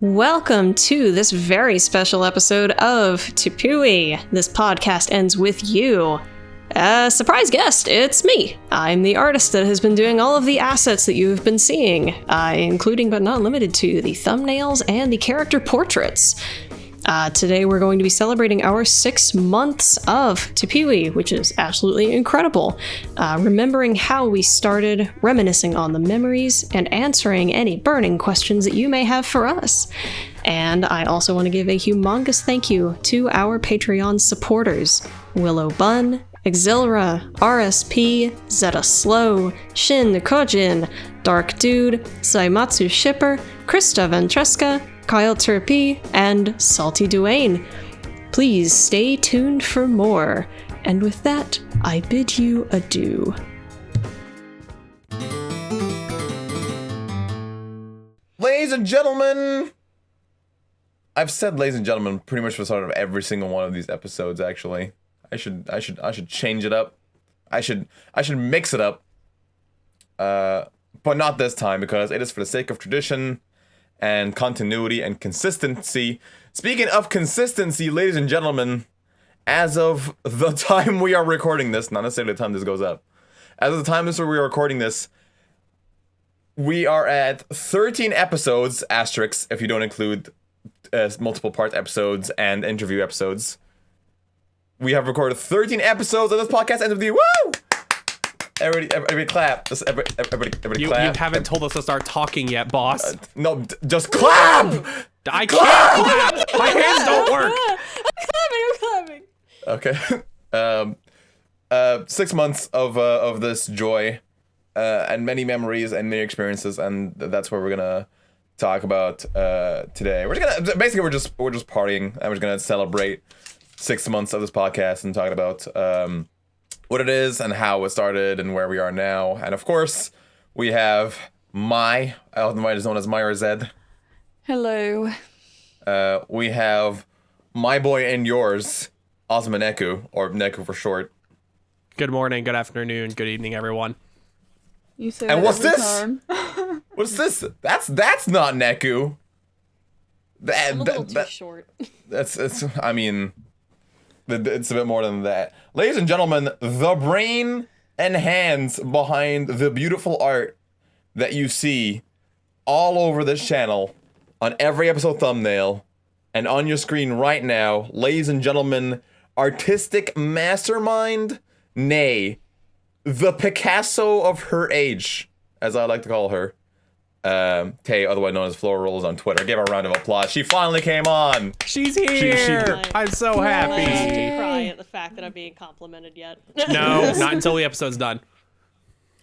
Welcome to this very special episode of TPEWY. This podcast ends with you. Surprise guest, it's me. I'm the artist that has been doing all of the assets that you have been seeing, including but not limited to the thumbnails and the character portraits. Today we're going to be celebrating our 6 months of TPEWY, which is absolutely incredible. Remembering how we started, reminiscing on the memories, and answering any burning questions that you may have for us. And I also want to give a humongous thank you to our Patreon supporters: Willow Bun, Exilra, RSP, Zeta Slow, Shin Kojin, Dark Dude, Saimatsu Shipper, Krista Ventresca, Kyle Turpie, and Salty Duane. Please stay tuned for more. And with that, I bid you adieu. Ladies and gentlemen, I've said ladies and gentlemen pretty much for sort of every single one of these episodes. Actually, I should change it up. I should mix it up. But not this time, because it is for the sake of tradition and continuity and consistency. Speaking of consistency, ladies and gentlemen, as of the time we are recording this, not necessarily the time this goes up, as of the time we are recording this, we are at 13 episodes, asterisks, if you don't include multiple part episodes and interview episodes. We have recorded 13 episodes of this podcast, end of the year. Woo! Everybody clap. Everybody clap. You haven't told us to start talking yet, boss. No, just clap! I can't clap! My hands don't work! I'm clapping. Okay. 6 months of this joy, and many memories and many experiences, and that's what we're gonna talk about today. We're just partying, and we're just gonna celebrate 6 months of this podcast and talking about what it is and how it started and where we are now. And of course, we have otherwise known as Myra Zed. Hello. We have my boy and yours, Ozma Neku, or Neku for short. Good morning, good afternoon, good evening, everyone. You say And that what's every this? time. What's this? That's not Neku. I'm a little too short. I mean, it's a bit more than that. Ladies and gentlemen, the brain and hands behind the beautiful art that you see all over this channel, on every episode thumbnail, and on your screen right now, ladies and gentlemen, artistic mastermind, nay, the Picasso of her age, as I like to call her. Tay, otherwise known as Flora Rolls on Twitter. Give her a round of applause. She finally came on. She's here! I'm so I happy. have to cry at the fact that I'm being complimented yet. No, not until the episode's done.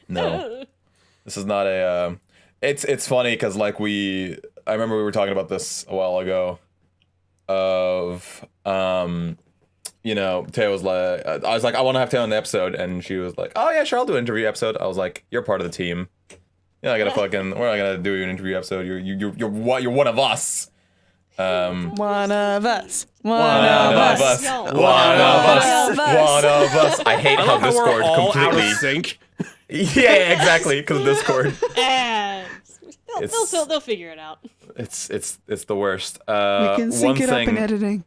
No, this is not a. It's funny because I remember we were talking about this a while ago. Of Tay was like, I was like, I want to have Tay on the episode, and she was like, oh yeah, sure, I'll do an interview episode. I was like, you're part of the team. We're not gonna do an interview episode. You're one of us. One of us. One of us. I hate how Discord we're all completely out of sync. Yeah, exactly, because Discord. They'll figure it out. It's the worst. We can sync it up in editing.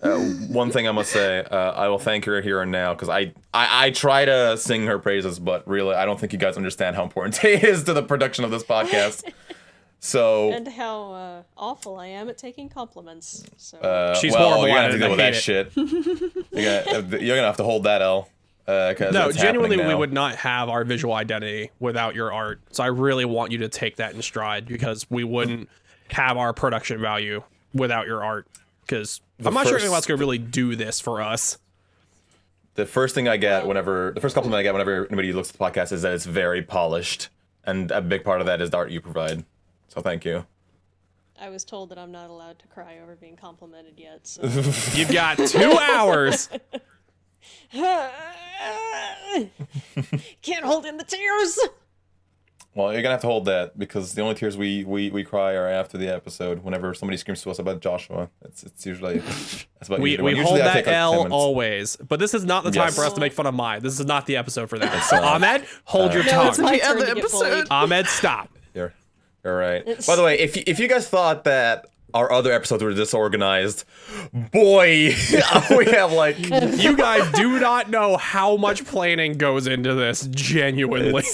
One thing I must say, I will thank her here and now, because I try to sing her praises, but really, I don't think you guys understand how important Tay is to the production of this podcast. So And how awful I am at taking compliments. So She's horrible you're gonna at have to it, deal I with that hate shit. You're gonna have to hold that L. No, genuinely, we now. would not have our visual identity without your art. So I really want you to take that in stride, because we wouldn't have our production value without your art. Because I'm not sure anyone else could really do this for us. The first compliment I get whenever anybody looks at the podcast is that it's very polished, and a big part of that is the art you provide. So thank you. I was told that I'm not allowed to cry over being complimented yet. So. You've got 2 hours. Can't hold in the tears. Well, you're gonna have to hold that, because the only tears we cry are after the episode. Whenever somebody screams to us about Joshua, it's usually that's about We usually hold I that take, like, 10 L minutes. always, but this is not the time Yes. for us to make fun of mine. This is not the episode for that. So Ahmed, hold your tongue. it's my The turn other to get episode. bullied. Ahmed, stop. You're right. By the way, if you guys thought that our other episodes were disorganized. Boy, we have like You guys do not know how much planning goes into this, genuinely.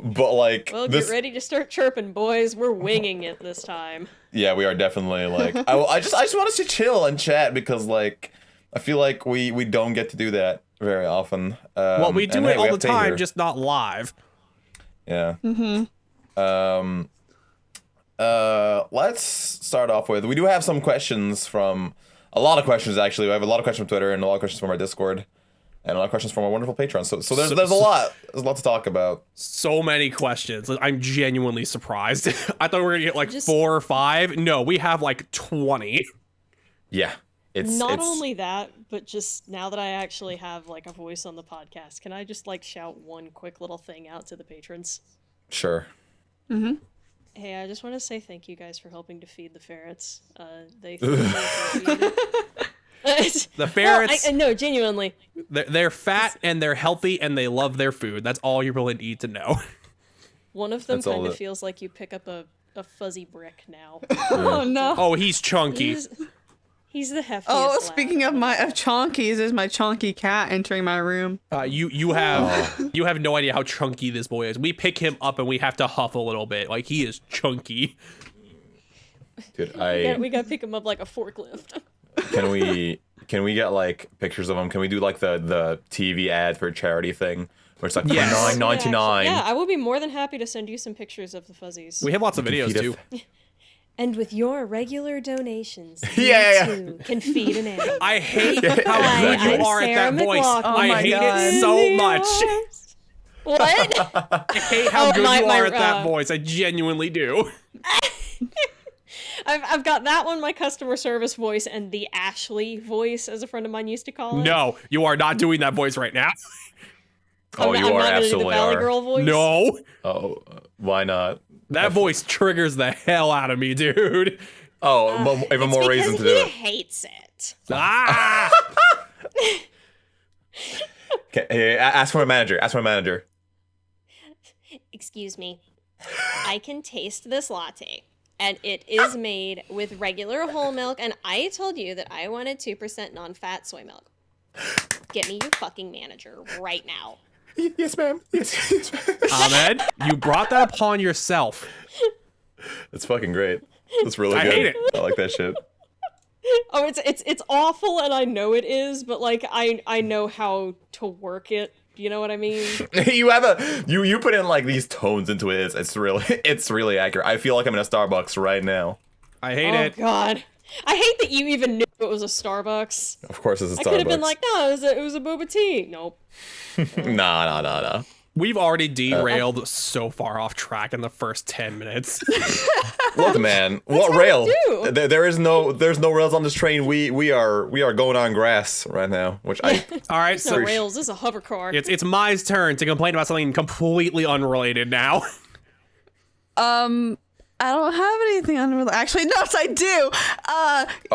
but like Well, this, get ready to start chirping, boys. We're winging it this time. yeah, we are definitely like I just want us to chill and chat because like I feel like we don't get to do that very often. Well, we do and, it hey, we all have the Tay time, here. just not live. Yeah. Let's start off with, we do have some questions from, a lot of questions actually. We have a lot of questions from Twitter and a lot of questions from our Discord and a lot of questions from our wonderful patrons. So there's a lot to talk about. So many questions. I'm genuinely surprised. I thought we were gonna get like Just- 4 or 5. No, we have like 20. Yeah. It's Not only that, but just now that I actually have like a voice on the podcast, can I just like shout one quick little thing out to the patrons? Sure. Hey, I just want to say thank you guys for helping to feed the ferrets. They thoroughly appreciate it. The ferrets, No, genuinely. they're fat and they're healthy and they love their food. That's all you really need to know. One of them That's all kind of that- feels like you pick up a fuzzy brick now. Oh no. Oh, he's chunky. He's the heftiest. Oh, lad. speaking of chonkies, there's my chonky cat entering my room. You have no idea how chunky this boy is. We pick him up and we have to huff a little bit. Like, he is chunky. Dude, Yeah, we gotta pick him up like a forklift. can we get like pictures of them? Can we do like the TV ad for a charity thing where it's like for Yes. $9.99? Yeah, I will be more than happy to send you some pictures of the fuzzies. We have lots of videos feed a too. And with your regular donations, Yeah. you too can feed an animal. I hate how Hi, good you I'm are at Sarah that voice. McLaughlin. Oh I my hate God. it so much. What? I hate how Oh, good my- you my, are at that uh, voice. I genuinely do. I've got that one, my customer service voice, and the Ashley voice, as a friend of mine used to call it. No, you are not doing that voice right now. Oh, you I'm are not gonna do the absolutely Valley are. Girl voice. No, Oh, why not? that voice triggers the hell out of me, dude. Oh, even more reason to do he it. hates it. Ah! Okay, hey, ask for my manager. Ask for my manager. Excuse me. I can taste this latte, and it is made with regular whole milk, and I told you that I wanted 2% non-fat soy milk. Get me your fucking manager right now. Yes, ma'am. Yes, ma'am. Ahmed, you brought that upon yourself. That's fucking great. That's really I good. hate it. I like that shit. Oh, it's awful, and I know it is, but like I know how to work it. You know what I mean? You have you put in like these tones into it. It's really accurate. I feel like I'm in a Starbucks right now. I hate Oh it. God, I hate that you even knew it was a Starbucks. Of course, it's a Starbucks. I could have been like, no, it was a boba tea. Nope. Nah. We've already derailed so far off track in the first 10 minutes. Look, man, what rail? do. There's no rails on this train. We are going on grass right now, which I All right, No so rails. This is a hover car. it's Mai's turn to complain about something completely unrelated now. I don't have anything unrelated. Actually, no, I do.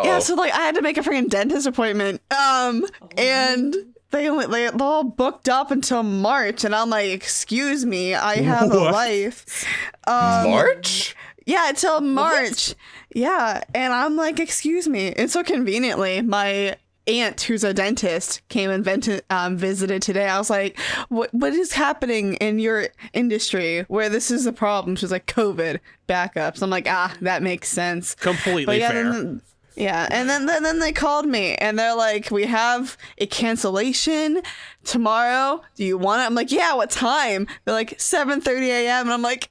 Yeah, so like I had to make a freaking dentist appointment. And they all booked up until March, and I'm like, excuse me, I have a What? life. March. Yeah, until March. Yeah, and I'm like, excuse me. And so conveniently, my aunt, who's a dentist, came and visited today. I was like, what is happening in your industry where this is a problem? She's like, COVID backups. I'm like, that makes sense. Completely yeah, fair. And then they called me and they're like, we have a cancellation tomorrow. Do you want it? I'm like, yeah, what time? They're like 7:30 a.m. And I'm like,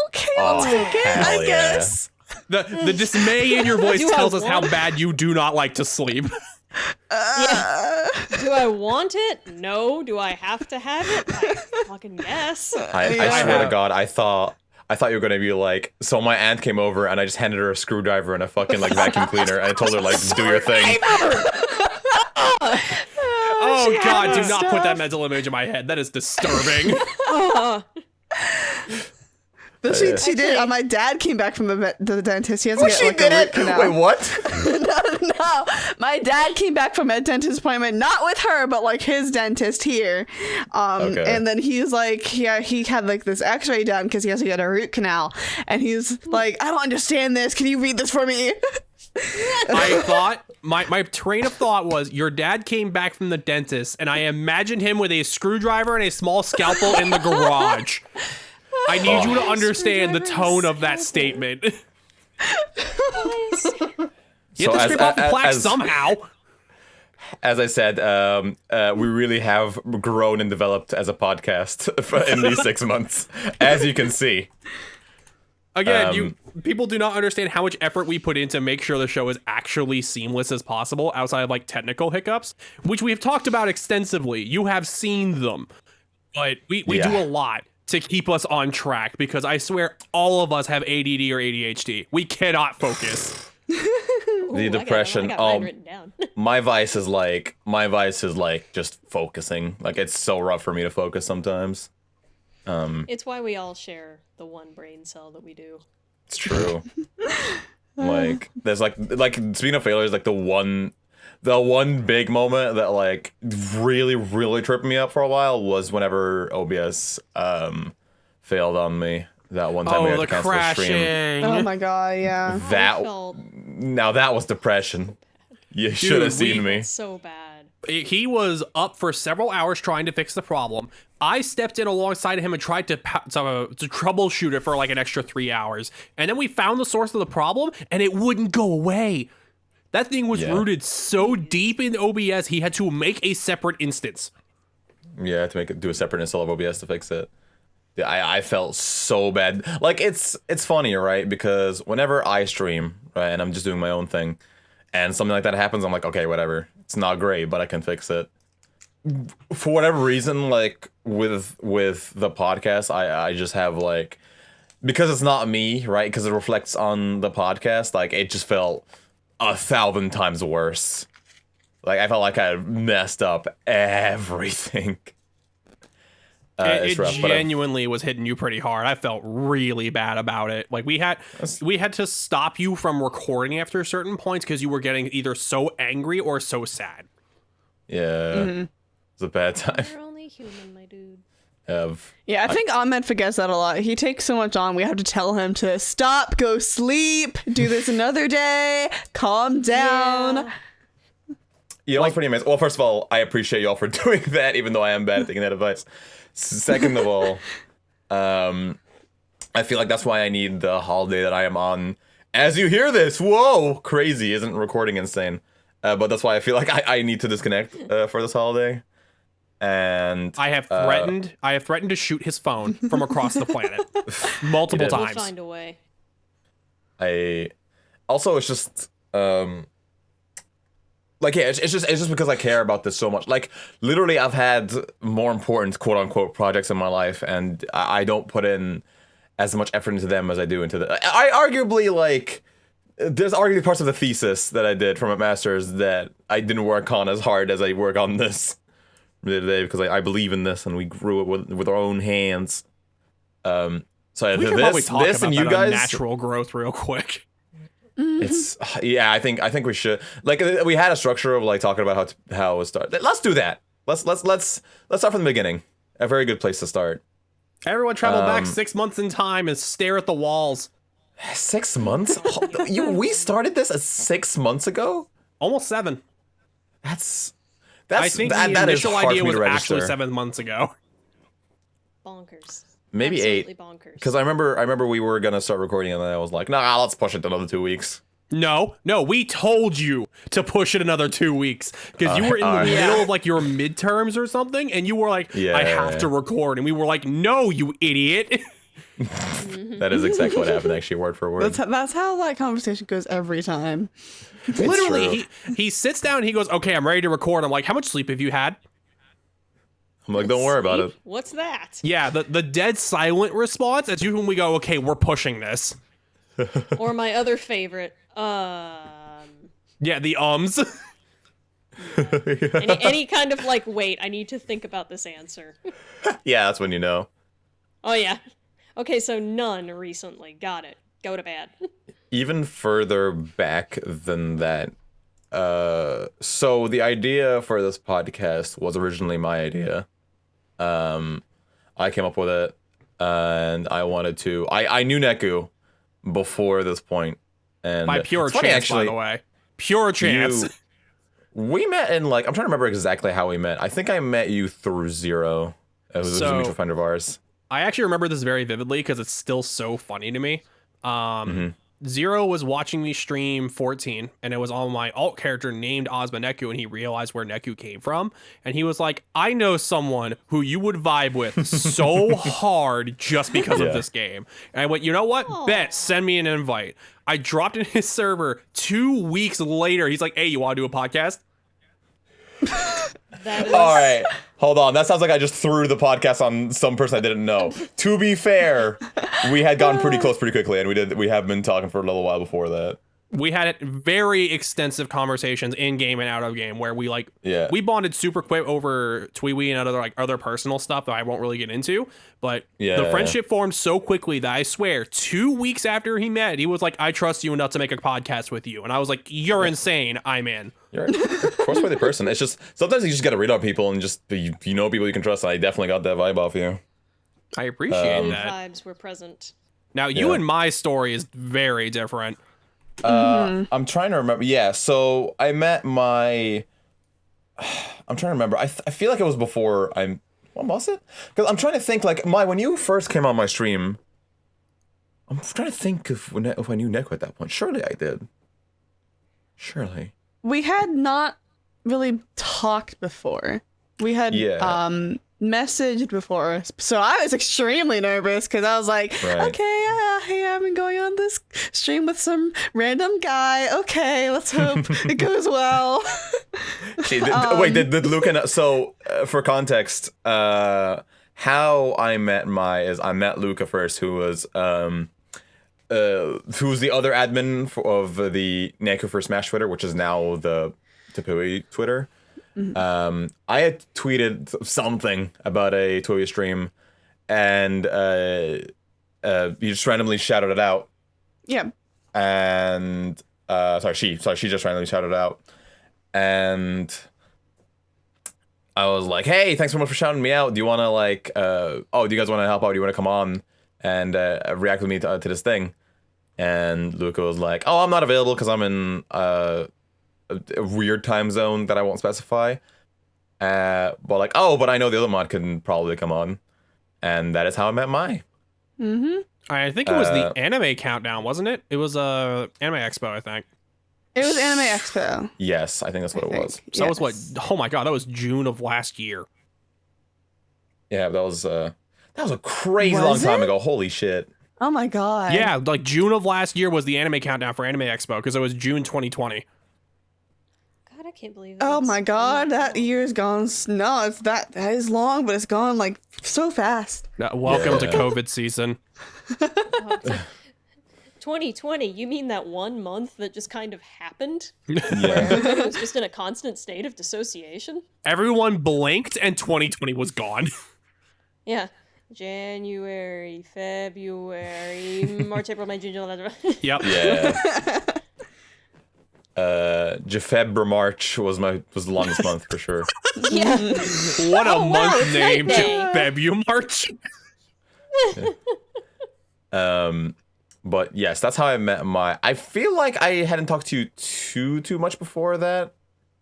okay, I'll take it, hell I yeah. guess. The dismay in your voice Do I tells us how want- bad you do not like to sleep. Yeah. Do I want it? No. Do I have to have it? I fucking guess. I swear to God, I thought you were gonna be like, so my aunt came over and I just handed her a screwdriver and a fucking like vacuum cleaner and I told her like, do your thing. Oh she God, had do her not put that stuff. mental image in my head. That is disturbing. But she did. Actually- My dad came back from the dentist. He has to Well, get she like did a root it. canal. Wait, what? No, my dad came back from a dentist appointment, not with her, but like his dentist here. Okay. And then he's like, yeah, he had like this X-ray done because he has to get a root canal, and he's like, I don't understand this. Can you read this for me? I thought my train of thought was your dad came back from the dentist, and I imagined him with a screwdriver and a small scalpel in the garage. I need you to understand the tone of that statement. You have to scrape off the plaque somehow. As I said, we really have grown and developed as a podcast in these 6 months, as you can see. Again, people do not understand how much effort we put in to make sure the show is actually seamless as possible outside of like technical hiccups, which we have talked about extensively. You have seen them, but we do a lot to keep us on track because I swear all of us have ADD or ADHD. We cannot focus. The depression. I got mine written down. My vice is like just focusing. Like it's so rough for me to focus sometimes. It's why we all share the one brain cell that we do. It's true. Like there's like speaking of failures, like the one big moment that like really tripped me up for a while was whenever OBS failed on me that one time. We had Oh, to the cancel the stream. crashing. Oh my god, yeah. Now that was depression. You should have seen me. So bad. He was up for several hours trying to fix the problem. I stepped in alongside of him and tried to troubleshoot it for like an extra 3 hours. And then we found the source of the problem and it wouldn't go away. That thing was rooted so deep in OBS, he had to make a separate instance. Yeah, to do a separate install of OBS to fix it. Yeah, I felt so bad. Like it's funny, right? Because whenever I stream, right, and I'm just doing my own thing, and something like that happens, I'm like, okay, whatever. It's not great, but I can fix it. For whatever reason, like with the podcast, I just have like, because it's not me, right? Because it reflects on the podcast. Like it just felt 1,000 times worse. Like I felt like I messed up everything. It genuinely was hitting you pretty hard. I felt really bad about it. Like we had to stop you from recording after certain points because you were getting either so angry or so sad. Yeah, it's a bad time. You're only human, my dude. Yeah, I think Ahmed forgets that a lot. He takes so much on. We have to tell him to stop, go sleep, do this another day, calm down. Yeah. You know, it's pretty amazing. Well, first of all, I appreciate y'all for doing that, even though I am bad at taking that advice. Second of all, I feel like that's why I need the holiday that I am on. As you hear this, whoa, crazy, isn't recording insane? But that's why I feel like I need to disconnect for this holiday. And I have threatened to shoot his phone from across the planet multiple We'll times. find a way. It's just like, yeah, it's just because I care about this so much. Like, literally, I've had more important quote unquote projects in my life, and I don't put in as much effort into them as I do into I arguably, like, there's arguably parts of the thesis that I did from a master's that I didn't work on as hard as I work on this today, because I believe in this and we grew it with our own hands. So We can probably talk this about and you that guys, natural growth real quick. it's I think we should, like, we had a structure of like talking about how it started. Let's do that. Let's start from the beginning. A very good place to start. Everyone travel back 6 months in time and stare at the walls. 6 months? We started this 6 months ago? Almost 7. I think that the is initial hard idea for me was to actually register. 7 months ago. Bonkers. Maybe Absolutely 8. bonkers. Because I remember we were gonna start recording and then I was like, nah, let's push it to another 2 weeks. No, we told you to push it another 2 weeks because you were in the middle of like your midterms or something, and you were like, I have to record, and we were like, no, you idiot. That is exactly what happened, actually, word for word. That's how that conversation goes every time. Literally, he sits down and he goes, okay, I'm ready to record. I'm like, how much sleep have you had? I'm like, don't worry about it. What's that? Yeah, the dead silent response, that's usually when we go, okay, we're pushing this. Or my other favorite, Yeah, the ums. any kind of like, wait, I need to think about this answer. Yeah, that's when you know. Oh yeah. Okay, so none recently. Got it. Go to bed. Even further back than that. So the idea for this podcast was originally my idea. I came up with it, and I wanted to. I knew Neku before this point, and By pure it's chance, funny, actually, by the way. Pure chance. We met in, like, I'm trying to remember exactly how we met. I think I met you through Zero. It was a mutual friend of ours. I actually remember this very vividly because it's still so funny to me. Zero was watching me stream 14, and it was on my alt character named Ozma Neku, and he realized where Neku came from, and he was like, I know someone who you would vibe with so hard just because of this game. And I went, you know what? Bet, send me an invite. I dropped in his server 2 weeks later. He's like, hey, you want to do a podcast? That is... All right, hold on. That sounds like I just threw the podcast on some person I didn't know. To be fair, we had gotten pretty close pretty quickly, and we have been talking for a little while before that. We had very extensive conversations in game and out of game where we we bonded super quick over TPEWY and other personal stuff that I won't really get into. But the friendship formed so quickly that I swear 2 weeks after he met, he was like, I trust you enough to make a podcast with you. And I was like, you're insane. I'm in. You're a trustworthy person. It's just sometimes you just got to read on people and just you know people you can trust. And I definitely got that vibe off you. I appreciate that. Vibes were present. Now, you and my story is very different. I'm trying to remember. Yeah, so I met my. I'm trying to remember. I feel like it was before I. What was it? Because I'm trying to think. Like when you first came on my stream. I'm trying to think if I knew Neko at that point. Surely I did. Surely. We had not really talked before. We had messaged before, so I was extremely nervous because I was like, okay, hey, I've been going on this stream with some random guy. Okay, let's hope it goes well. Wait, did Luca? So for context, how I met I met Luca first, who was the other admin of the Neko for Smash Twitter, which is now the TPEWY Twitter. I had tweeted something about a TPEWY stream, and you just randomly shouted it out. Yeah. And she just randomly shouted it out, and I was like, "Hey, thanks so much for shouting me out. Do you want to do you guys want to help out? Do you want to come on and react with me to this thing?" And Luca was like, "Oh, I'm not available because I'm in a weird time zone that I won't specify." But I know the other mod can probably come on, and that is how I met Mai. I think it was the anime countdown, wasn't it? It was Anime Expo, I think. It was Anime Expo. Yes, I think that's what it was. So that was what? Oh my god, that was June of last year. Yeah, that was a crazy long time ago. Holy shit. Oh my god. Yeah, like June of last year was the anime countdown for Anime Expo because it was June 2020. God, I can't believe it. Oh my god, that year's gone. No, it's that is long, but it's gone like so fast. Welcome to COVID season. 2020, you mean that 1 month that just kind of happened? Yeah. Everybody was just in a constant state of dissociation? Everyone blinked and 2020 was gone. Yeah. January, February, March, April, May, June, July. Yep. Yeah. Jefebruary March was the longest month for sure. Yeah. What a month it's name, like May. February March. But yes, that's how I met Mai. I feel like I hadn't talked to you too much before that,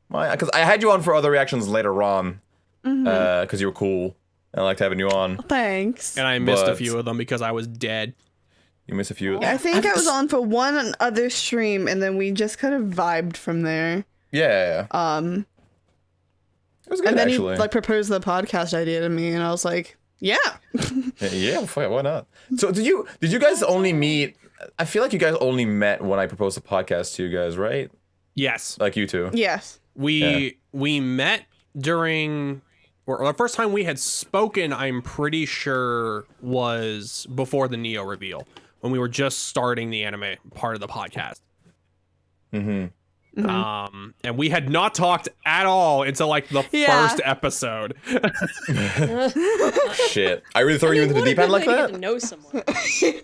Mai, because I had you on for other reactions later on, because you were cool. I liked having you on. Thanks. And I missed a few of them because I was dead. You missed a few of them? Yeah, I think I was on for one other stream, and then we just kind of vibed from there. Yeah. It was good, and then actually. he proposed the podcast idea to me, and I was like, yeah. Yeah, why not? So did you guys only meet? I feel like you guys only met when I proposed the podcast to you guys, right? Yes. Like you two. Yes. We met during, or the first time we had spoken, I'm pretty sure was before the Neo reveal, when we were just starting the anime part of the podcast. And we had not talked at all until like the first episode. Shit. I really throw you into the deep end like that? To know someone.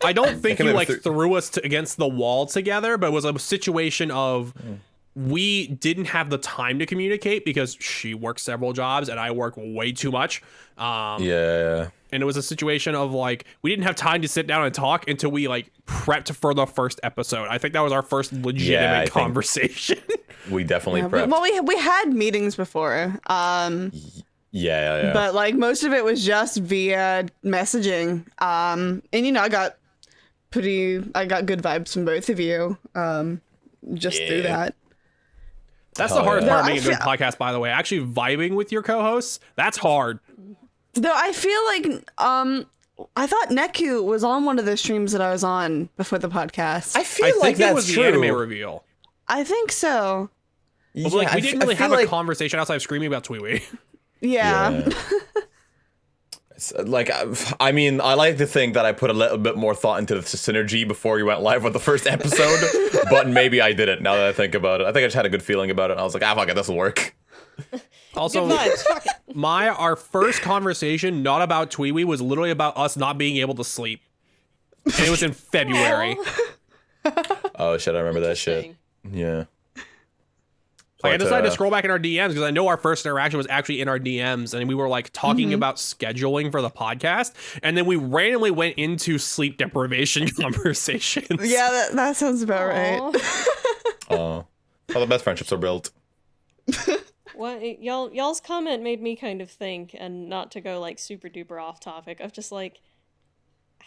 I don't think you like threw us against the wall together, but it was a situation of we didn't have the time to communicate because she works several jobs and I work way too much. Yeah. And it was a situation of like we didn't have time to sit down and talk until we like prepped for the first episode. I think that was our first legitimate conversation. We definitely prepped. We had meetings before. Yeah. But like most of it was just via messaging. And you know, I got good vibes from both of you. Just through that. That's the hardest part of making a good podcast, by the way. Actually vibing with your co-hosts, that's hard. Though I feel like I thought Neku was on one of the streams that I was on before the podcast. I think that was true. The anime reveal. I think so. But like we didn't really have a conversation outside of screaming about TPEWY. Yeah. Like, I mean, I like to think that I put a little bit more thought into the synergy before we went live with the first episode, but maybe I didn't now that I think about it. I think I just had a good feeling about it, and I was like, fuck it, this will work. Also, our first conversation, not about TPEWY, was literally about us not being able to sleep. And it was in February. Oh, shit, I remember that shit. Yeah. Like, I decided to scroll back in our DMs because I know our first interaction was actually in our DMs, and we were like talking about scheduling for the podcast, and then we randomly went into sleep deprivation conversations. Yeah, that sounds about right. Oh, the best friendships are built. Well, y'all's comment made me kind of think, and not to go like super duper off topic, of just like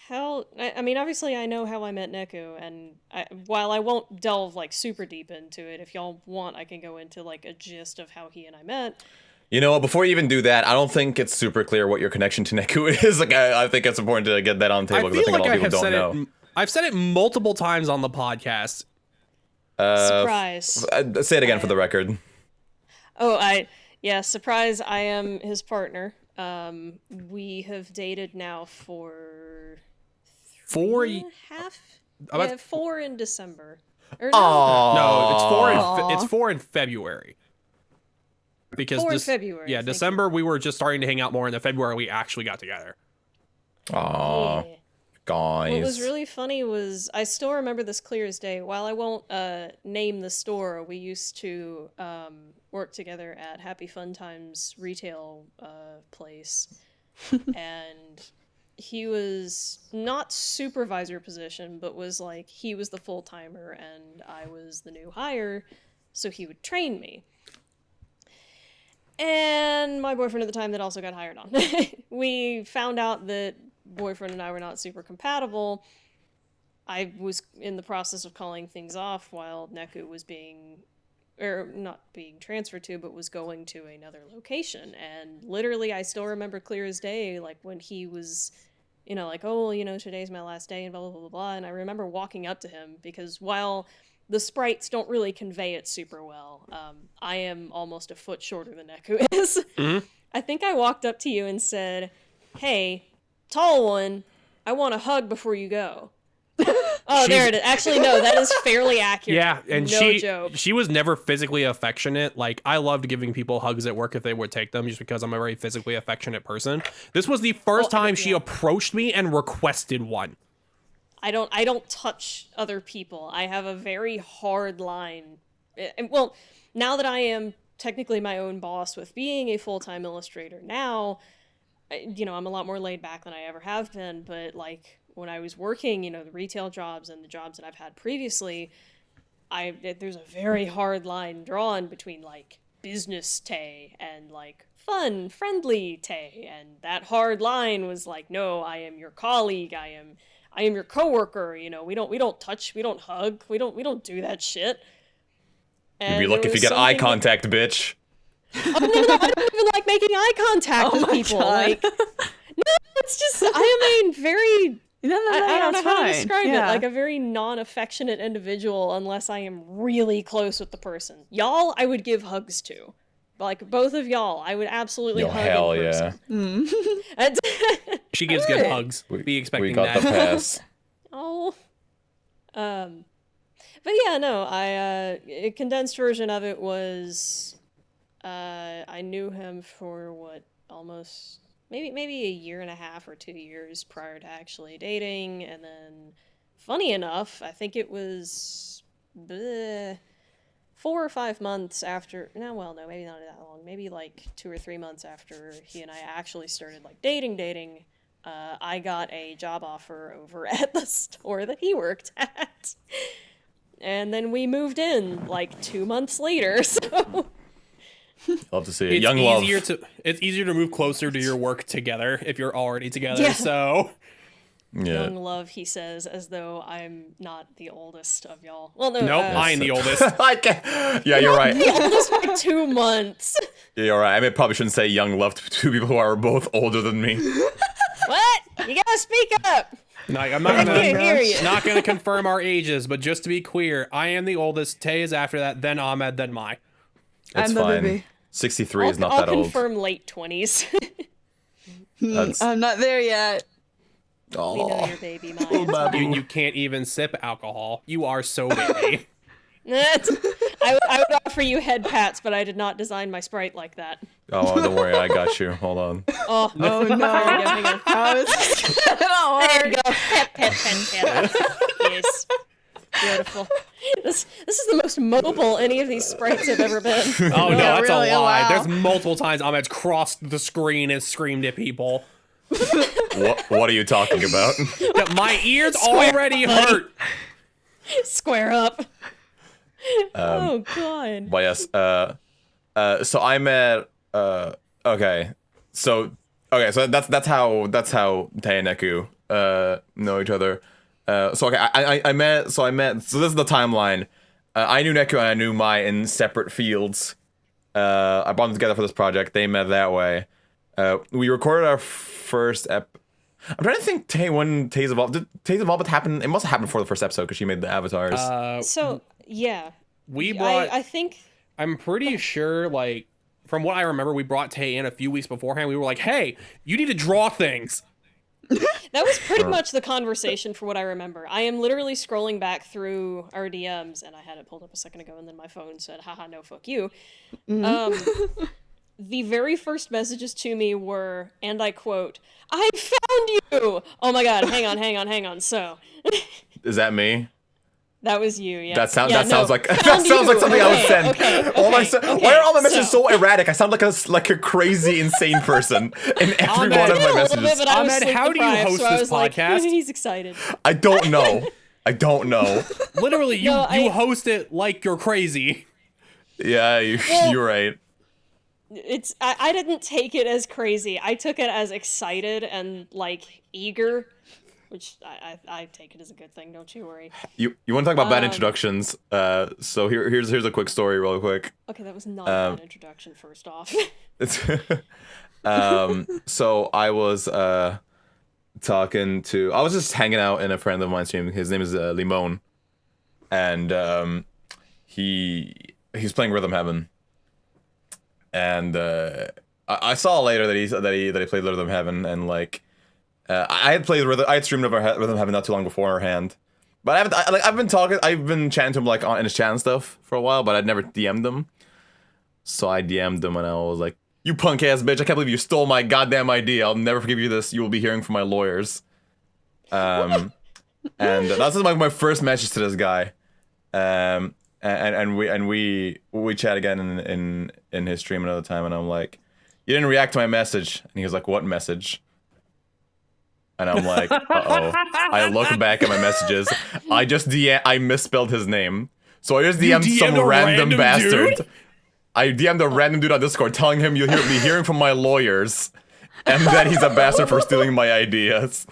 how, I mean, obviously I know how I met Neku, and while I won't delve like super deep into it, if y'all want, I can go into like a gist of how he and I met. You know, before you even do that, I don't think it's super clear what your connection to Neku is. Like, I think it's important to get that on the table because I think a lot of people don't know. I've said it multiple times on the podcast. Surprise. Say it again for the record. Surprise, I am his partner. We have dated now for 4 4 in December. Or no, it's 4 in February. Because 4 in February. Yeah, December we were just starting to hang out more, and in February we actually got together. Aww. Yeah. Guys. What was really funny was, I still remember this clear as day. While I won't name the store, we used to work together at Happy Fun Times retail place. And he was not supervisor position, but was like, he was the full-timer and I was the new hire, so he would train me. And my boyfriend at the time that also got hired on. We found out that boyfriend and I were not super compatible. I was in the process of calling things off while Neku was not being transferred to, but was going to another location. And literally, I still remember clear as day, like when he was, like, oh, today's my last day and blah, blah, blah, blah, blah. And I remember walking up to him because while the sprites don't really convey it super well, I am almost a foot shorter than Neku is. Mm-hmm. I think I walked up to you and said, hey, tall one, I want a hug before you go. There it is. Actually, no, that is fairly accurate. Yeah, and joke. She was never physically affectionate. Like, I loved giving people hugs at work if they would take them, just because I'm a very physically affectionate person. This was the first time she approached me and requested one. I don't touch other people. I have a very hard line. Well, now that I am technically my own boss with being a full-time illustrator now, I'm a lot more laid back than I ever have been, but like when I was working, the retail jobs and the jobs that I've had previously, there's a very hard line drawn between like business Tay and like fun, friendly Tay, and that hard line was like, no, I am your colleague, I am your coworker, we don't touch, we don't hug, we don't do that shit. You'd be lucky if you get eye contact, bitch. Oh, no, I don't even like making eye contact with people. Like, no, it's just I am a very I don't know how to describe it. Like a very non-affectionate individual unless I am really close with the person. Y'all, I would give hugs to. Like both of y'all, I would absolutely hug hell in person. Yeah. She gives good hugs. Be expecting we got that. The pass. Oh. But yeah, no, a condensed version of it was, I knew him for almost maybe a year and a half or 2 years prior to actually dating, and then, funny enough, I think it was 4 or 5 months after. No, well, no, maybe not that long. Maybe like 2 or 3 months after he and I actually started like dating. I got a job offer over at the store that he worked at. And then we moved in like 2 months later, so. Love to see it. Young love. It's easier to move closer to your work together if you're already together, Yeah. so. Yeah. Young love, he says, as though I'm not the oldest of y'all. Well, no. Nope, I'm the oldest. Yeah, you're right. The oldest by 2 months. Yeah, you're right. I mean, probably shouldn't say young love to two people who are both older than me. What? You gotta speak up. No, I'm I can't hear you. not gonna confirm our ages, but just to be clear, I am the oldest. Tay is after that, then Ahmed, then Mai. It's I'm the fine. baby. 63 is not I'll that old. confirm late 20s. That's, I'm not there yet. We know your baby, Oh, Maya. You can't even sip alcohol. You are so baby. I would offer you head pats, but I did not design my Sprite like that. oh, don't worry. I got you. Hold on. Oh Oh no. hang on. How is this gonna There work? you go. Pet. Yes. Beautiful. This is the most mobile any of these sprites have ever been. Oh no, Yeah, that's really, a lie. wow. There's multiple times Ahmed's crossed the screen and screamed at people. What are you talking about? Yeah, my ears Square already buddy. hurt. Square up. Oh god. But yes, so I met, okay, so that's how Tay and Neku, know each other. So okay, I met, so this is the timeline. I knew Neku and I knew Mai in separate fields. I brought them together for this project. They met that way. We recorded our first I'm trying to think when Tay's Evolved. Did Tay's Evolved happen? It must have happened before the first episode because she made the avatars. So yeah. We brought. I think I'm pretty sure, like, from what I remember, we brought Tay in a few weeks beforehand. We were like, "Hey, you need to draw things." that was pretty much the conversation for what I remember. I am literally scrolling back through our DMs, and I had it pulled up a second ago, and then my phone said, haha, no, fuck you. The very first messages to me were, and I quote, I found you! Oh my god, hang on. So, Is that me? that was you, yeah. That sounds Yeah, sounds no, like that found sounds like you. something I would Okay, send. okay, Why are all my messages so- so erratic? I sound like a crazy insane person in every one of my A little bit, messages. but I was Ahmed, how do you sleep-deprived, host so I this was like, podcast? he's excited. I don't know. Literally, you No, you host it like you're crazy. Yeah, Well- you're right. I didn't take it as crazy. I took it as excited and like eager, which I take it as a good thing. Don't you worry. You want to talk about bad introductions? So here's a quick story, real quick. Okay, that was not a bad introduction. First off, It's so I was I was just hanging out in a friend of mine's stream. His name is Limon, and he's playing Rhythm Heaven. And I saw later that he played Rhythm Heaven, and like I had streamed over Rhythm Heaven not too long beforehand, but I've been chatting to him like in his chat and stuff for a while, but I'd never DM'd him. So I DM'd him and I was like, "You punk ass bitch! I can't believe you stole my goddamn idea. I'll never forgive you this. You will be hearing from my lawyers." And that's like my first message to this guy. And we chat again in his stream another time, and I'm like, "You didn't react to my message," and he was like, "What message?" And I'm like, "Uh-oh." I look back at my messages. I misspelled his name, so I just DM'd some DM'd a random random bastard. dude? I DM'd a random dude on Discord telling him you'll be hearing from my lawyers, and that he's a bastard for stealing my ideas.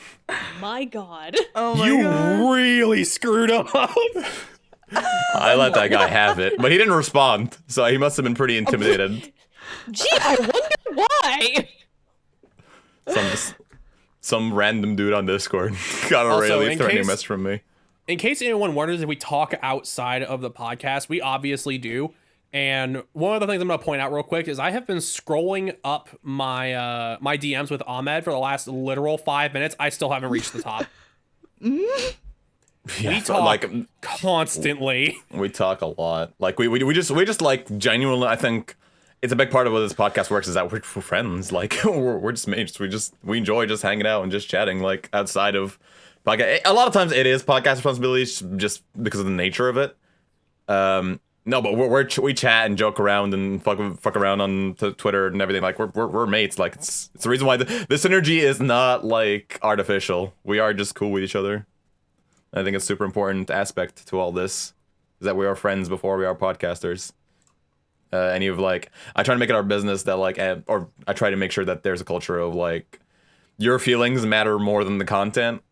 my god. Oh my You god. really screwed up. I let that guy have it, but he didn't respond, so he must have been pretty intimidated. Gee, I wonder why. Some random dude on Discord got a Also, really in threatening case- message from me. In case anyone wonders if we talk outside of the podcast, we obviously do. And one of the things I'm going to point out real quick is I have been scrolling up my my DMs with Ahmed for the last literal 5 minutes. I still haven't reached the top. We talk constantly. We talk a lot. Like we just like genuinely. I think it's a big part of what this podcast works is that we're friends. Like we're just mates. We enjoy just hanging out and just chatting. Like outside of podcast, a lot of times it is podcast responsibilities just because of the nature of it. No, but we chat and joke around and fuck around on Twitter and everything. Like we're mates. Like it's the reason why the synergy is not like artificial. We are just cool with each other. I think it's a super important aspect to all this is that we are friends before we are podcasters. And you've like, I try to make it our business that like, or I try to make sure that there's a culture of like, your feelings matter more than the content.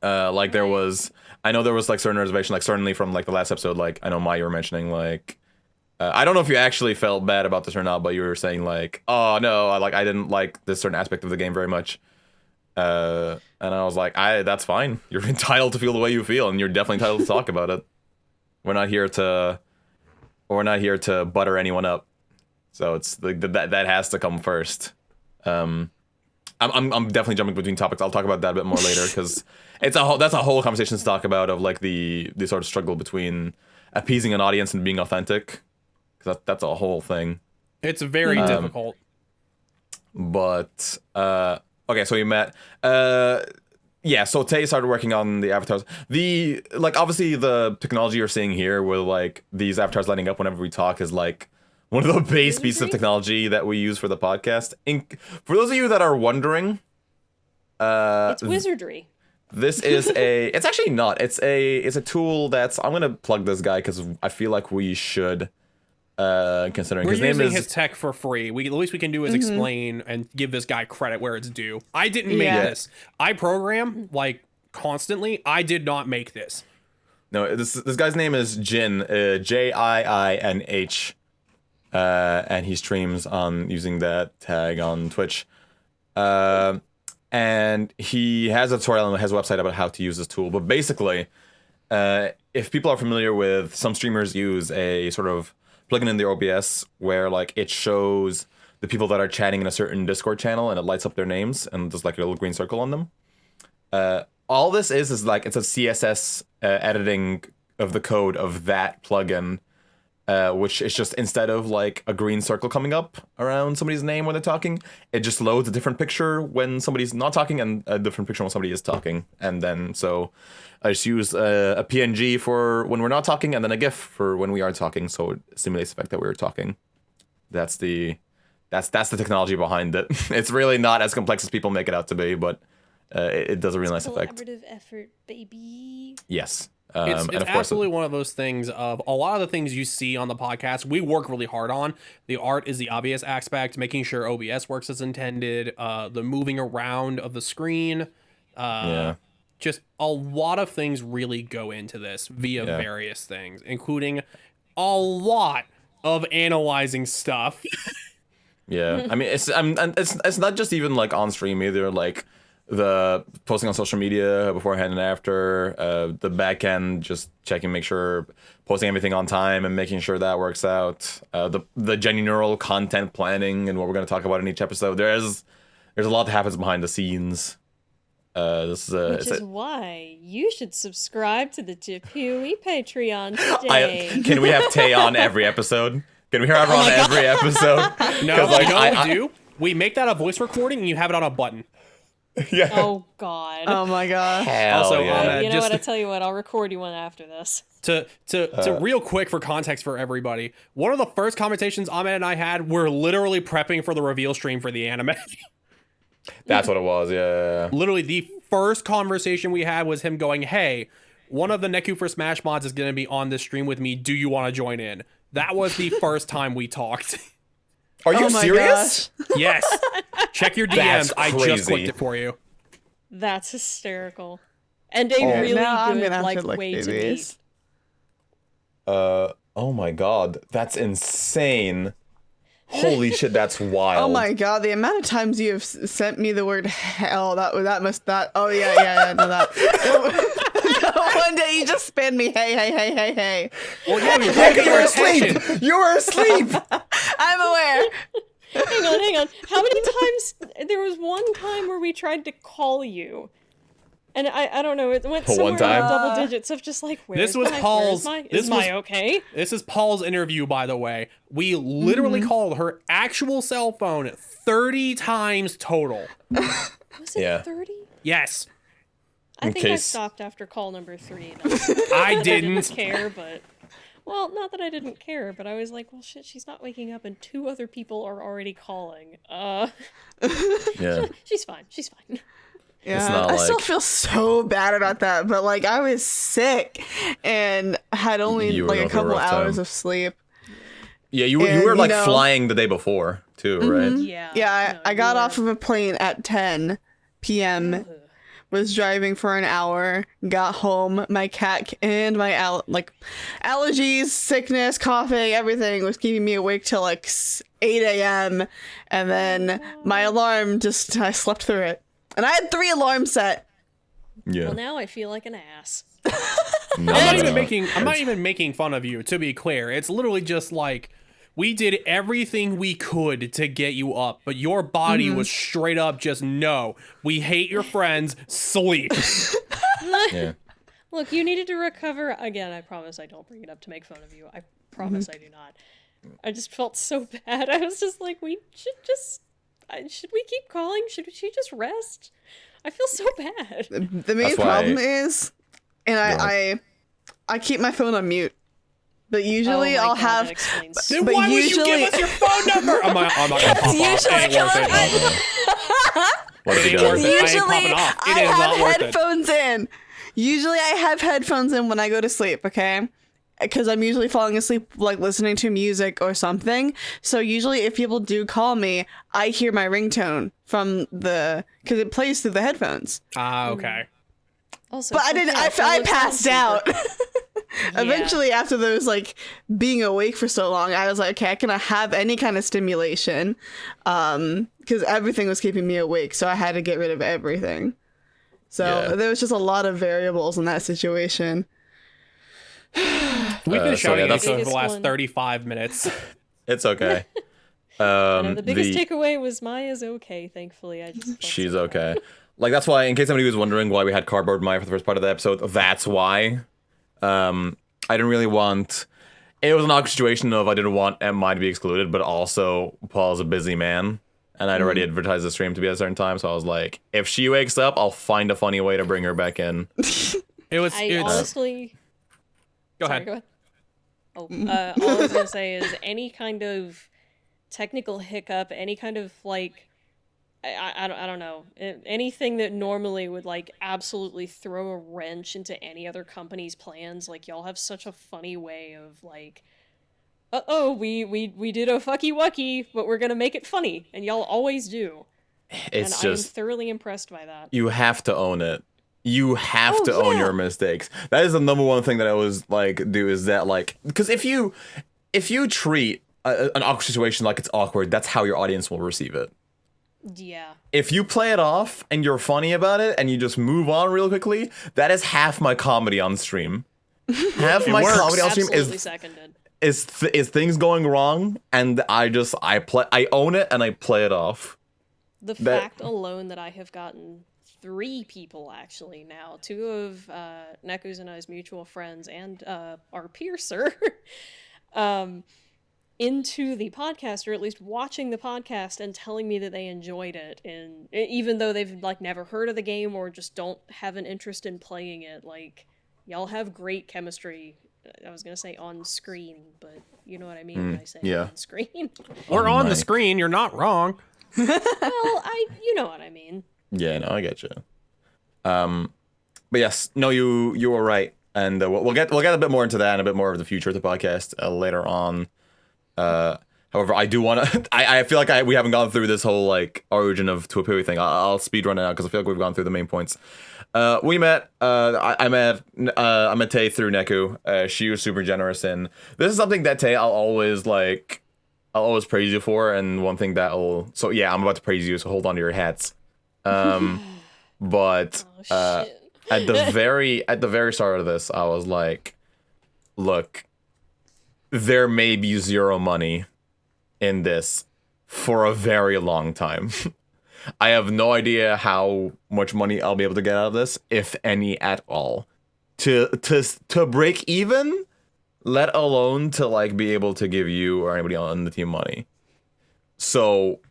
Like there was, I know there was like certain reservation, like certainly from like the last episode, like I know Maya, you were mentioning like, I don't know if you actually felt bad about this or not, but you were saying like, oh no, I didn't like this certain aspect of the game very much. And I was like, that's fine. You're entitled to feel the way you feel, and you're definitely entitled to talk about it. We're not here to butter anyone up. So it's like that has to come first. I'm definitely jumping between topics. I'll talk about that a bit more later because that's a whole conversation to talk about of like the sort of struggle between appeasing an audience and being authentic. Because that's a whole thing. It's very difficult. But okay, so you met. Yeah, so Tay started working on the avatars. Obviously the technology you're seeing here with like these avatars lighting up whenever we talk is like one of the base pieces of technology that we use for the podcast. For those of you that are wondering, it's wizardry. This is it's actually not. It's a tool that's, I'm gonna plug this guy because I feel like we should. Considering we're his name using is his tech for free. The least we can do is explain and give this guy credit where it's due. I didn't make this. I program like constantly. I did not make this. No, this guy's name is Jin, Jiinh, and he streams on using that tag on Twitch. And he has a tutorial on his website about how to use this tool. But basically, if people are familiar with, some streamers use a sort of plugin in their OBS where like it shows the people that are chatting in a certain Discord channel and it lights up their names and there's like a little green circle on them. All this is like it's a CSS editing of the code of that plugin, which is just instead of like a green circle coming up around somebody's name when they're talking, it just loads a different picture when somebody's not talking and a different picture when somebody is talking. And then so I just use a PNG for when we're not talking and then a GIF for when we are talking, so it simulates the fact that we were talking. That's the technology behind it. It's really not as complex as people make it out to be, but it does a really nice effect. Collaborative effort, baby. Yes. It's and of course, absolutely one of those things of a lot of the things you see on the podcast, we work really hard on. The art is the obvious aspect, making sure OBS works as intended, the moving around of the screen. Just a lot of things really go into this via various things, including a lot of analyzing stuff. Yeah, I mean, it's not just even like on stream either. Like the posting on social media beforehand and after, the back end, just checking, make sure posting everything on time and making sure that works out. The general content planning and what we're going to talk about in each episode. There's a lot that happens behind the scenes. Which is why you should subscribe to the TPEWY Patreon today. Can we have Tay on every episode? Can we hear her on every episode? No, like, you know what we do? We make that a voice recording and you have it on a button. Yeah. Oh God. Oh my gosh. Also, you know what? I tell you what. I'll record you one after this. To real quick for context for everybody, one of the first conversations Ahmed and I had were literally prepping for the reveal stream for the anime. That's what it was. Yeah. Literally, the first conversation we had was him going, "Hey, one of the Neku for Smash mods is going to be on this stream with me. Do you want to join in?" That was the first time we talked. Are you serious? Yes. Check your DMs. That's I crazy. just clicked it for you. That's hysterical. And a really good, like, way to meet. Oh my God. That's insane. Holy shit, that's wild. Oh my God, the amount of times you have sent me the word hell, that. No, that. One day you just spammed me, hey. Well, yeah, you were asleep. You were asleep. I'm aware. Hang on. How many times? There was one time where we tried to call you. And I don't know, it went For somewhere one time? in double digits of just like, This was Paul's. Is my okay? This is Paul's interview, by the way. We literally called her actual cell phone 30 times total. Was it 30? Yes. I think I case- stopped after call number 3. I I didn't. didn't care, but... Well, not that I didn't care, but I was like, well, shit, she's not waking up and 2 other people are already calling. Yeah. She's fine. She's fine. Yeah, not I still like- feel so bad about that, but like I was sick and had only You were like a going through a couple rough hours time. of sleep. Yeah, you And, were like you know- flying the day before too, right? Yeah. Yeah, no, I you got were- off of a plane at 10 p.m. Was driving for an hour, got home, my cat and my allergies, sickness, coughing, everything was keeping me awake till like 8 a.m. And then my alarm I slept through it. And I had 3 alarms set. Yeah. Well, now I feel like an ass. No, I'm no, not even making fun of you, to be clear. It's literally just like we did everything we could to get you up, but your body was straight up just no. We hate your friends. Sleep. Yeah. Look, you needed to recover. Again, I promise I don't bring it up to make fun of you. I promise I do not. I just felt so bad. I was just like, we should just... should we keep calling? Should she just rest? I feel so bad. The main That's why- problem is, and I keep my phone on mute. But usually Oh my I'll God, have... that explains Then But why would you usually- give us your phone number? I'm not gonna pop off. usually It ain't worth it. What have you It ain't done? worth it. I ain't Usually popping off. It I is have not worth it. headphones in. Usually I have headphones in when I go to sleep, okay? Because I'm usually falling asleep like listening to music or something. So usually if people do call me, I hear my ringtone from because it plays through the headphones. Ah, okay. Also, But I didn't. I passed out. Yeah. Eventually, after those like being awake for so long, I was like, okay, I cannot have any kind of stimulation, because everything was keeping me awake. So I had to get rid of everything. So Yeah. there was just a lot of variables in that situation. We've been so shouting yeah, at each other for the Biggest last one. 35 minutes. It's okay. No, the biggest takeaway was Maya's okay, thankfully. I just felt She's so bad. okay. Like that's why, in case somebody was wondering why we had cardboard Maya for the first part of the episode, that's why. I didn't really want. It was an awkward situation of I didn't want Maya to be excluded, but also Paul's a busy man, and I'd already advertised the stream to be at a certain time, so I was like, if she wakes up, I'll find a funny way to bring her back in. It was. I It's, honestly... go Sorry, ahead. go ahead. Oh, all I was gonna say is any kind of technical hiccup, any kind of like, I don't know, anything that normally would like absolutely throw a wrench into any other company's plans. Like y'all have such a funny way of like, we did a fucky wucky, but we're gonna make it funny, and y'all always do. It's And just I'm thoroughly impressed by that. you have to own it. You have Oh, to own yeah. your mistakes. That is the number one thing that I always like do is that like because if you treat an awkward situation like it's awkward, that's how your audience will receive it. Yeah. If you play it off and you're funny about it and you just move on real quickly, that is half my comedy on stream. Half my works. comedy on stream Absolutely is seconded. is things going wrong and I own it and I play it off. The That- fact alone that I have gotten 3 people actually now, 2 of Neku's and I's mutual friends and our piercer, into the podcast, or at least watching the podcast and telling me that they enjoyed it, and even though they've like never heard of the game or just don't have an interest in playing it, like y'all have great chemistry. I was gonna say on screen, but you know what I mean when I say yeah. on screen. We're on the Mike. screen. You're not wrong. Well, you know what I mean. Yeah, no, I get you. But yes, no, you were right, and we'll get a bit more into that and a bit more of the future of the podcast later on. However, I do want to. I feel like we haven't gone through this whole like origin of TPEWY thing. I'll speed run it out because I feel like we've gone through the main points. We met. I met Tay through Neku. She was super generous, and this is something that Tay I'll always praise you for, and one thing that'll. So yeah, I'm about to praise you. So hold on to your hats. But Oh, shit. at the very start of this, I was like, look, there may be zero money in this for a very long time. I have no idea how much money I'll be able to get out of this, if any at all. To break even, let alone to like be able to give you or anybody on the team money. So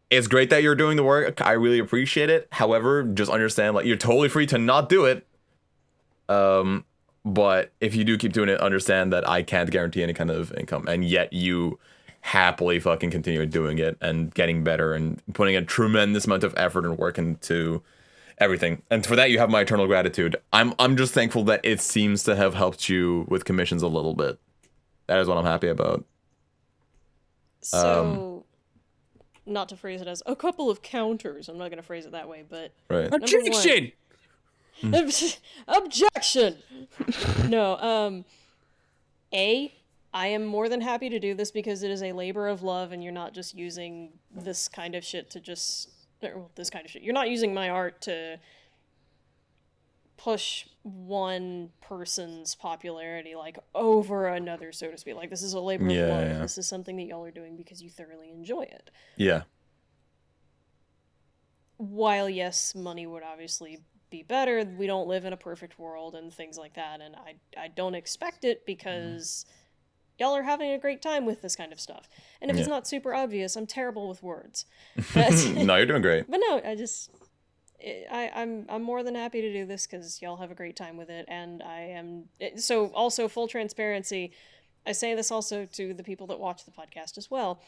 it's great that you're doing the work. I really appreciate it. However, just understand, like, you're totally free to not do it. But if you do keep doing it, understand that I can't guarantee any kind of income, and yet you happily fucking continue doing it and getting better and putting a tremendous amount of effort and work into everything. And for that, you have my eternal gratitude. I'm just thankful that it seems to have helped you with commissions a little bit. That is what I'm happy about. So, not to phrase it as a couple of counters. I'm not going to phrase it that way, but Right. Objection! Objection. No. I am more than happy to do this because it is a labor of love, and you're not just using this kind of shit to just. Well, this kind of shit. You're not using my art to push one person's popularity like over another, so to speak. Like, this is a labor of love. Yeah. This is something that y'all are doing because you thoroughly enjoy it. Yeah. While yes, money would obviously be better, we don't live in a perfect world and things like that, and I don't expect it because y'all are having a great time with this kind of stuff. And if it's not super obvious, I'm terrible with words. No, you're doing great. But no, I'm more than happy to do this because y'all have a great time with it, and I am. So also, full transparency, I say this also to the people that watch the podcast as well.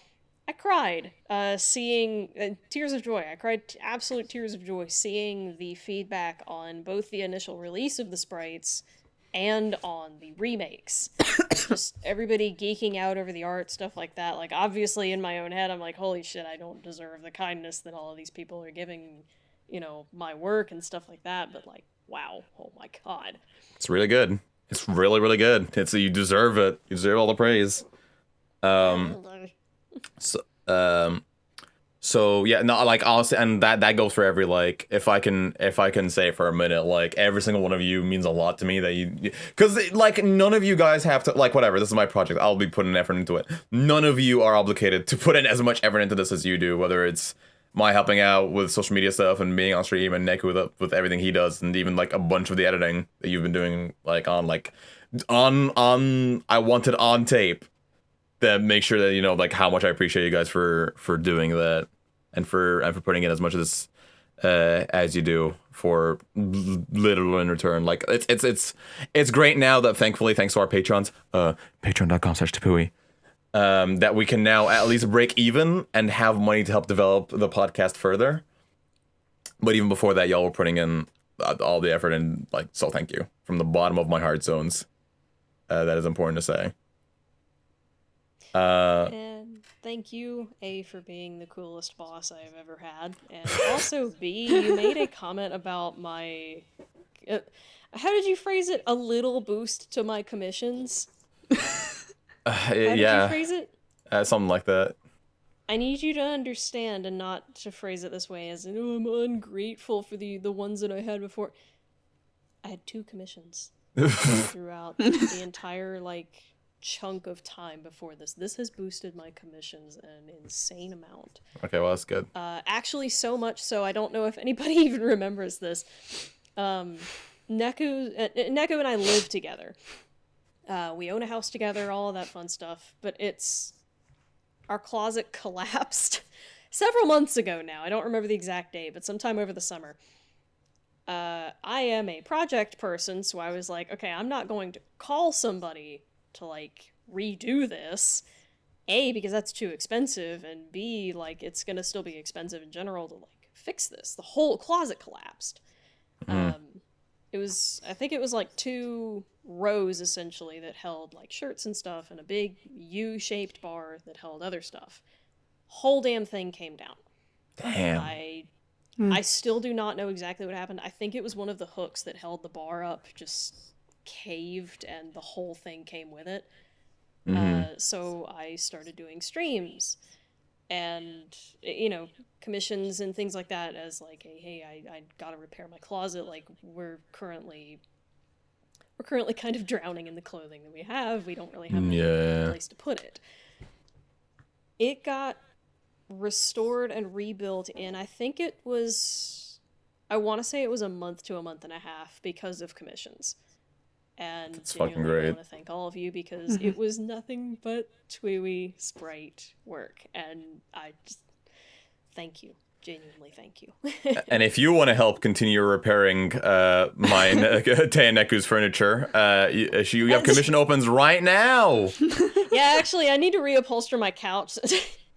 I cried seeing tears of joy. I cried absolute tears of joy seeing the feedback on both the initial release of the sprites and on the remakes. Just everybody geeking out over the art, stuff like that. Like, obviously in my own head, I'm like, holy shit, I don't deserve the kindness that all of these people are giving, you know, my work and stuff like that. But like, wow, oh my god. It's really good. It's really, really good. You deserve it. You deserve all the praise. So yeah, no, like, honestly, and that goes for every, like, if I can say for a minute, like, every single one of you means a lot to me, that you, because like, none of you guys have to, like, whatever, this is my project, I'll be putting effort into it. None of you are obligated to put in as much effort into this as you do, whether it's my helping out with social media stuff and being on stream, and Neku with everything he does, and even like a bunch of the editing that you've been doing, like on I want it on tape. That make sure that you know, like, how much I appreciate you guys for doing that, and for putting in as much of this as you do for little in return. Like, it's great now that, thankfully, thanks to our patrons, patreon.com/TPEWY, that we can now at least break even and have money to help develop the podcast further. But even before that, y'all were putting in all the effort, and like, so thank you from the bottom of my heart zones. That is important to say. And thank you, A, for being the coolest boss I've ever had, and also B, you made a comment about my how did you phrase it? A little boost to my commissions? How did you phrase it? Something like that. I need you to understand, and not to phrase it this way as, oh, I'm ungrateful for the ones that I had before. I had 2 commissions throughout the entire, like, chunk of time before this. This has boosted my commissions an insane amount. Okay, well, that's good. Actually, so much so, I don't know if anybody even remembers this. Neku and I live together. We own a house together, all of that fun stuff, but our closet collapsed several months ago now. I don't remember the exact date, but sometime over the summer. I am a project person, so I was like, okay, I'm not going to call somebody to, like, redo this. A, because that's too expensive, and B, like, it's gonna still be expensive in general to, like, fix this. The whole closet collapsed. I think it was like 2 rows essentially that held like shirts and stuff, and a big U-shaped bar that held other stuff. Whole damn thing came down. Damn. I still do not know exactly what happened. I think it was one of the hooks that held the bar up just caved, and the whole thing came with it. So I started doing streams and, you know, commissions and things like that as like, hey, I gotta repair my closet. Like, we're currently kind of drowning in the clothing that we have. We don't really have a place to put it. It got restored and rebuilt in, I think it was, I want to say it was a month to a month and a half because of commissions. And That's fucking genuinely, I great. want to thank all of you because it was nothing but TPEWY sprite work. And I just, thank you. Genuinely thank you. And if you want to help continue repairing my Taya Neku's furniture, you have commission opens right now. Yeah, actually, I need to reupholster my couch.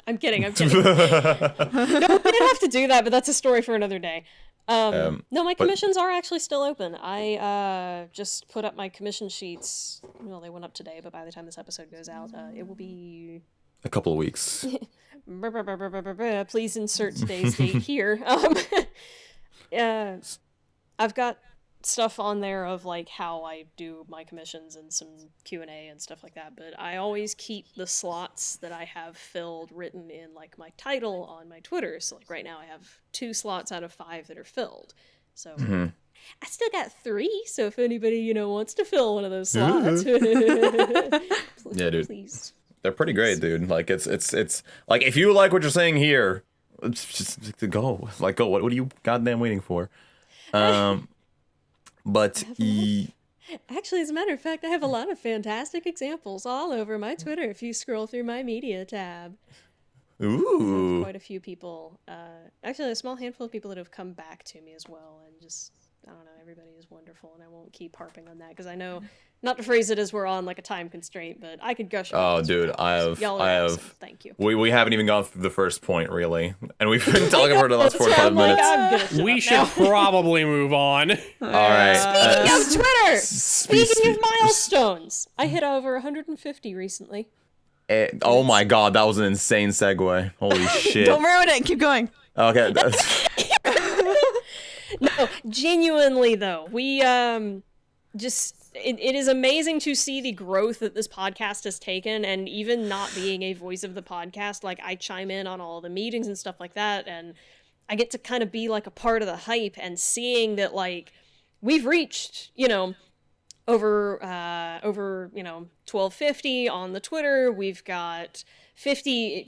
I'm kidding. No, we didn't have to do that, but that's a story for another day. No, my commissions are actually still open. I just put up my commission sheets. Well, they went up today, but by the time this episode goes out, it will be A couple of weeks. Please insert today's date here. I've got stuff on there of like how I do my commissions and some Q&A and stuff like that, but I always keep the slots that I have filled written in like my title on my Twitter. So like right now I have 2 slots out of 5 that are filled. So I still got 3, so if anybody, wants to fill one of those slots. Yeah, dude. Please. They're pretty great, dude. Like it's like if you like what you're saying here, it's just go. Like go. What are you goddamn waiting for? But Actually, as a matter of fact, I have a lot of fantastic examples all over my Twitter if you scroll through my media tab. ooh. Quite a few people, actually a small handful of people that have come back to me as well, and just, I don't know, everybody is wonderful, and I won't keep harping on that, because I know, not to phrase it as we're on like a time constraint, but I could gush about Oh, this dude, for hours. Y'all are awesome. have. Thank you. We haven't even gone through the first point really, and we've been talking for the last 45 minutes. We should probably move on. All right. Speaking of Twitter, speaking of milestones, I hit over 150 recently. Oh my god, that was an insane segue. Holy shit. Don't ruin it. Keep going. Okay. No, genuinely though, we just it is amazing to see the growth that this podcast has taken, and even not being a voice of the podcast, like I chime in on all the meetings and stuff like that, and I get to kind of be like a part of the hype, and seeing that like we've reached, over 1250 on the Twitter. We've got 50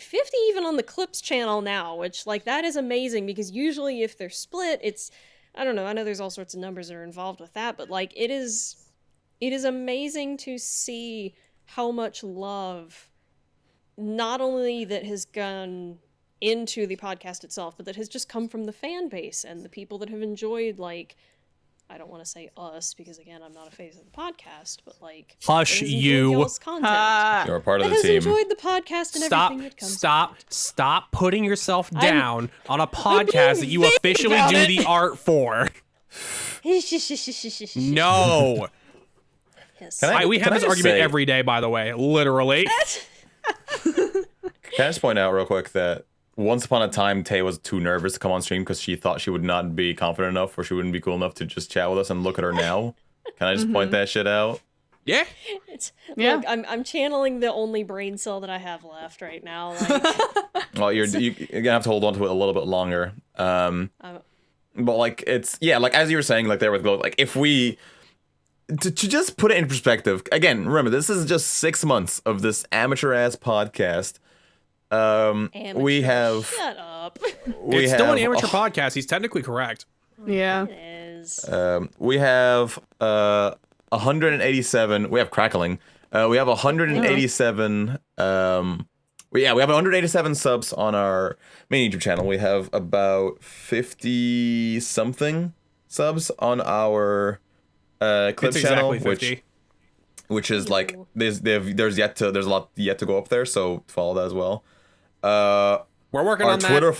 even on the Clips channel now, which like that is amazing, because usually if they're split, it's, I don't know, I know there's all sorts of numbers that are involved with that, but like it is amazing to see how much love not only that has gone into the podcast itself, but that has just come from the fan base and the people that have enjoyed, like, I don't want to say us, because again, I'm not a face of the podcast, but like, Hush that has enjoyed you. y'all's content. You're a part of That the has team. enjoyed the podcast and everything that comes Stop putting yourself down on a podcast that you vague officially about do it. the art for. No. Yes. We have Can I this just argument say- every day, by the way. Literally. Can I just point out real quick that once upon a time, Tay was too nervous to come on stream because she thought she would not be confident enough, or she wouldn't be cool enough to just chat with us, and look at her now. Can I just point that shit out? Yeah. Yeah. Look, I'm channeling the only brain cell that I have left right now. Like, Well, you're gonna have to hold on to it a little bit longer. But like it's like as you were saying, like there with Glow, like if we to just put it in perspective, again, remember this is just 6 months of this amateur ass podcast. We have shut up. It's still an amateur podcast. He's technically correct. Yeah. It is. We have 187. We have crackling. We have 187. We have 187 subs on our main YouTube channel. We have about 50 something subs on our Clips It's channel, exactly 50. which is like there's a lot yet to go up there. So follow that as well. We're working Our on Twitter,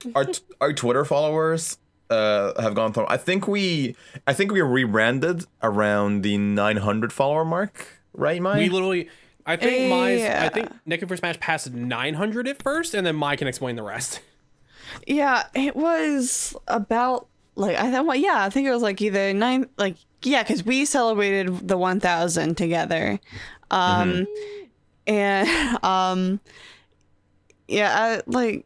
that. our Twitter followers have gone through. I think we rebranded around the 900 follower mark, right, Mike? We literally, I think Yeah. I think Nick and for Smash passed 900 at first, and then Mike can explain the rest. Yeah, it was about like I think it was like either 9, like because we celebrated the 1,000 together, and like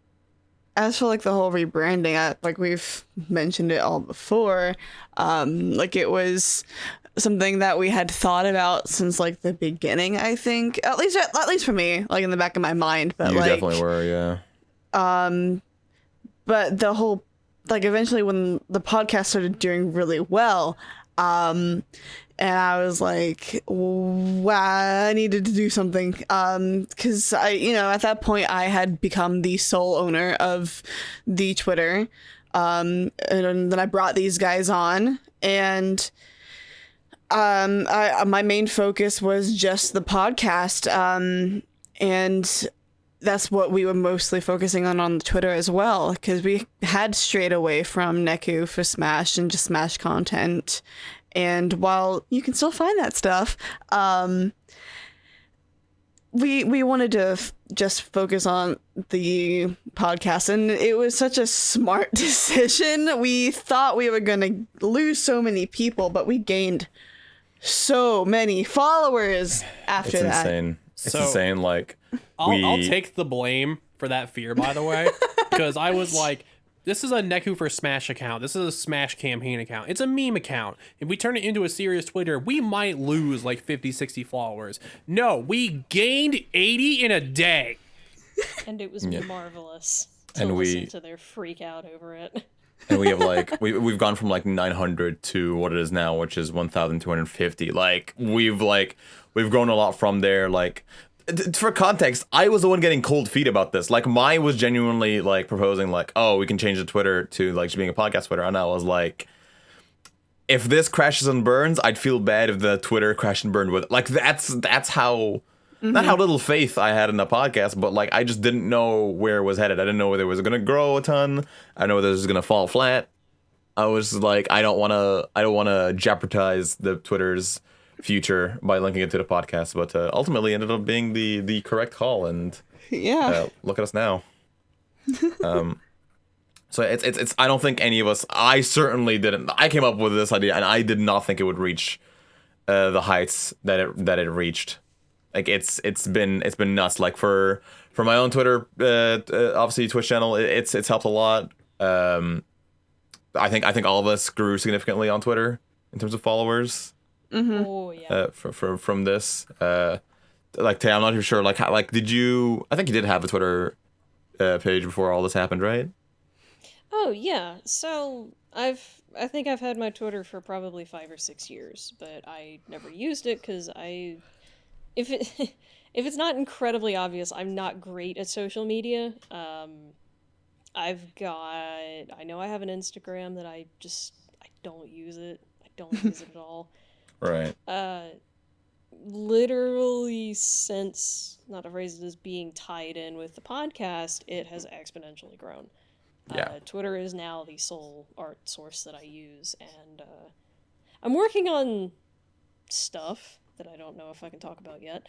as for like the whole rebranding, like we've mentioned it all before, like it was something that we had thought about since like the beginning. I think at least for me, like in the back of my mind, but You like definitely were, yeah. But the whole, like, eventually when the podcast started doing really well, and I was like, wow, I needed to do something. Because at that point I had become the sole owner of the Twitter. And then I brought these guys on, and my main focus was just the podcast. And that's what we were mostly focusing on the Twitter as well, because we had strayed away from Neku for Smash and just Smash content. And while you can still find that stuff, we wanted to just focus on the podcast, and it was such a smart decision. We thought we were going to lose so many people, but we gained so many followers after that. It's insane. It's insane. Like, I'll take the blame for that fear, by the way, because I was like, this is a Neku for Smash account. This is a Smash campaign account. It's a meme account. If we turn it into a serious Twitter, we might lose like 50, 60 followers. No, we gained 80 in a day. And it was marvelous to And listen to their freak out over it. And we have like we've gone from like 900 to what it is now, which is 1,250. Like we've grown a lot from there. Like, for context, I was the one getting cold feet about this. Like, Mai was genuinely like proposing like, oh, we can change the Twitter to like just being a podcast Twitter, and I was like, if this crashes and burns, I'd feel bad if the Twitter crashed and burned with it. Like, that's how. Not how little faith I had in the podcast, but like I just didn't know where it was headed. I didn't know whether it was gonna grow a ton. I know whether it was gonna fall flat. I was like, I don't wanna jeopardize the Twitter's future by linking it to the podcast, but ultimately ended up being the correct call, and look at us now. So it's I don't think any of us. I certainly didn't. I came up with this idea, and I did not think it would reach the heights that it reached. Like it's been nuts. Like for my own Twitter, obviously Twitch channel, it's helped a lot. I think all of us grew significantly on Twitter in terms of followers. Mm-hmm. Oh yeah. From this, like Tay, I'm not even sure. Like how, like did you? I think you did have a Twitter page before all this happened, right? Oh yeah. So I think I've had my Twitter for probably 5 or 6 years, but I never used it because if it's not incredibly obvious, I'm not great at social media. I know I have an Instagram that I don't use it. I don't use it at all. Right. Literally since, not to phrase it as being tied in with the podcast, it has exponentially grown. Yeah. Twitter is now the sole art source that I use, and I'm working on stuff that I don't know if I can talk about yet.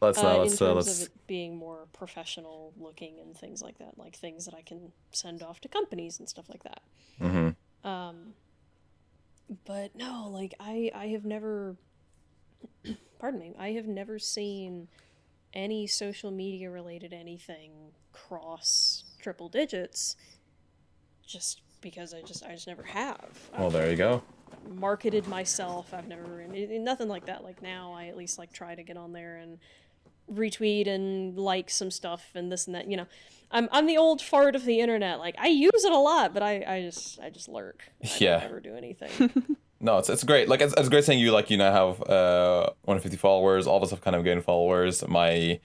Let's in terms of it being more professional looking and things like that, like things that I can send off to companies and stuff like that. Mm-hmm. But no, like I have never, pardon me, I have never seen any social media related anything cross triple digits, just because I just never have. Well, there you go. Marketed myself. I've never nothing like that. Like now I at least like try to get on there and retweet and like some stuff and this and that. You know, I'm the old fart of the internet. Like I use it a lot, but I just lurk. I don't ever do anything. No, it's great. Like it's great seeing you. Like you now have 150 followers. All of us have kind of gained followers. My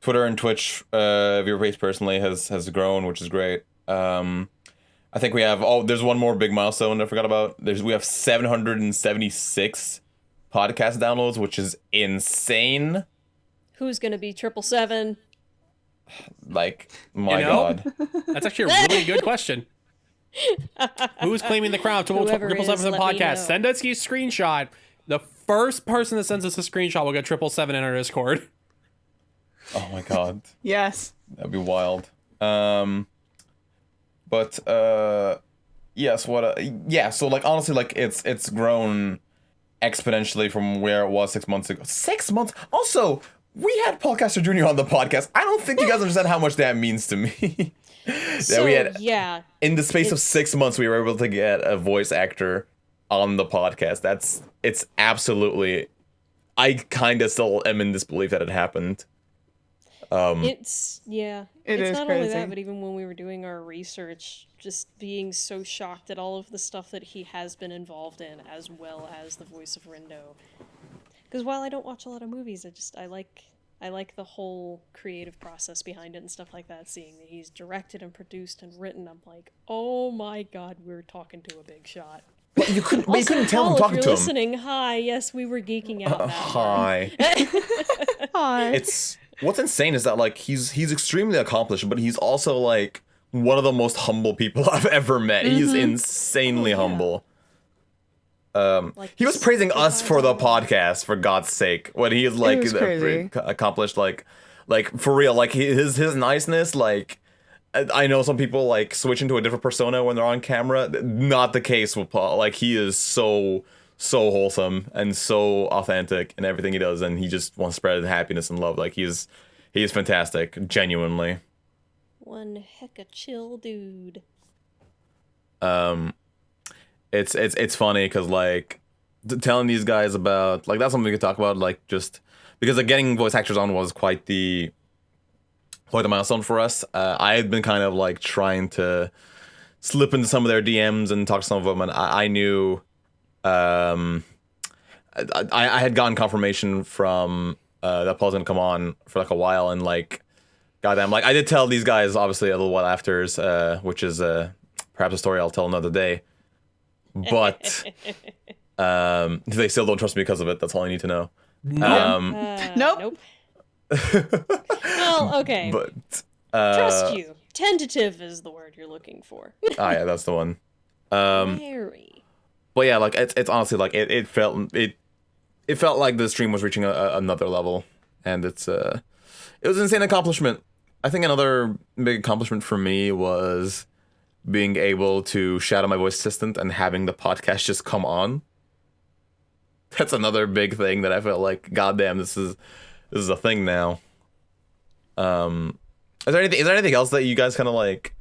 Twitter and Twitch viewer base personally has grown, which is great. I think we have there's one more big milestone I forgot about. We have 776 podcast downloads, which is insane. Who's gonna be 777? Like, my God. That's actually a really good question. Who's claiming the crown? Whoever 777 is, for the let me podcast. know. Send us a screenshot. The first person that sends us a screenshot will get 777 in our Discord. Oh my God. Yes. That'd be wild. But yes, so like honestly, like it's grown exponentially from where it was 6 months ago. 6 months. Also, we had Podcaster Junior on the podcast. I don't think you guys understand how much that means to me. So, we had, yeah. in the space of 6 months, we were able to get a voice actor on the podcast. It's absolutely. I kind of still am in disbelief that it happened. It's It it's is not only crazy. that, but even when we were doing our research, just being so shocked at all of the stuff that he has been involved in, as well as the voice of Rindo. Because while I don't watch a lot of movies, I like the whole creative process behind it and stuff like that. Seeing that he's directed and produced and written, I'm like, oh my god, we're talking to a big shot. But you couldn't tell Paul, him talking if to you're him. listening, hi. Yes, we were geeking out. That Hi. Hi. It's what's insane is that like he's extremely accomplished, but he's also like one of the most humble people I've ever met. He's insanely humble. He was praising us for the podcast, for God's sake, when he is like was crazy. accomplished, like for real, like his niceness, like. I know some people like switch into a different persona when they're on camera. Not the case with Paul. Like he is so wholesome and so authentic in everything he does, and he just wants to spread happiness and love. Like he is fantastic, genuinely. one hecka chill dude. It's funny because like telling these guys about like that's something we could talk about, like just because like getting voice actors on was quite the milestone for us. I had been kind of like trying to slip into some of their DMs and talk to some of them, and I knew I had gotten confirmation from that Paul's gonna come on for like a while, and like goddamn, like I did tell these guys obviously a little while afters, which is perhaps a story I'll tell another day, but they still don't trust me because of it. That's all I need to know. Nope. Well, okay. But Trust you. Tentative is the word you're looking for. yeah, that's the one. Very. But yeah, like it's honestly like it felt like the stream was reaching another level, and it was an insane accomplishment. I think another big accomplishment for me was being able to shadow my voice assistant and having the podcast just come on. That's another big thing that I felt like, goddamn, this is a thing now. Is there anything else that you guys kind of like?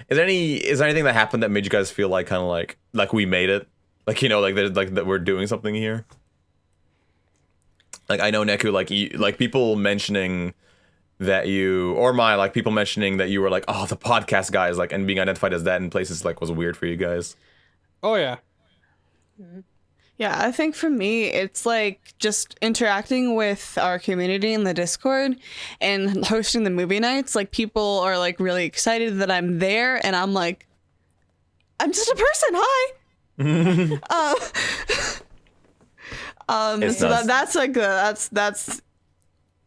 Is there anything that happened that made you guys feel like kind of like we made it? Like, you know, like that we're doing something here. Like I know Neku, like people mentioning that you, or people mentioning that you were like, oh, the podcast guys, like, and being identified as that in places like was weird for you guys. Oh yeah. Yeah, I think for me, it's like just interacting with our community in the Discord and hosting the movie nights. Like people are like really excited that I'm there, and I'm like, I'm just a person. Hi. It's So nuts. that's like that's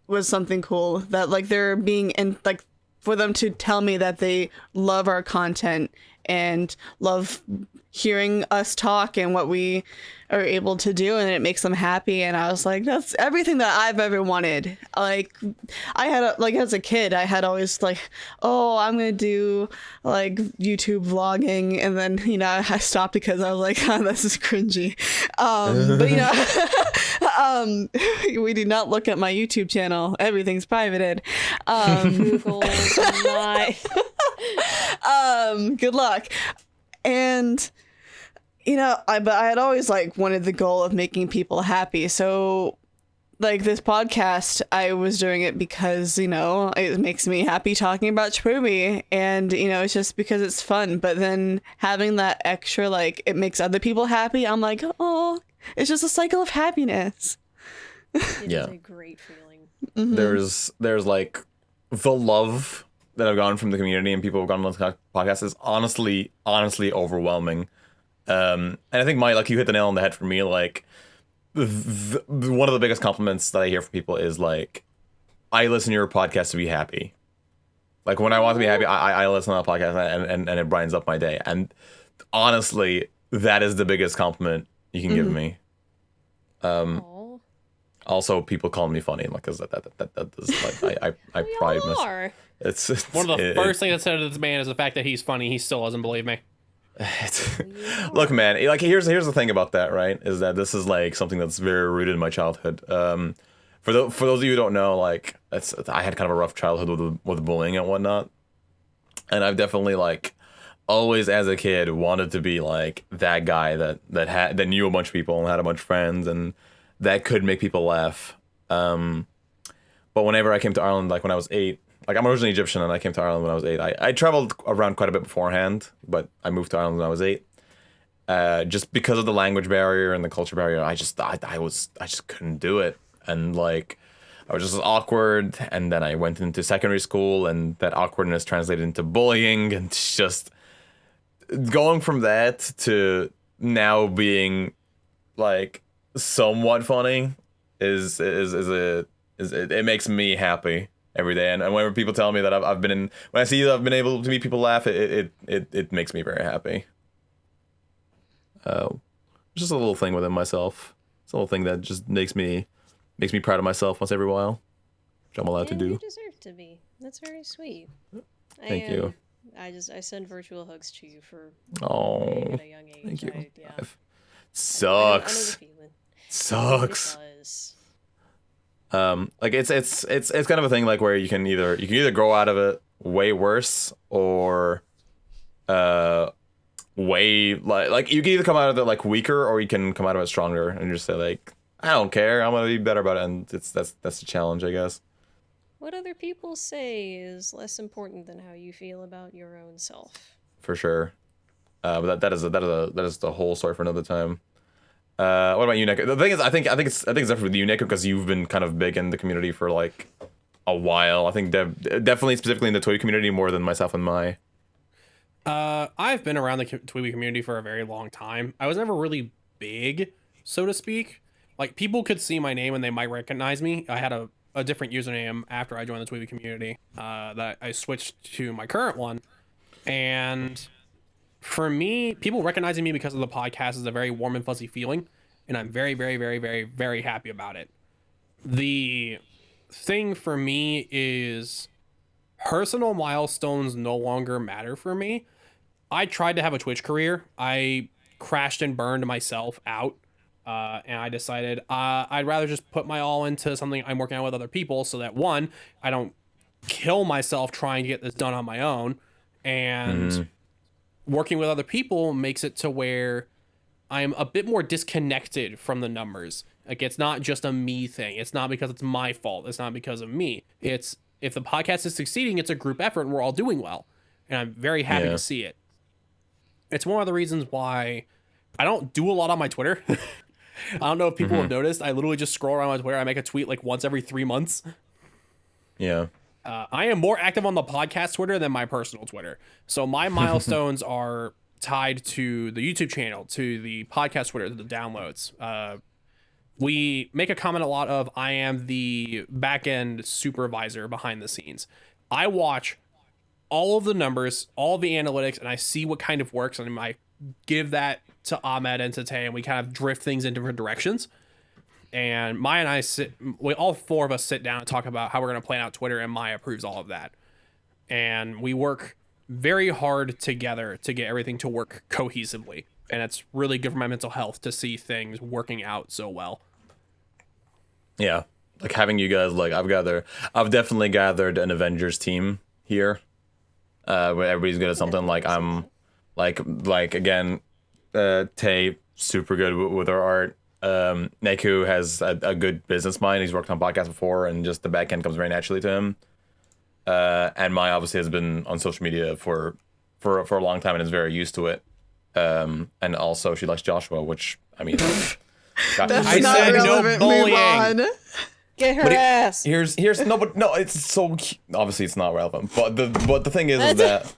was something cool that like they're being, and like for them to tell me that they love our content and love hearing us talk and what we are able to do, and it makes them happy. And I was like, that's everything that I've ever wanted. Like I had like as a kid, I had always like, oh, I'm gonna do like YouTube vlogging, and then you know I stopped because I was like, oh, this is cringy. But you know, we do not look at my YouTube channel. Everything's privated. Google is my. Good luck. And you know, but I had always like wanted the goal of making people happy. So like this podcast, I was doing it because, you know, it makes me happy talking about TPEWY, and you know, it's just because it's fun. But then having that extra, like, it makes other people happy, I'm like, oh, it's just a cycle of happiness. It Yeah. is a great feeling. There's like the love that I've gotten from the community and people who've gone on the podcast is honestly overwhelming. And I think like you hit the nail on the head for me. Like one of the biggest compliments that I hear from people is like, I listen to your podcast to be happy. Like when I want to be happy, I listen to the podcast and it brightens up my day. And honestly, that is the biggest compliment you can give me. Aw. Also, people calling me funny, like, cause that is like I We pride all myself. are. It's One of the it- first things I said to this man is the fact that he's funny. He still doesn't believe me. Look, man, like here's the thing about that, right? Is that this is like something that's very rooted in my childhood. For those of you who don't know, like I had kind of a rough childhood with bullying and whatnot, and I've definitely like always as a kid wanted to be like that guy that knew a bunch of people and had a bunch of friends and that could make people laugh. But whenever I came to Ireland, like when I was 8, like I'm originally Egyptian and I came to Ireland when I was 8. I traveled around quite a bit beforehand, but I moved to Ireland when I was 8. Just because of the language barrier and the culture barrier, I just couldn't do it. And like, I was just awkward. And then I went into secondary school and that awkwardness translated into bullying, and it's just going from that to now being like somewhat funny it makes me happy every day. And whenever people tell me that when I see that I've been able to make people laugh, it makes me very happy. Just a little thing within myself. It's a little thing that just makes me proud of myself once every while, which I'm allowed to do. You deserve to be. That's very sweet. Thank you. I send virtual hugs to you for at a young age. Thank you. Yeah. Sucks. I know the feeling. Sucks. It does. Like it's kind of a thing like where you can either grow out of it way worse or way like you can either come out of it like weaker or you can come out of it stronger and just say like, I don't care, I'm gonna be better about it. And that's the challenge, I guess. What other people say is less important than how you feel about your own self. For sure. But that is the whole story for another time. What about you, Nick? The thing is, I think it's different with you, Nick, because you've been kind of big in the community for like a while. I think definitely specifically in the toy community more than myself and Mai. I've been around the TPEWY community for a very long time. I was never really big, so to speak. Like, people could see my name and they might recognize me. I had a different username after I joined the TPEWY community that I switched to my current one. And for me, people recognizing me because of the podcast is a very warm and fuzzy feeling. And I'm very, very, very, very, very happy about it. The thing for me is personal milestones no longer matter for me. I tried to have a Twitch career. I crashed and burned myself out. And I decided I'd rather just put my all into something I'm working on with other people so that, one, I don't kill myself trying to get this done on my own. And working with other people makes it to where I'm a bit more disconnected from the numbers. Like, it's not just a me thing. It's not because it's my fault. It's not because of me. It's, if the podcast is succeeding, it's a group effort and we're all doing well. And I'm very happy to see it. It's one of the reasons why I don't do a lot on my Twitter. I don't know if people have noticed. I literally just scroll around my Twitter. I make a tweet like once every 3 months. Yeah. I am more active on the podcast Twitter than my personal Twitter. So my milestones are tied to the YouTube channel, to the podcast Twitter, to the downloads. We make a comment a lot of, I am the back-end supervisor behind the scenes. I watch all of the numbers, all the analytics, and I see what kind of works, and I give that to Ahmed and to Tay, and we kind of drift things in different directions. And Maya and I all four of us sit down and talk about how we're going to plan out Twitter, and Maya approves all of that. And we work very hard together to get everything to work cohesively. And it's really good for my mental health to see things working out so well. Yeah. Like having you guys, like I've definitely gathered an Avengers team here. Where everybody's good at something. Like I'm like again, Tay, super good with her art. Neku has a good business mind. He's worked on podcasts before, and just the back end comes very naturally to him. And Mai obviously has been on social media for a long time and is very used to it. And also she likes Joshua, which I mean, that's not relevant. Move on. Get her ass. Here's no, it's so obviously it's not relevant. But the thing is that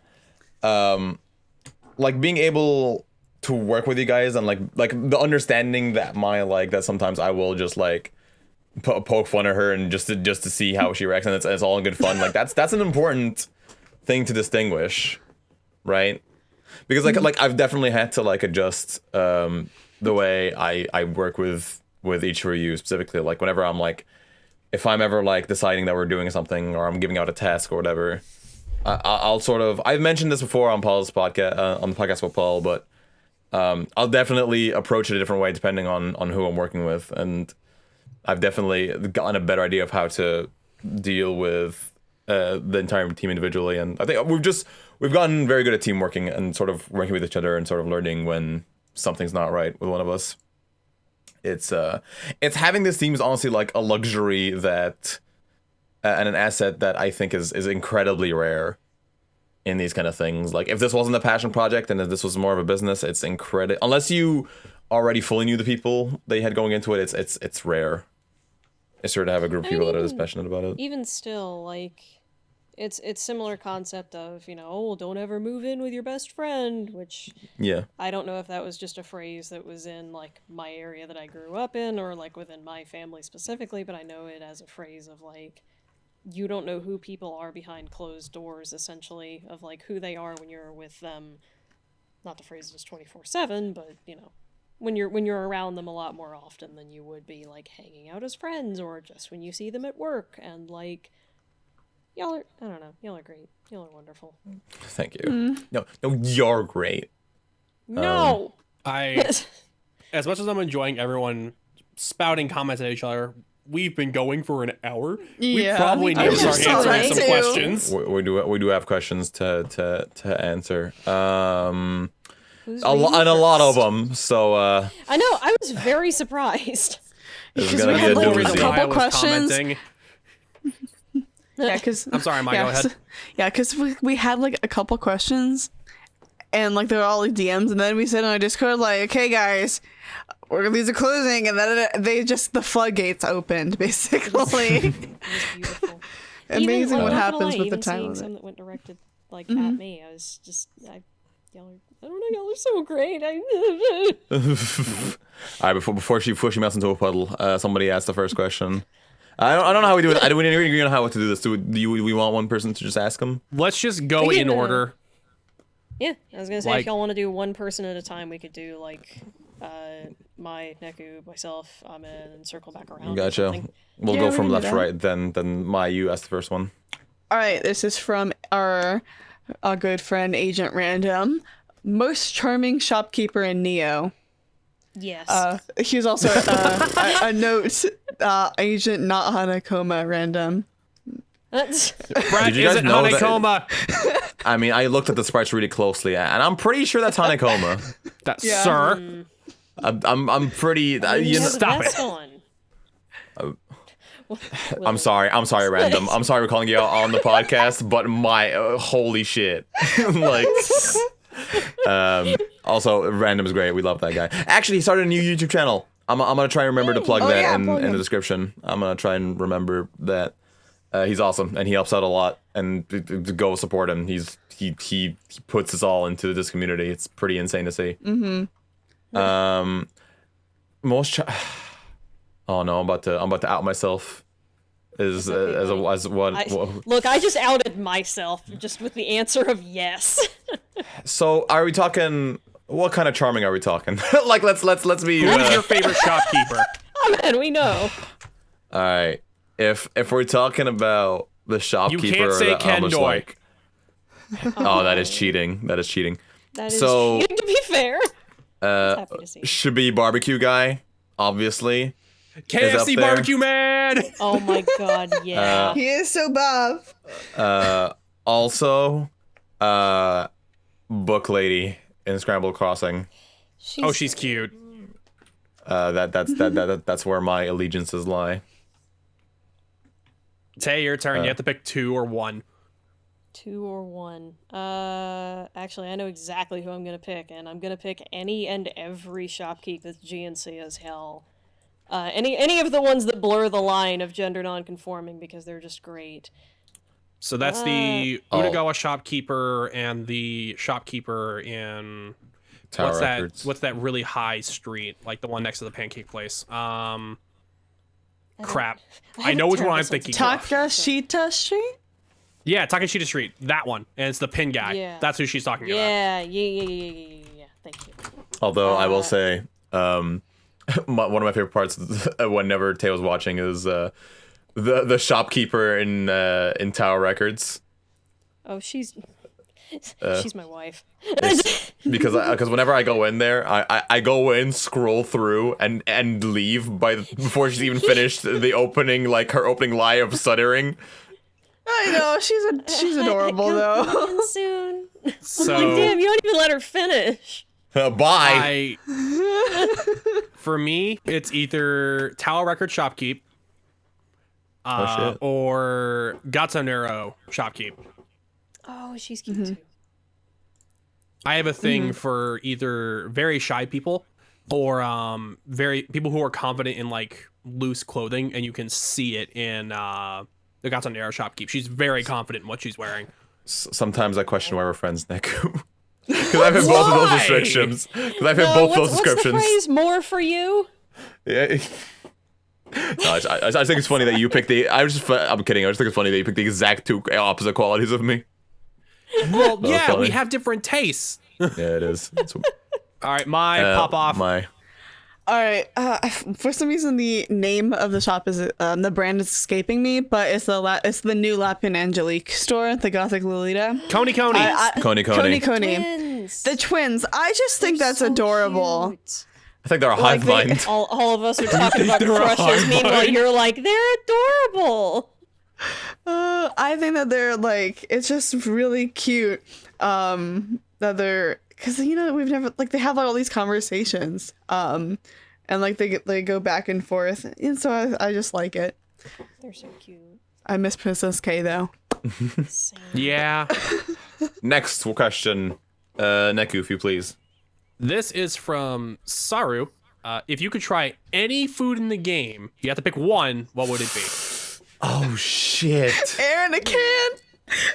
like being able to work with you guys and like the understanding that that sometimes I will just like poke fun at her and just to see how she reacts, and it's all in good fun. Like that's an important thing to distinguish, right? Because like I've definitely had to like adjust the way I work with each of you specifically. Like whenever I'm like, if I'm ever like deciding that we're doing something or I'm giving out a task or whatever, I'll sort of, I've mentioned this before on Paul's podcast, on the podcast with Paul, but I'll definitely approach it a different way depending on who I'm working with. And I've definitely gotten a better idea of how to deal with the entire team individually. And I think we've gotten very good at team working and sort of working with each other and sort of learning when something's not right with one of us. It's having this team is honestly like a luxury that and an asset that I think is incredibly rare in these kind of things. Like, if this wasn't a passion project and if this was more of a business, it's incredible. Unless you already fully knew the people they had going into it, it's rare. It's rare to have a group of people that are this passionate about it. Even still, like, it's similar concept of, oh, don't ever move in with your best friend, which I don't know if that was just a phrase that was in, like, my area that I grew up in or, like, within my family specifically, but I know it as a phrase of, like, you don't know who people are behind closed doors, essentially, of, like, who they are when you're with them. Not to phrase it as 24/7, but, when you're around them a lot more often than you would be, like, hanging out as friends or just when you see them at work. And, like, y'all are, I don't know, y'all are great. Y'all are wonderful. Thank you. No, you're great. No! As much as I'm enjoying everyone spouting comments at each other, we've been going for an hour. Yeah, we probably need to start answering some questions. We do have questions to answer. Who's a lot of them. So I know, I was very surprised. this is Because gonna we be a had, like, a doozy. couple I was questions. commenting. Yeah, because I'm sorry, Mike, go ahead. Yeah, because we had like a couple questions, and like they were all like DMs, and then we said on our Discord like, okay, guys, these are closing, and then the floodgates opened basically. It was beautiful. Amazing what not gonna happens lie, with the even time seeing of some it. that went directed like at me, I was just I don't know, y'all are so great. All right, before she melts into a puddle, somebody asked the first question. I don't know how we do it. I don't agree on how to do this. Do we want one person to just ask them? Let's just go in order. Yeah, I was gonna say, Like- if y'all want to do one person at a time, we could do like Neku, myself, Ahmed, and circle back around. or Gotcha. something. We'll Yeah, go we from can do left that. to right. Then you ask the first one. All right, this is from our good friend Agent Random. Most charming shopkeeper in Neo. Yes. He was also a note. Agent not Hanakoma Random. That's Brett Did you guys isn't know that- Honeycomb. I mean, I looked at the sprites really closely, and I'm pretty sure that's Hanekoma. That, Yeah. Sir. I'm pretty. You know, Stop it. I'm sorry, Random. I'm sorry we're calling you out on the podcast, but my holy shit, like. Also, Random is great. We love that guy. Actually, he started a new YouTube channel. I'm gonna try and remember to plug that in the description. I'm gonna try and remember that. He's awesome and he helps out a lot. And to go support him. He puts us all into this community. It's pretty insane to see. Oh no, I'm about to out myself. As what? Look, I just outed myself just with the answer of yes. So are we talking? What kind of charming are we talking? Like let's be. Who's your favorite shopkeeper? Ahmed, we know. All right. If we're talking about the shopkeeper, You can't say that Ken almost Doi. like. Oh, that is cheating. That is cheating. That is So- cheating, to be fair. Happy to see. Should be barbecue guy, obviously. KFC there. barbecue man. Oh my god, yeah. He is so buff. Also, book lady in Scramble Crossing. She's cute. That's where my allegiances lie. Tay, your turn. You have to pick 2 or 1. 2 or 1. Actually, I know exactly who I'm gonna pick, and I'm gonna pick any and every shopkeep that's GNC as hell. Any of the ones that blur the line of gender non-conforming because they're just great. So that's the Unagawa shopkeeper and the shopkeeper in Tower Records. what's that really high street, like the one next to the pancake place. Crap. I know which one I'm thinking of. Takashita Street? Yeah, Takashita Street. That one. And it's the pin guy. Yeah. That's who she's talking about. Yeah. Thank you. Although I will say, one of my favorite parts whenever Tay was watching is the shopkeeper in Tower Records. Oh, she's my wife. Because whenever I go in there, I go in, scroll through, and leave before she's even finished the opening, like her opening lie of stuttering. I know, she's adorable though. Coming soon. So Like, damn, you don't even let her finish. Bye. For me, it's either Tower Record Shopkeep, shit. or Gatsunero Shopkeep. Oh, she's cute too. I have a thing for either very shy people or very people who are confident in like loose clothing, and you can see it in the Gatsunero Shopkeep. She's very confident in what she's wearing. Sometimes I question why we're friends, Neku. Because I've hit both of those restrictions. Because I've hit both those descriptions. What's the phrase? More for you? Yeah. No, I think it's funny that you picked the. I'm kidding. I just think it's funny that you picked the exact two opposite qualities of me. Well, That was yeah, funny. we have different tastes. Yeah, it is. All right, pop off. My. All right. For some reason, the name of the shop is the brand is escaping me, but it's the new Lapin Angelique store, the Gothic Lolita. Coney. Coney. Coney. Twins. The twins. I just think that's adorable. Cute. I think they're a hive mind. All of us are talking about they're a crushes. hive Meanwhile, mind? you're like, they're adorable. I think that they're like, it's just really cute. That they're, because we've never like they have like all these conversations. And like they go back and forth, and so I just like it. They're so cute. I miss Princess K though. Same. Yeah. Next question, Neku, if you please. This is from Saru. If you could try any food in the game, you have to pick one, what would it be? Oh shit! Air in a can.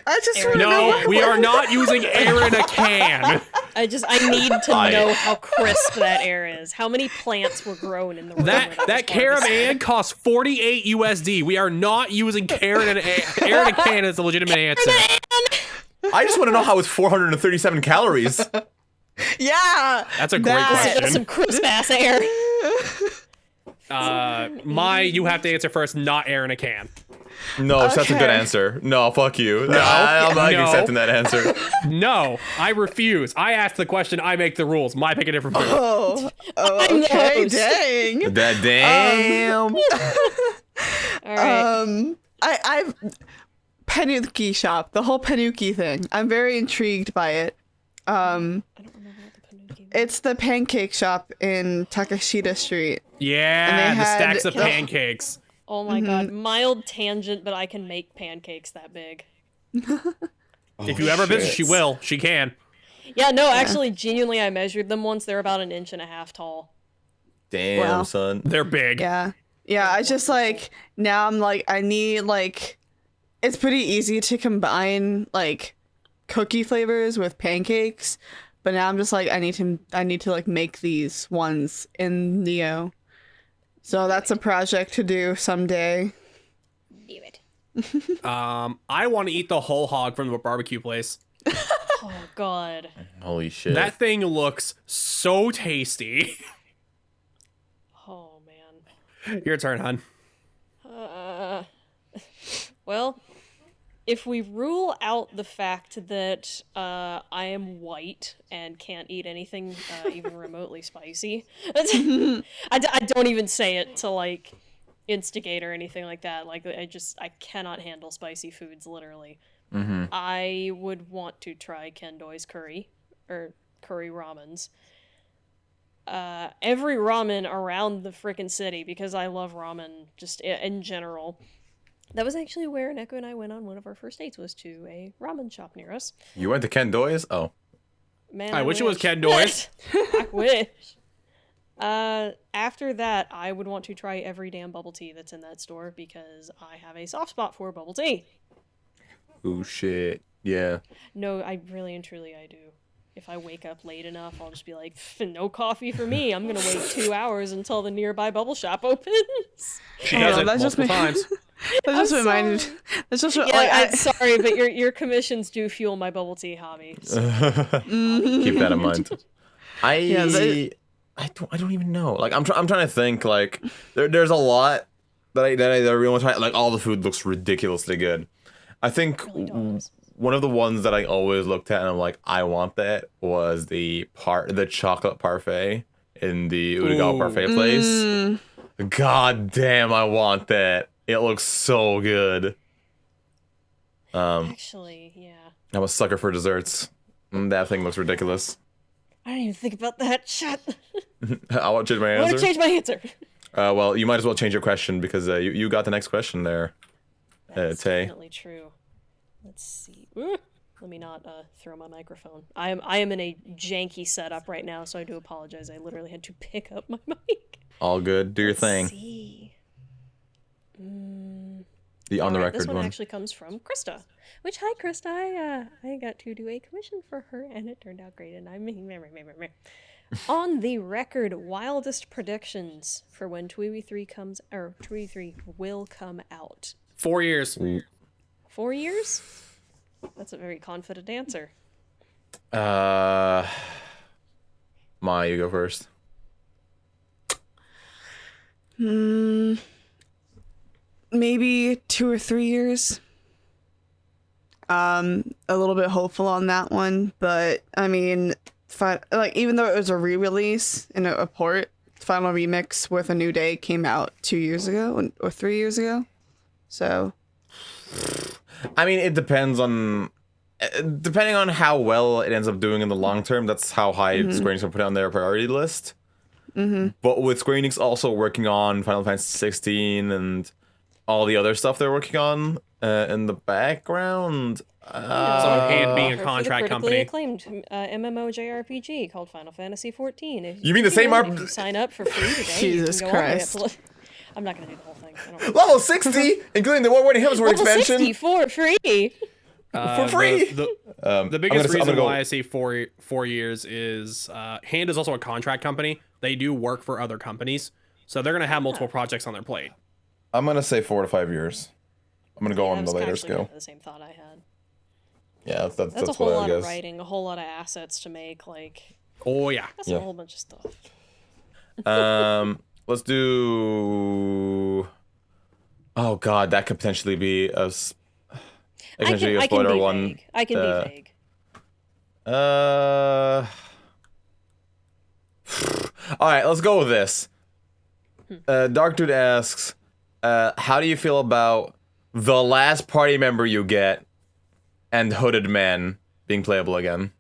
I just want to know. No, we are not using air in a can. I need to know how crisp that air is. How many plants were grown in the room? That caravan costs 48 USD. We are not using air in a can as a legitimate answer. I just want to know how it's 437 calories. Yeah. That's a great That's question. some crisp ass air. You have to answer first, not air in a can. No, so that's a good Okay. answer. No, fuck you. No, I'm not No. accepting that answer. No, I refuse. I ask the question, I make the rules. My pick a different food. Oh, I'm the okay. host. Dang. That damn. All right. I've Penuki shop, the whole Penuki thing. I'm very intrigued by it. I don't remember what the Penuki was. It's the pancake shop in Takashita Street. Yeah, And they the had- stacks of pancakes. Oh my god, mild tangent, but I can make pancakes that big. If you ever visit, she will. She can. Yeah, no, actually, genuinely, I measured them once. They're about 1.5 inches tall. Damn, Wow. son. They're big. Yeah. Yeah, I just like now I'm like I need like it's pretty easy to combine like cookie flavors with pancakes, but now I'm just like I need to like make these ones in Neo. So that's a project to do someday. Do it. I want to eat the whole hog from the barbecue place. Oh god. Holy shit. That thing looks so tasty. Oh man. Your turn, hon. Well, if we rule out the fact that I am white and can't eat anything even remotely spicy, I don't even say it to like instigate or anything like that. Like I cannot handle spicy foods literally. Mm-hmm. I would want to try Kendoi's curry or curry ramens. Every ramen around the frickin' city because I love ramen just in general. That was actually where Neko and I went on one of our first dates, was to a ramen shop near us. You went to Ken Doy's? Oh. Man, I wish it was Kendoi's. I wish. After that, I would want to try every damn bubble tea that's in that store because I have a soft spot for bubble tea. Oh shit. Yeah. No, I really and truly I do. If I wake up late enough, I'll just be like, no coffee for me. I'm gonna wait 2 hours until the nearby bubble shop opens. She Oh, does it that's just multiple me. times. That just I'm reminded. sorry. That's just Yeah, like I'm sorry, but your commissions do fuel my bubble tea hobby. So. Keep that in mind. Yeah, I don't even know. Like I'm trying to think. Like there's a lot that I really want to try. Like all the food looks ridiculously good. I think It really does. one of the ones that I always looked at and I'm like, I want that was the chocolate parfait in the Udagawa Ooh. parfait place. God damn, I want that. It looks so good. Actually, yeah. I'm a sucker for desserts. That thing looks ridiculous. I didn't even think about that. Shit. I want to change my I want answer. to change my answer. Well, you might as well change your question because you got the next question there, That's Tay. definitely true. Let's see. Ooh, let me not throw my microphone. I am in a janky setup right now, so I do apologize. I literally had to pick up my mic. All good. Do your thing. Let's see. The on the Alright, record this one one. actually comes from Krista. Which, hi Krista, I got to do a commission for her, and it turned out great. And I'm on the record, wildest predictions for when TPEWY 3 comes, or TPEWY 3 will come out. 4 years. 4 years? That's a very confident answer. Maya, you go first. Maybe 2 or 3 years. A little bit hopeful on that one, but I mean, even though it was a re-release and a port, Final Remix with a New Day came out 2 years ago or 3 years ago. So, I mean, it depends on depending on how well it ends up doing in the long term. That's how high Square Enix will put it on their priority list. But with Square Enix also working on Final Fantasy 16 and all the other stuff they're working on in the background. So Hand being a For contract the company. acclaimed MMO JRPG called Final Fantasy 14. If You mean the same if you sign up for free today, Jesus you can go all the way up Christ. to I'm not going to do the whole thing. I don't Level 60, including the award-winning Hemsworth Level expansion. 60 for free. For free. The biggest I'm reason gonna go- why I say 4 years is Hand is also a contract company. They do work for other companies, so they're gonna have multiple projects on their plate. I'm gonna say 4 to 5 years. I'm gonna go on the later scale. The same thought I had. Yeah, That's a that's whole what I lot of guess. writing, a whole lot of assets to make. Like Oh yeah. that's Yeah. a whole bunch of stuff. Let's do. Oh God, that could potentially be potentially a I can spoiler be one. vague. I can be vague. All right, let's go with this. Dark Dude asks, how do you feel about the last party member you get and Hooded Man being playable again?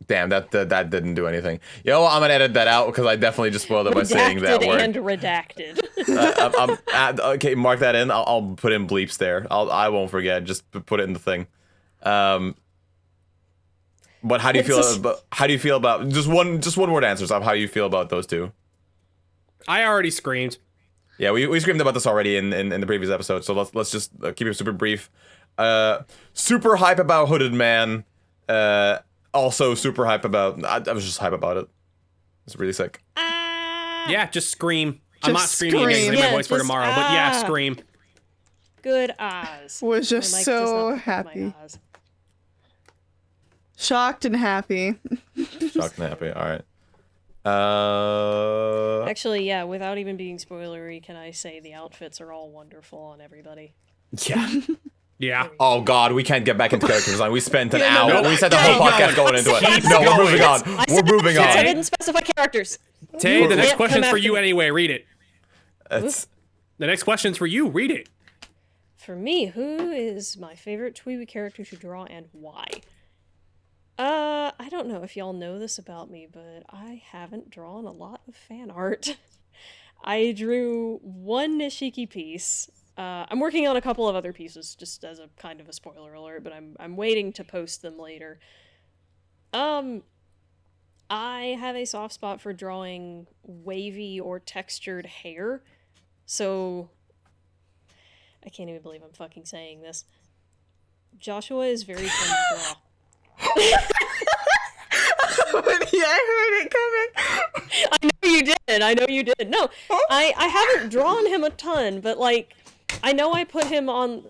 Damn, that didn't do anything. You know what? I'm gonna edit that out because I definitely just spoiled it by saying that Redacted word. and redacted. Okay, mark that in. I'll put in bleeps there. I won't forget. Just put it in the thing. But how do you feel about just one word answers of how you feel about those two? I already screamed. Yeah, we screamed about this already in the previous episode. So let's just keep it super brief. Super hype about Hooded Man. Also super hype about. I was just hype about it. It's really sick. Yeah, just scream. I'm not Just screaming again. scream. Leave my Yeah, voice for just, tomorrow. But yeah, scream. Good eyes. was just My mic does so not pick up my happy. eyes. Shocked and happy. Shocked and happy. All right. Actually, yeah, without even being spoilery, can I say the outfits are all wonderful on everybody? Yeah. Yeah. Oh God, we can't get back into character design. We spent an Yeah, hour. no, We spent the keep whole podcast going. going into it. Keep No, we're going. moving on. We're moving I on. didn't specify characters. Tay, the next Can't question's come for after you me. anyway. Read it. It's The next question's for you. Read it. For me, who is my favorite TPEWY character to draw and why? I don't know if y'all know this about me, but I haven't drawn a lot of fan art. I drew one Nishiki piece. I'm working on a couple of other pieces, just as a kind of a spoiler alert, but I'm waiting to post them later. I have a soft spot for drawing wavy or textured hair, so I can't even believe I'm fucking saying this. Joshua is very fun to draw. Yeah, I heard it coming. I know you did. No, I haven't drawn him a ton, but like, I know I put him on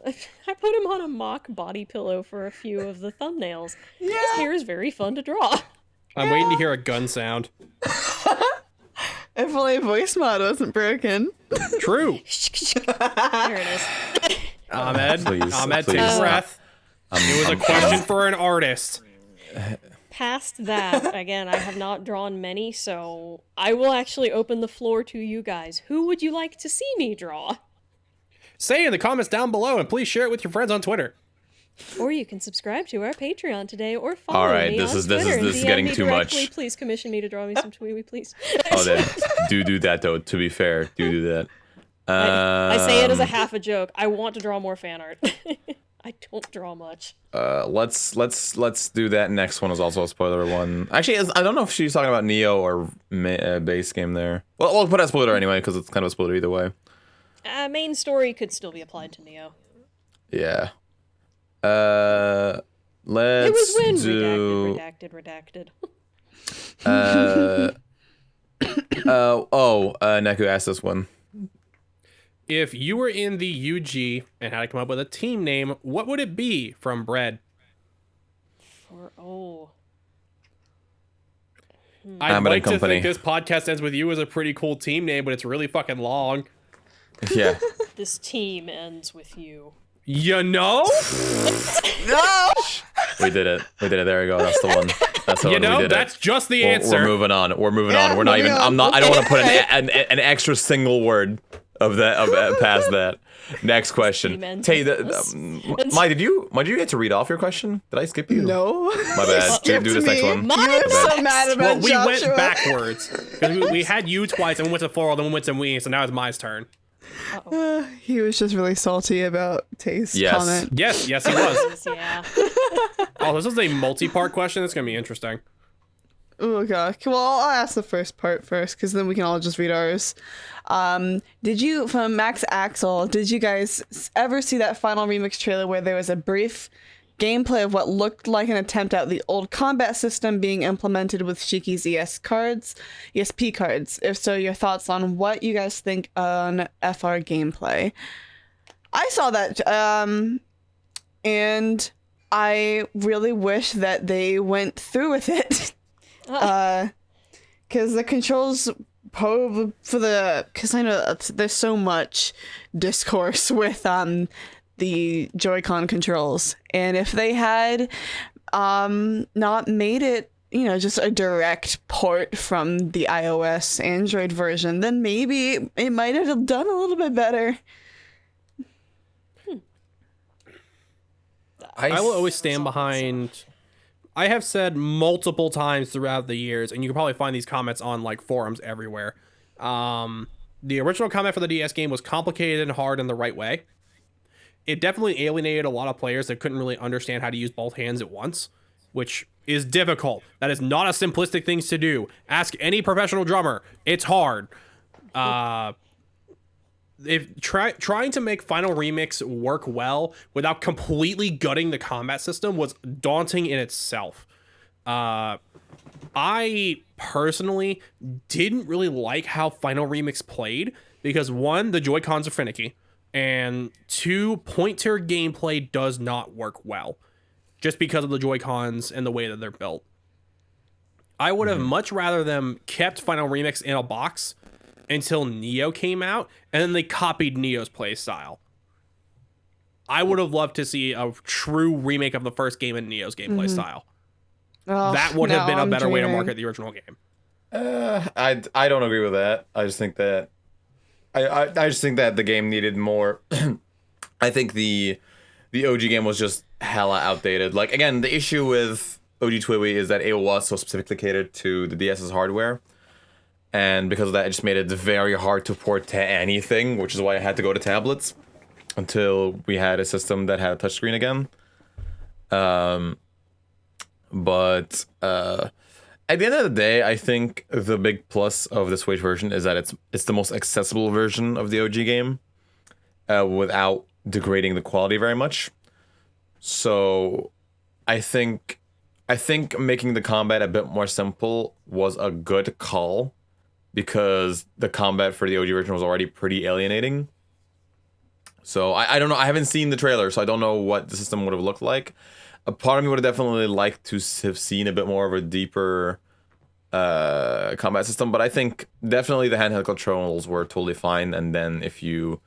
a mock body pillow for a few of the thumbnails. His hair is very fun to draw. I'm waiting to hear a gun sound. If only voice mod wasn't broken. True. There it is. Ahmed, Please, take please. a breath. It was a question for an artist. Past that, again, I have not drawn many, so I will actually open the floor to you guys. Who would you like to see me draw? Say in the comments down below, and please share it with your friends on Twitter. Or you can subscribe to our Patreon today, or follow All right, me this on is Twitter and DM getting me too directly. much. Please commission me to draw me some TPEWY, please. Oh, then do that though. To be fair, do that. I say it as a half a joke. I want to draw more fan art. I don't draw much. Let's do that. Next one is also a spoiler one. Actually, I don't know if she's talking about Neo or base game there. Well, we'll put a spoiler anyway because it's kind of a spoiler either way. Main story could still be applied to Neo. Yeah. It was when do. redacted. Neku asked this one. If you were in the UG and had to come up with a team name, what would it be from Bread? I'd like to think this podcast ends with you as a pretty cool team name, but it's really fucking long. Yeah. This team ends with you. You know? No. We did it. There we go. That's the one. That's the one. You know, we did that's just the answer. We're moving on. We're moving Yeah, on. We're not moving even. on. I'm not. I don't want to put an extra single word of that past that. Next question. Tay, Mai, did you get to read off your question? Did I skip you? No. My bad. Do this next one. I'm so mad about Well, we Joshua. went backwards. 'Cause we had you twice, and we went to Floral, then we went to me, so now it's my turn. He was just really salty about Tay's Yes. comment. Yes, he was. Yeah. Oh, this is a multi-part question. It's going to be interesting. Oh god. Well, I'll ask the first part first, because then we can all just read ours. Did you, from Max Axel, did you guys ever see that final remix trailer where there was a brief gameplay of what looked like an attempt at the old combat system being implemented with Shiki's ESP cards? If so, your thoughts on what you guys think on FR gameplay. I saw that, and I really wish that they went through with it. Because the controls because I know there's so much discourse with the Joy-Con controls, and if they had not made it, just a direct port from the iOS Android version, then maybe it might have done a little bit better. I will always stand behind. I have said multiple times throughout the years, and you can probably find these comments on like forums everywhere. The original comment for the DS game was complicated and hard in the right way. It definitely alienated a lot of players that couldn't really understand how to use both hands at once, which is difficult. That is not a simplistic thing to do. Ask any professional drummer. It's hard. If trying to make Final Remix work well without completely gutting the combat system was daunting in itself. I personally didn't really like how Final Remix played because 1, the Joy-Cons are finicky, and 2, pointer gameplay does not work well just because of the Joy-Cons and the way that they're built. I would have much rather them kept Final Remix in a box until Neo came out, and then they copied Neo's play style. I would have loved to see a true remake of the first game in Neo's gameplay style. Oh, That would have been a better way to dreaming. market the original game. I don't agree with that. I just think that I just think that the game needed more. I think the OG game was just hella outdated. Like, again, the issue with OG TPEWY is that it was so specifically catered to the DS's hardware. And because of that, it just made it very hard to port to anything, which is why I had to go to tablets until we had a system that had a touchscreen again. But at the end of the day, I think the big plus of the Switch version is that it's the most accessible version of the OG game without degrading the quality very much. So I think making the combat a bit more simple was a good call, because the combat for the OG version was already pretty alienating. So I don't know. I haven't seen the trailer, so I don't know what the system would have looked like. A part of me would have definitely liked to have seen a bit more of a deeper combat system, but I think definitely the handheld controls were totally fine. And then if you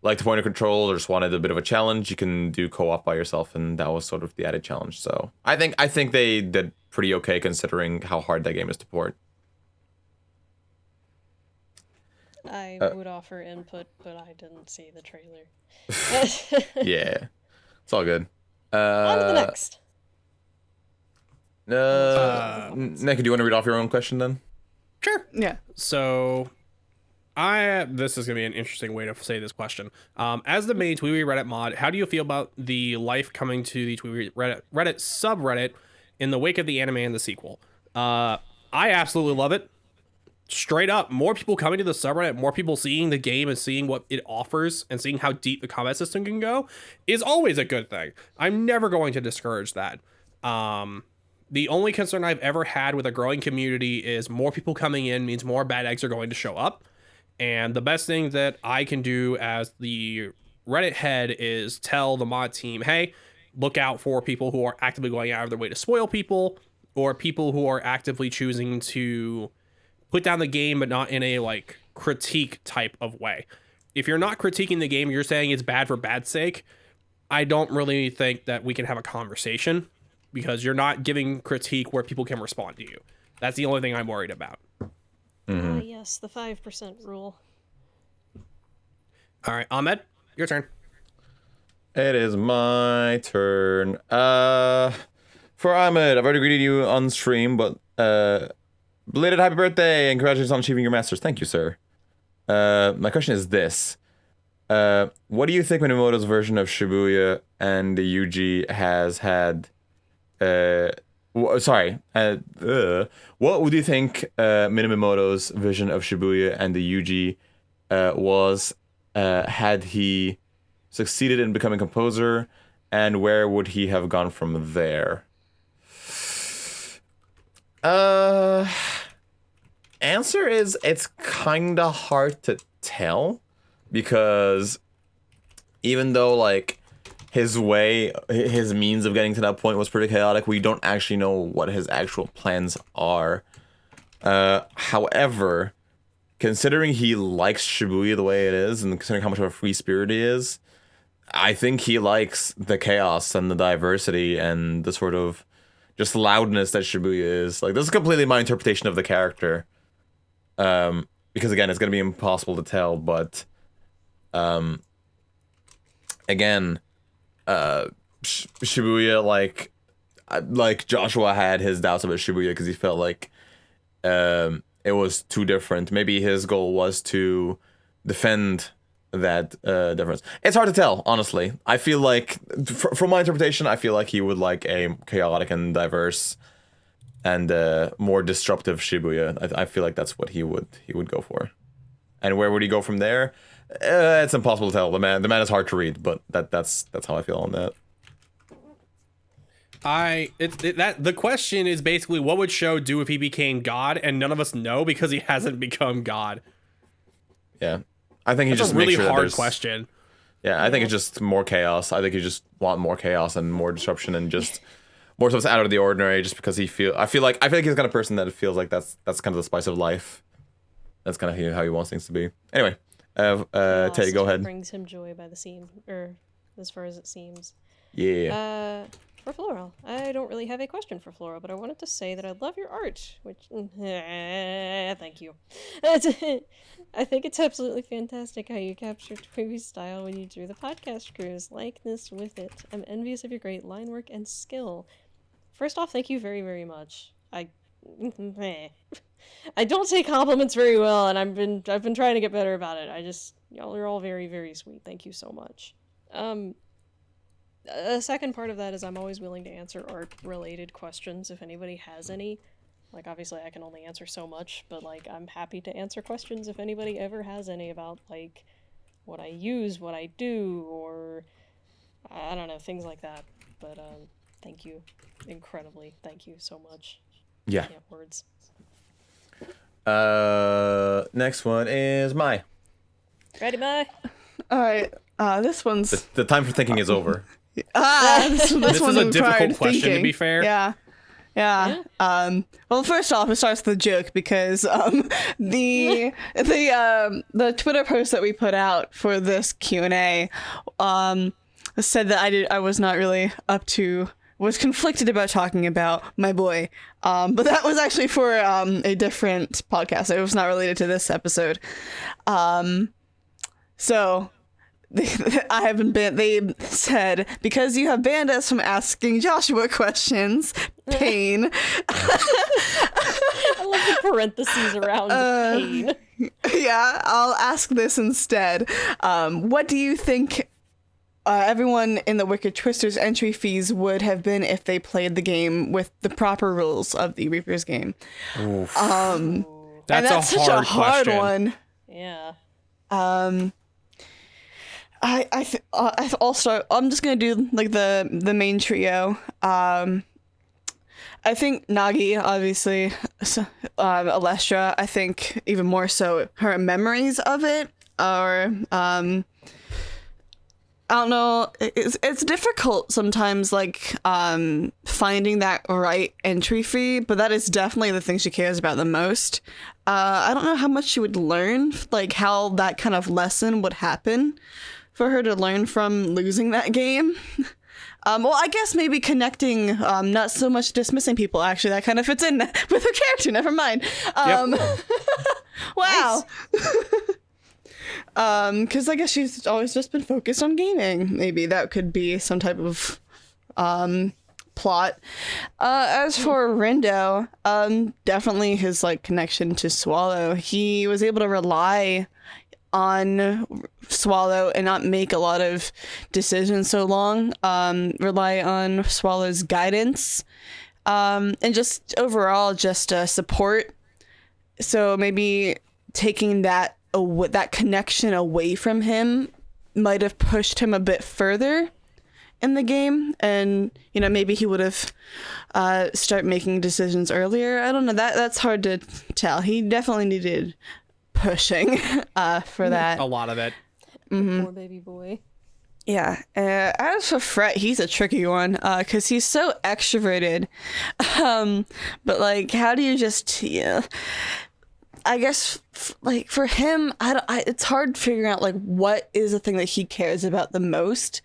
like the pointer control or just wanted a bit of a challenge, you can do co-op by yourself, and that was sort of the added challenge. So I think they did pretty okay considering how hard that game is to port. I would offer input, but I didn't see the trailer. Yeah, it's all good. On to the next. Nick, do you want to read off your own question then? Sure. Yeah. So, this is gonna be an interesting way to say this question. As the main TPEWY Reddit mod, how do you feel about the life coming to the TPEWY Reddit subreddit in the wake of the anime and the sequel? I absolutely love it. Straight up, more people coming to the subreddit, more people seeing the game and seeing what it offers and seeing how deep the combat system can go is always a good thing. I'm never going to discourage that. The only concern I've ever had with a growing community is more people coming in means more bad eggs are going to show up. And the best thing that I can do as the Reddit head is tell the mod team, hey, look out for people who are actively going out of their way to spoil people, or people who are actively choosing to put down the game, but not in a like critique type of way. If you're not critiquing the game, you're saying it's bad for bad's sake, I don't really think that we can have a conversation, because you're not giving critique where people can respond to you. That's the only thing I'm worried about. Yes, the 5% rule. All right, Ahmed, your turn. It is my turn. For Ahmed, I've already greeted you on stream, but belated happy birthday and congratulations on achieving your masters. Thank you, sir. My question is this. What do you think Minamoto's version of Shibuya and the Yuji has had? What would you think Minamoto's vision of Shibuya and the Yuji was had he succeeded in becoming composer, and where would he have gone from there? Answer is it's kinda hard to tell, because even though like his means of getting to that point was pretty chaotic, we don't actually know what his actual plans are. However, considering he likes Shibuya the way it is, and considering how much of a free spirit he is, I think he likes the chaos and the diversity and the sort of just loudness that Shibuya is. Like, this is completely my interpretation of the character. Because again, it's gonna be impossible to tell, but again, Shibuya, like Joshua had his doubts about Shibuya because he felt like it was too different. Maybe his goal was to defend that difference. It's hard to tell, honestly. I feel like, from my interpretation, I feel like he would like a chaotic and diverse and more disruptive Shibuya. I feel like that's what he would go for. And where would he go from there? It's impossible to tell. The man is hard to read, but that's how I feel on that. The question is basically, what would Sho do if he became God? And none of us know because he hasn't become God. Yeah, I think he That's just a really makes sure hard question. Yeah, I think it's just more chaos. I think you just want more chaos and more disruption and just more stuff's out of the ordinary. Just because I feel like he's the kind of person that feels like that's kind of the spice of life. That's kind of how he wants things to be. Anyway. Teddy, go ahead. Brings him joy by the seam, or as far as it seems. Yeah. For Floral, I don't really have a question for Floral, but I wanted to say that I love your art, which thank you. I think it's absolutely fantastic how you captured TPEWY's style when you drew the podcast crew's likeness with it. I'm envious of your great line work and skill. First off, thank you very, very much. I don't take compliments very well, and I've been trying to get better about it. Y'all are all very, very sweet. Thank you so much. A second part of that is I'm always willing to answer art-related questions if anybody has any. Like, obviously I can only answer so much, but like I'm happy to answer questions if anybody ever has any about like what I use, what I do, or I don't know, things like that. But thank you incredibly. Thank you so much. Yeah. I can't words. Next one is Mai. Ready, Mai? All right. This one's The time for thinking is over. this This is a difficult question, to be fair. Yeah. Well, first off, it starts with a joke because the Twitter post that we put out for this Q&A said that I was not really was conflicted about talking about my boy. But that was actually for a different podcast. It was not related to this episode. So I haven't been. They said because you have banned us from asking Joshua questions. Pain. I love the parentheses around pain. Yeah, I'll ask this instead. What do you think everyone in the Wicked Twisters entry fees would have been if they played the game with the proper rules of the Reaper's game? That's such a hard one. Yeah. I'll start. I'm just gonna do like the main trio. I think Nagi, obviously, Alestra. I think even more so her memories of it are. I don't know. It's difficult sometimes, like finding that right entry fee, but that is definitely the thing she cares about the most. I don't know how much she would learn, like how that kind of lesson would happen for her to learn from losing that game. Well, I guess maybe connecting, not so much dismissing people. Actually, that kind of fits in with her character. Never mind. Wow. Because I guess she's always just been focused on gaming. Maybe that could be some type of plot. As for Rindo, definitely his like connection to Swallow. He was able to rely on Swallow and not make a lot of decisions so long. Rely on Swallow's guidance, and just overall just support. So maybe taking that connection away from him might have pushed him a bit further in the game, and maybe he would have start making decisions earlier. I don't know. That's hard to tell. He definitely needed pushing for that. A lot of it. Poor baby boy. Yeah. As for Fret, he's a tricky one because he's so extroverted. But like, how do you just? Yeah. I guess like for him, it's hard figuring out like what is the thing that he cares about the most,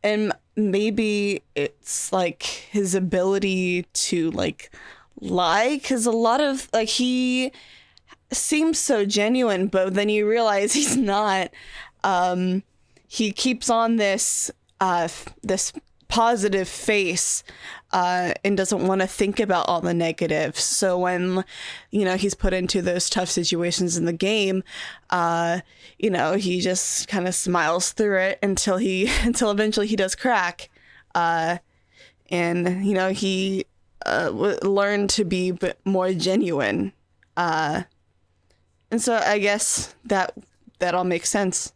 and maybe it's like his ability to like lie, because a lot of like he seems so genuine, but then you realize he's not. He keeps on this positive face and doesn't want to think about all the negatives. So when he's put into those tough situations in the game, he just kind of smiles through it until eventually he does crack, and he learned to be a bit more genuine, and so I guess that all makes sense.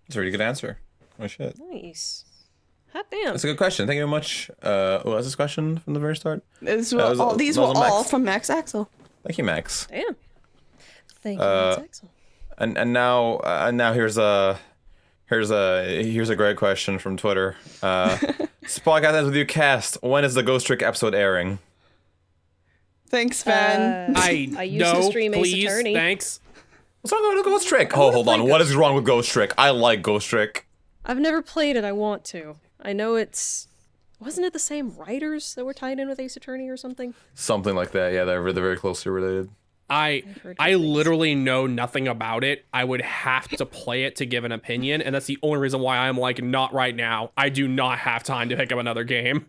That's a really good answer. Oh shit. Nice. Hot damn. That's a good question. Thank you very much. What was this question from the very start? These were all from Max Axel. Thank you, Max. Damn. Thank you, Max Axel. And now here's a great question from Twitter. This podcast ends with you cast. When is the Ghost Trick episode airing? Thanks, Ben. I used to stream Ace please, Attorney. thanks. What's wrong with Ghost Trick? Oh, hold on. What is wrong with Ghost Trick? I like Ghost Trick. I've never played it. I want to. I know wasn't it the same writers that were tied in with Ace Attorney or something? Something like that. Yeah, they're very closely related. I literally know nothing about it. I would have to play it to give an opinion, and that's the only reason why I'm like, not right now. I do not have time to pick up another game.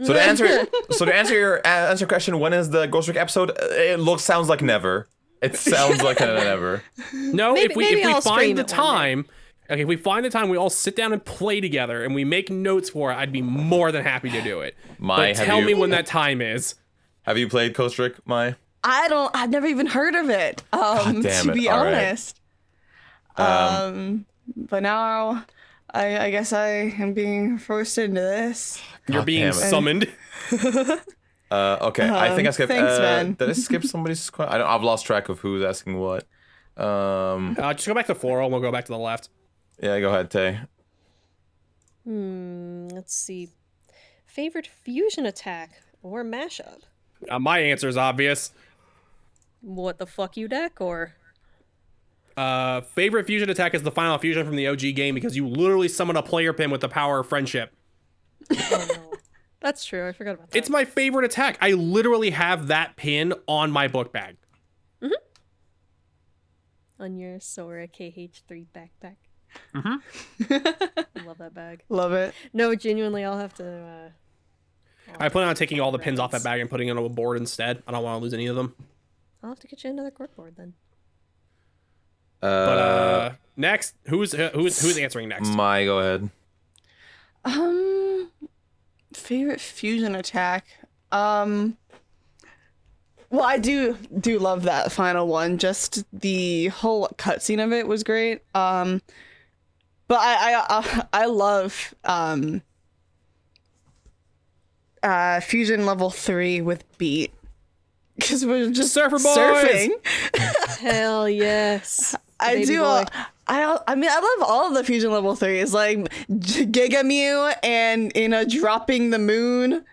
So to answer your question, when is the Ghost Trick episode? It sounds like never. It sounds like never. No, Maybe if we I'll find stream the it one time, okay, if we find the time, we all sit down and play together, and we make notes for it. I'd be more than happy to do it. But tell me when that time is. Have you played Ghost Trick, Mai? I've never even heard of it. To be honest. But now I guess I am being forced into this. You're being summoned. Okay, I think I skipped. Thanks, man. Did I skip somebody's question? I've lost track of who's asking what. Just go back to floral, and we'll go back to the left. Yeah, go ahead, Tay. Let's see. Favorite fusion attack or mashup? My answer is obvious. What the fuck you deck or? Favorite fusion attack is the final fusion from the OG game because you literally summon a player pin with the power of friendship. Oh no. That's true. I forgot about that. It's my favorite attack. I literally have that pin on my book bag. On your Sora KH3 backpack. I love that bag. Love it. No, genuinely, I'll have to. I plan on taking all the pins off that bag and putting it on a board instead. I don't want to lose any of them. I'll have to get you another corkboard then. But next, who's answering next? Go ahead. Favorite fusion attack. Well, I do love that final one. Just the whole cutscene of it was great. But I love fusion level 3 with beat, because we're just Surfer boys! surfing. Hell yes. I Baby do. boy. I mean, I love all of the fusion level 3s, like Giga Mew and dropping the moon.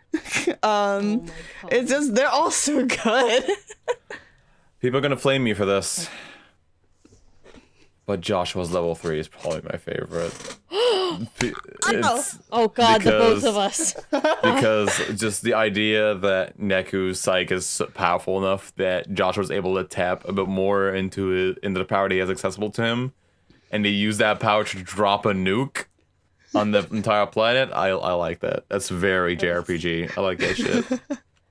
Oh my God. It's just, they're all so good. People are gonna flame me for this, but Joshua's level 3 is probably my favorite. It's Oh God, the both because- of us. because just the idea that Neku's psych is so powerful enough that Joshua's able to tap a bit more into the power that he has accessible to him, and to use that power to drop a nuke on the entire planet. I like that. That's very JRPG. I like that shit.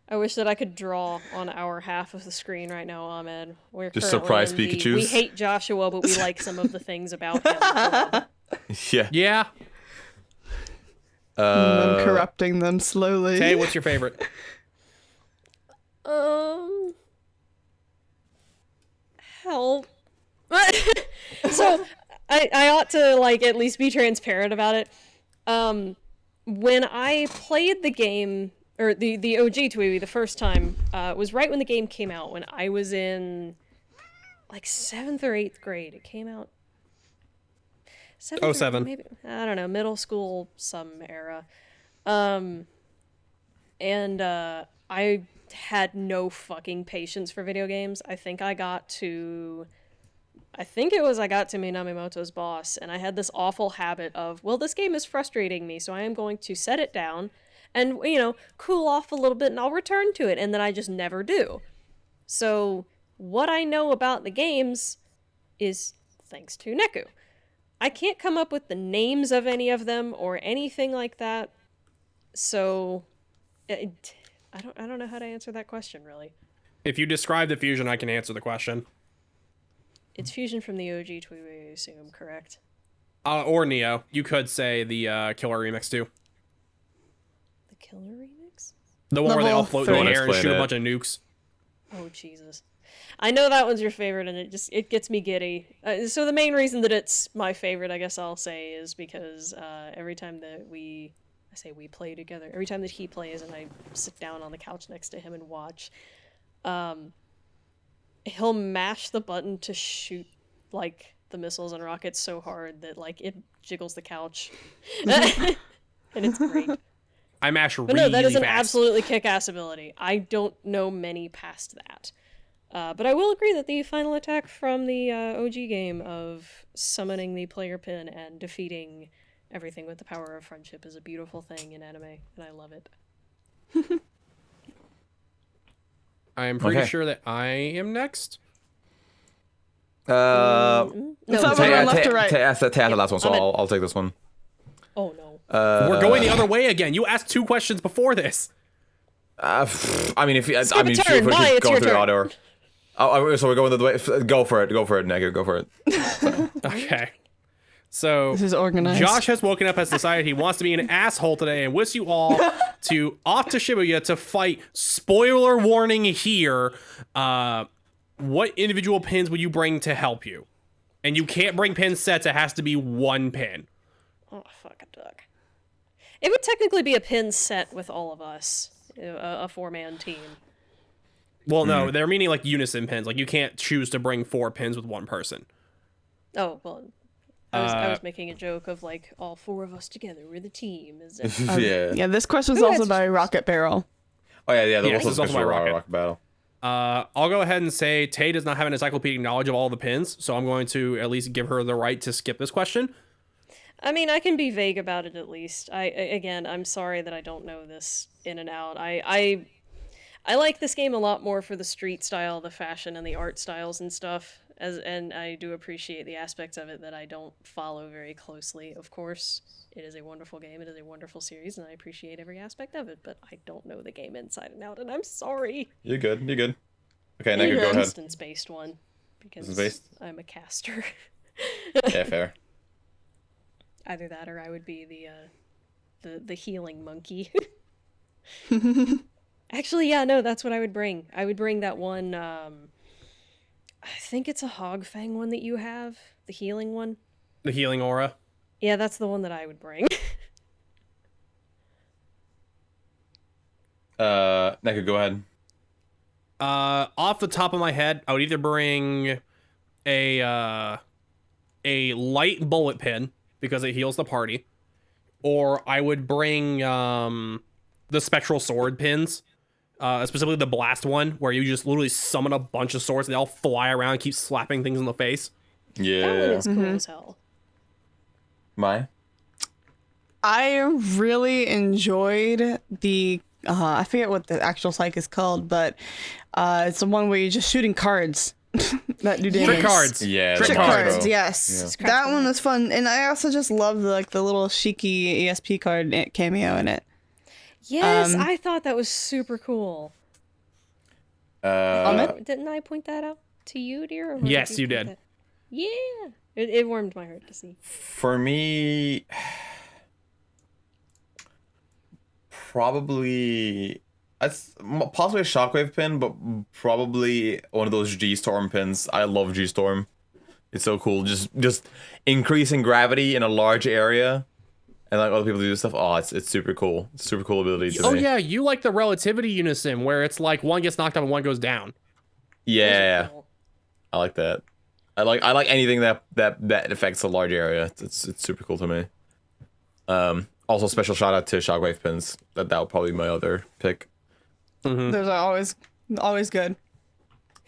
I wish that I could draw on our half of the screen right now, Ahmed. We're Just currently surprise in the, Pikachus? We hate Joshua, but we like some of the things about him. Yeah. Yeah. I'm corrupting them slowly. Hey, what's your favorite? Help. So I ought to at least be transparent about it. When I played the game, or the OG TPEWY the first time, was right when the game came out, when I was in 7th or 8th grade. It came out 7th or 07. maybe, I don't know, middle school, some era. And I had no fucking patience for video games. I think I got to Minamimoto's boss, and I had this awful habit of, well, this game is frustrating me, so I am going to set it down and, cool off a little bit, and I'll return to it, and then I just never do. So what I know about the games is thanks to Neku. I can't come up with the names of any of them or anything like that, so I don't know how to answer that question, really. If you describe the fusion, I can answer the question. It's fusion from the OG TPEWY, I assume, correct? Or Neo. You could say the Killer Remix too. The Killer Remix? The one where they all Level float in three. the air and Explain shoot a it. bunch of nukes. Oh, Jesus. I know that one's your favorite, and it gets me giddy. So the main reason that it's my favorite, I guess I'll say, is because every time that we play together, every time that he plays and I sit down on the couch next to him and watch, he'll mash the button to shoot, the missiles and rockets so hard that, it jiggles the couch. And it's great. I mash But really no, that is an fast. absolutely kick-ass ability. I don't know many past that. But I will agree that the final attack from the OG game of summoning the player pin and defeating everything with the power of friendship is a beautiful thing in anime, and I love it. I am pretty Okay. sure that I am next. No, It's not going left to right. That's the last one, so I'm in. I'll take this one. oh no. We're going the other way again. You asked 2 questions before this. I mean, if you, Skip a sure, turn. if we're Bye, just it's going your through the turn. order. So we're going the way. Go for it, Negu. Go for it. Okay. So This is organized. Josh has woken up, has decided he wants to be an asshole today, and wishes you all off to Shibuya to fight. Spoiler warning here. What individual pins would you bring to help you? And you can't bring pin sets. It has to be 1 pin. Oh, fuck a duck. It would technically be a pin set with all of us, a 4-man team. Well, no, they're meaning unison pins. You can't choose to bring 4 pins with 1 person. Oh, well, I was making a joke of all 4 of us together, we're the team. Yeah, this question was Ooh, also that's- by Rocket Barrel. Oh yeah. Yeah, This this is also my rocket. rock battle. I'll go ahead and say Tay does not have an encyclopedic knowledge of all the pins, so I'm going to at least give her the right to skip this question. I mean, I can be vague about it at least. I'm sorry that I don't know this in and out. I like this game a lot more for the street style, the fashion, and the art styles and stuff. and I do appreciate the aspects of it that I don't follow very closely. Of course, it is a wonderful game. It is a wonderful series, and I appreciate every aspect of it. But I don't know the game inside and out, and I'm sorry. You're good. You're good. Okay, Nega, go ahead. Distance-based one, because I'm a caster. Yeah, fair. Either that, or I would be the healing monkey. Actually, yeah, no, that's what I would bring. I would bring that one. I think it's a Hogfang one that you have, the healing one. The healing aura. Yeah, that's the one that I would bring. Neka, go ahead. Off the top of my head, I would either bring a light bullet pin because it heals the party, or I would bring the spectral sword pins, specifically the blast one, where you just literally summon a bunch of swords and they all fly around and keep slapping things in the face. Yeah. That one is cool as hell. Maya? I really enjoyed the I forget what the actual psych is called, but it's the one where you're just shooting cards that do damage. Trick cards. Yeah. Trick Trick cards. cards, yes. Yeah. That one was fun, and I also just love the little Shiki ESP card cameo in it. Yes, I thought that was super cool. Didn't I point that out to you, dear? Or Yes, you point did. that- Yeah. It warmed my heart to see. For me, probably that's possibly a shockwave pin, but probably one of those G-Storm pins. I love G-Storm. It's so cool. Just increasing gravity in a large area, and like other people do stuff. Oh, it's super cool. It's a super cool ability to Oh me. yeah, you like the relativity unison where it's like one gets knocked up and one goes down. Yeah, Cool. I like that. I like anything that affects a large area. It's super cool to me. Also, special shout out to shockwave pins. That would probably be my other pick. Those are always good.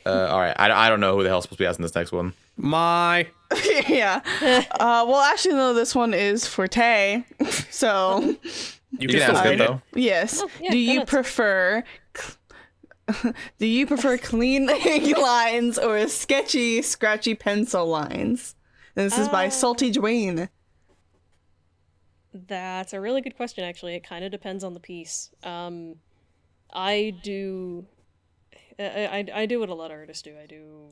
All right, I don't know who the hell's supposed to be asking this next one. My Yeah. Well, actually, no, this one is for Tay. So, you You can ask it though. yes. Oh, yeah, do you go nuts. prefer clean lines or sketchy, scratchy pencil lines? And this is by Salty Dwayne. That's a really good question, actually. It kind of depends on the piece. I do what a lot of artists do. I do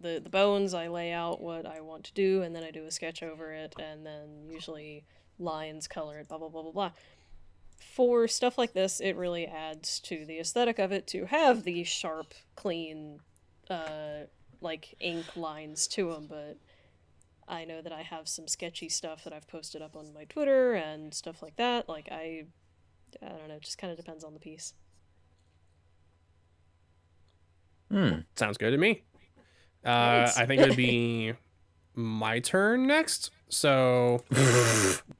the bones, I lay out what I want to do, and then I do a sketch over it, and then usually lines, color it, blah, blah, blah, blah, blah. For stuff like this, it really adds to the aesthetic of it to have these sharp, clean, like ink lines to them, but I know that I have some sketchy stuff that I've posted up on my Twitter and stuff like that. Like, I don't know, it just kind of depends on the piece. sounds good to me. Thanks. I think it would be my turn next. So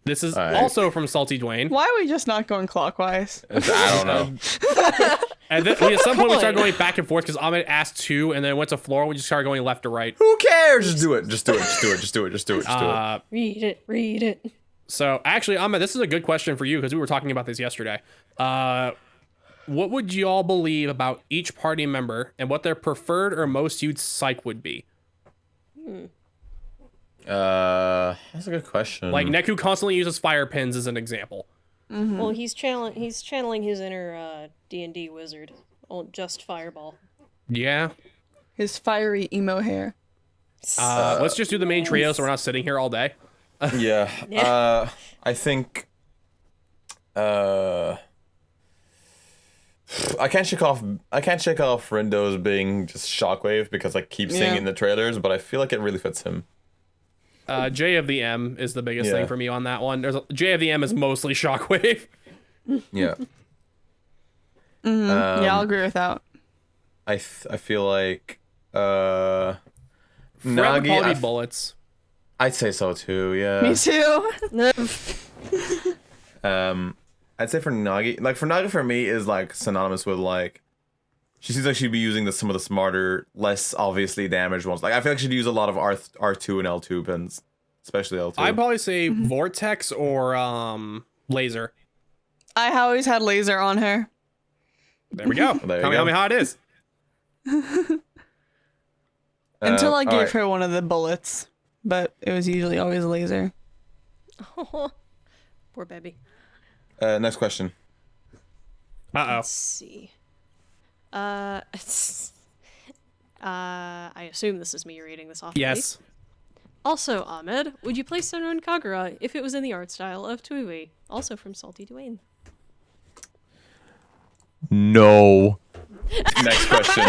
this is All right. also from Salty Dwayne. Why are we just not going clockwise? I don't know. And then at some point we started going back and forth because Ahmed asked two, and then went to Flora. We just started going left to right. Who cares? Just do it. Just do it. Just do it. Just do it. Just do it. Just do it. Read it. So actually, Ahmed, this is a good question for you because we were talking about this yesterday. What would you all believe about each party member and what their preferred or most used psych would be? That's a good question. Like Neku constantly uses fire pins as an example. Well, he's channeling his inner D&D wizard. Oh, just fireball. Yeah. His fiery emo hair. Let's just do the main trio so we're not sitting here all day. yeah. Yeah. I think. I can't shake off Rindo as being just Shockwave because I keep seeing Yeah. it in the trailers, but I feel like it really fits him. J of the M is the biggest Yeah. thing for me on that one. J of the M is mostly Shockwave. Yeah. Yeah, I'll agree with that. I feel like Forever Nagi. quality bullets. I'd say so too. Yeah. Me too. I'd say for Nagi, for me is like synonymous with like, she seems like she'd be using some of the smarter, less obviously damaged ones. Like I feel like she'd use a lot of R2 and L2 pins, especially L2. I'd probably say Vortex or Laser. I always had laser on her. There we go. There you Tell go. me how it is. Until I gave alright. her one of the bullets, but it was usually always a laser. Oh, poor baby. Next question. Let's see. I assume this is me reading this off. Yes. Also, Ahmed, would you play Senran Kagura if it was in the art style of TPEWY? Also from Salty Dwayne. No. Next question.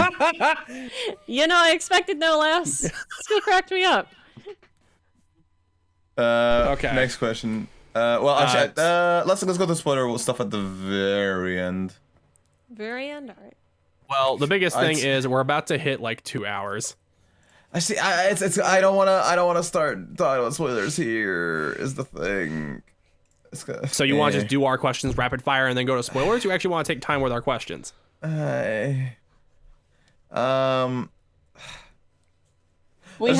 You know, I expected no less. Still cracked me up. Okay. Next question. Well, actually, let's go through spoiler stuff at the very end. Very end, alright. Well, the biggest thing is we're about to hit like 2 hours. I see. I don't wanna start talking about spoilers here. Is the thing. So you want to just do our questions rapid fire and then go to spoilers? You actually want to take time with our questions? We Let's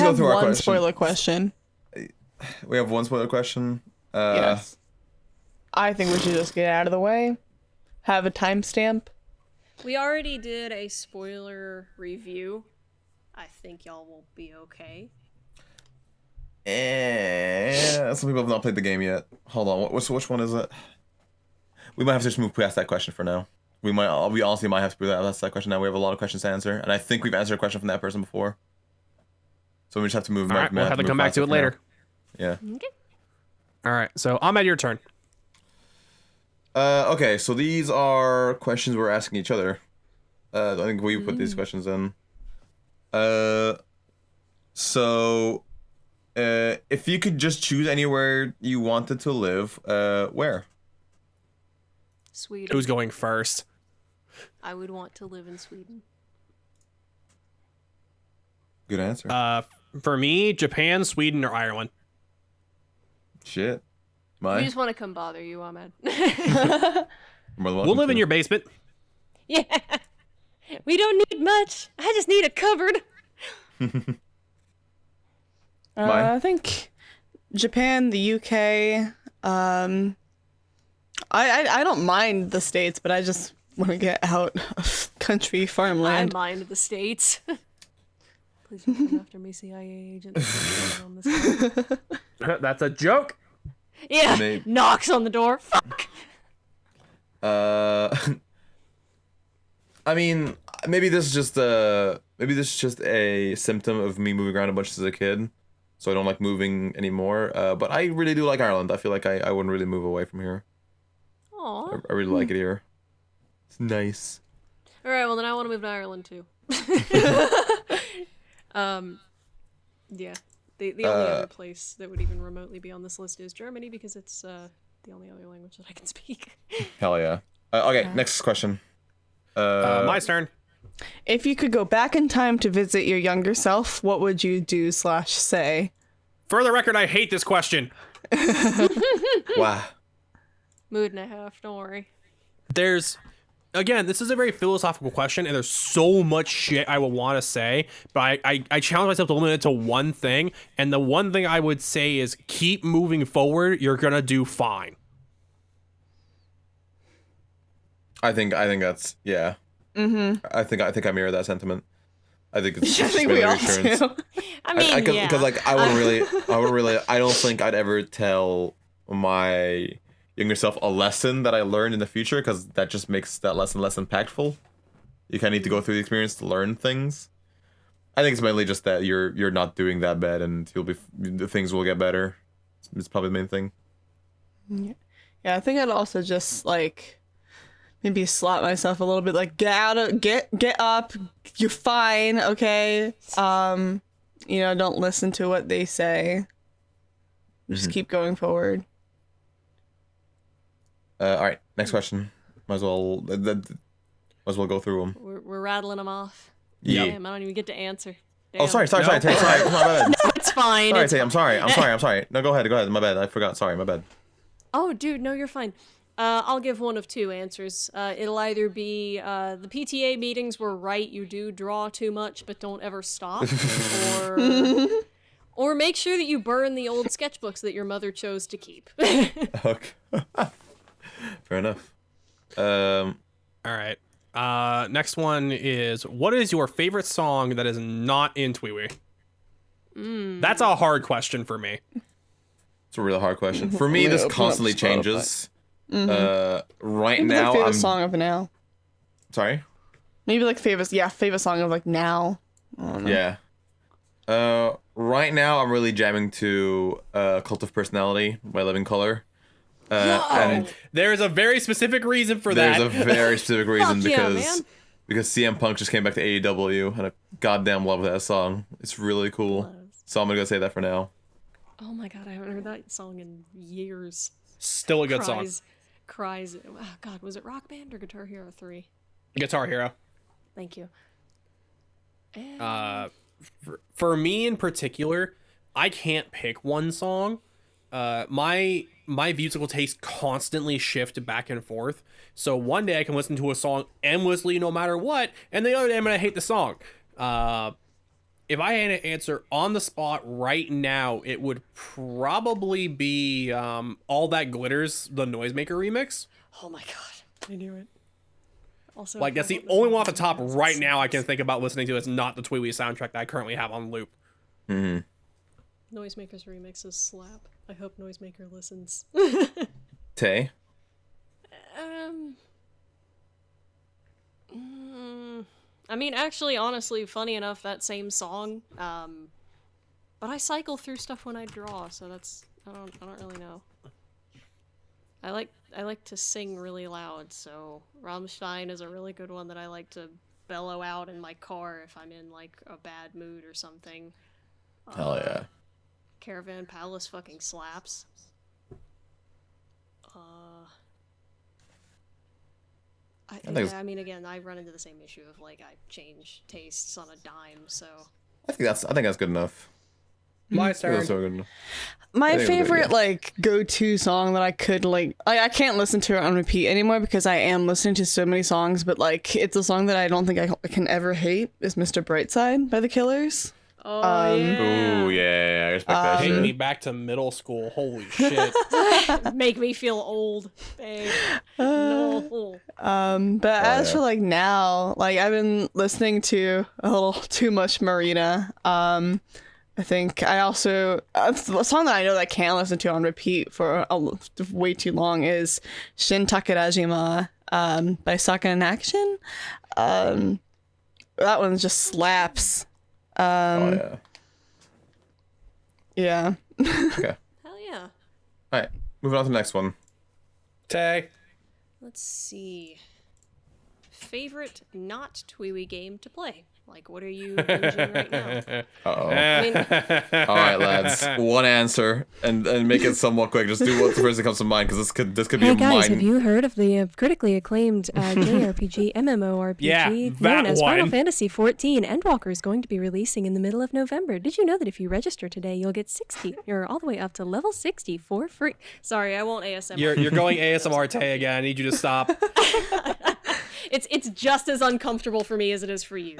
have go through our one question. spoiler question. We have one spoiler question. Yes. I think we should just get out of the way. Have a timestamp. We already did a spoiler review. I think y'all will be okay. Some people have not played the game yet. Hold on, which one is it? We might have to just move past that question for now. We honestly might have to move past that question now. We have a lot of questions to answer, and I think we've answered a question from that person before. So we just have to move. All right, we'll have to come back to it later. Yeah. Okay. All right, so Ahmed, your turn. Okay, so these are questions we're asking each other. I think we put these questions in. So, if you could just choose anywhere you wanted to live, where? Sweden. Who's going first? I would want to live in Sweden. Good answer. For me, Japan, Sweden, or Ireland. Shit. We Mine? just want to come bother you, Ahmed. We'll live in your basement. Yeah. We don't need much. I just need a cupboard. I think Japan, the UK. I don't mind the States, but I just want to get out of country farmland. I mind the States. Please don't come after me, CIA agent. On this one. That's a joke. Yeah, Maybe. knocks on the door. Fuck. I mean, maybe this is just a symptom of me moving around a bunch as a kid, so I don't like moving anymore. But I really do like Ireland. I feel like I wouldn't really move away from here. Aw. I really like it here. It's nice. All right, well then I want to move to Ireland too. Yeah. The only other place that would even remotely be on this list is Germany because it's the only other language that I can speak. Hell yeah. Okay, next question. My turn. If you could go back in time to visit your younger self, what would you do / say? For the record, I hate this question. Wow. Mood and a half, don't worry. Again, this is a very philosophical question, and there's so much shit I would want to say, but I challenge myself to limit it to one thing, and the one thing I would say is keep moving forward. You're gonna do fine. I think that's yeah. Mm-hmm. I think I mirror that sentiment. I think it's I just think we all reassurance. do. I mean, yeah. Because like I don't think I'd ever tell my younger self a lesson that I learned in the future, because that just makes that lesson less impactful. You kind of need to go through the experience to learn things. I think it's mainly just that you're not doing that bad, and the things will get better. It's probably the main thing. Yeah, I think I'd also just like maybe slap myself a little bit, like get up, you're fine, okay. Don't listen to what they say. Just keep going forward. All right, next question. Might as well go through them. We're rattling them off. Yeah. Damn, I don't even get to answer. Oh, sorry, Tay, sorry. My bad. It's fine. Sorry, it's Tay, I'm sorry. No, go ahead. My bad. I forgot. Sorry, my bad. Oh, dude, no, you're fine. I'll give one of two answers. It'll either be the PTA meetings were right, you do draw too much, but don't ever stop, or make sure that you burn the old sketchbooks that your mother chose to keep. Okay. Fair enough. All right. Next one is, what is your favorite song that is not in TPEWY? That's a hard question for me. It's a really hard question. For me, this constantly changes. Right Maybe now, favorite song of now. Sorry? Maybe like favorite song of like now. Yeah. Right now, I'm really jamming to Cult of Personality by Living Color. And There's a very specific reason for that. there's a very specific reason Fuck yeah, man. because CM Punk just came back to AEW, and I goddamn love that song. It's really cool. So I'm gonna go say that for now. Oh my god, I haven't heard that song in years. Still a good song. Cries. Oh god, was it Rock Band or Guitar Hero 3? Guitar Hero. Thank you. For me in particular, I can't pick one song. My musical taste constantly shift back and forth. So one day I can listen to a song endlessly no matter what, and the other day I'm gonna hate the song. If I had to answer on the spot right now, it would probably be All That Glitters, the Noisemaker remix. Oh my god, I knew it. Also, Like, that's the only one off the top right now I can think about listening to. It's not the TPEWY soundtrack that I currently have on loop. Noisemaker's remixes slap. I hope Noisemaker listens. Tay? I mean, actually, honestly, funny enough, that same song. But I cycle through stuff when I draw, so that's I don't really know. I like to sing really loud, so Rammstein is a really good one that I like to bellow out in my car if I'm in like a bad mood or something. Hell yeah. Caravan Palace fucking slaps. I mean, again, I run into the same issue of like I change tastes on a dime, so. I think that's good enough. My turn. That's so good enough. My I think it's good, favorite yeah. like go-to song that I could like I can't listen to it on repeat anymore because I am listening to so many songs, but like it's a song that I don't think I can ever hate is Mr. Brightside by The Killers. Oh yeah. Ooh, yeah, I respect that Take shit. me back to middle school. Holy shit. Make me feel old, babe. No. But as for like now, like I've been listening to a little too much Marina. I think I also a song that I know that I can't listen to on repeat for way too long is Shin Takarajima by Saka in Action. That one just slaps. Oh Yeah. Okay. Hell yeah. Alright, moving on to the next one. Tay. Let's see. Favorite not TPEWY game to play? Like, what are you binging right now? Uh-oh. I mean, Alright, lads. One answer, and make it somewhat quick. Just do what's the first that comes to mind, because this could be Hey a guys, mind... have you heard of the critically acclaimed JRPG MMORPG Yeah, known that as Final one. Fantasy XIV? Endwalker is going to be releasing in the middle of November. Did you know that if you register today, you'll get 60 or all the way up to level 60 for free? sorry, I won't ASMR. You're going ASMR, Tay, again. I need you to stop. It's just as uncomfortable for me as it is for you.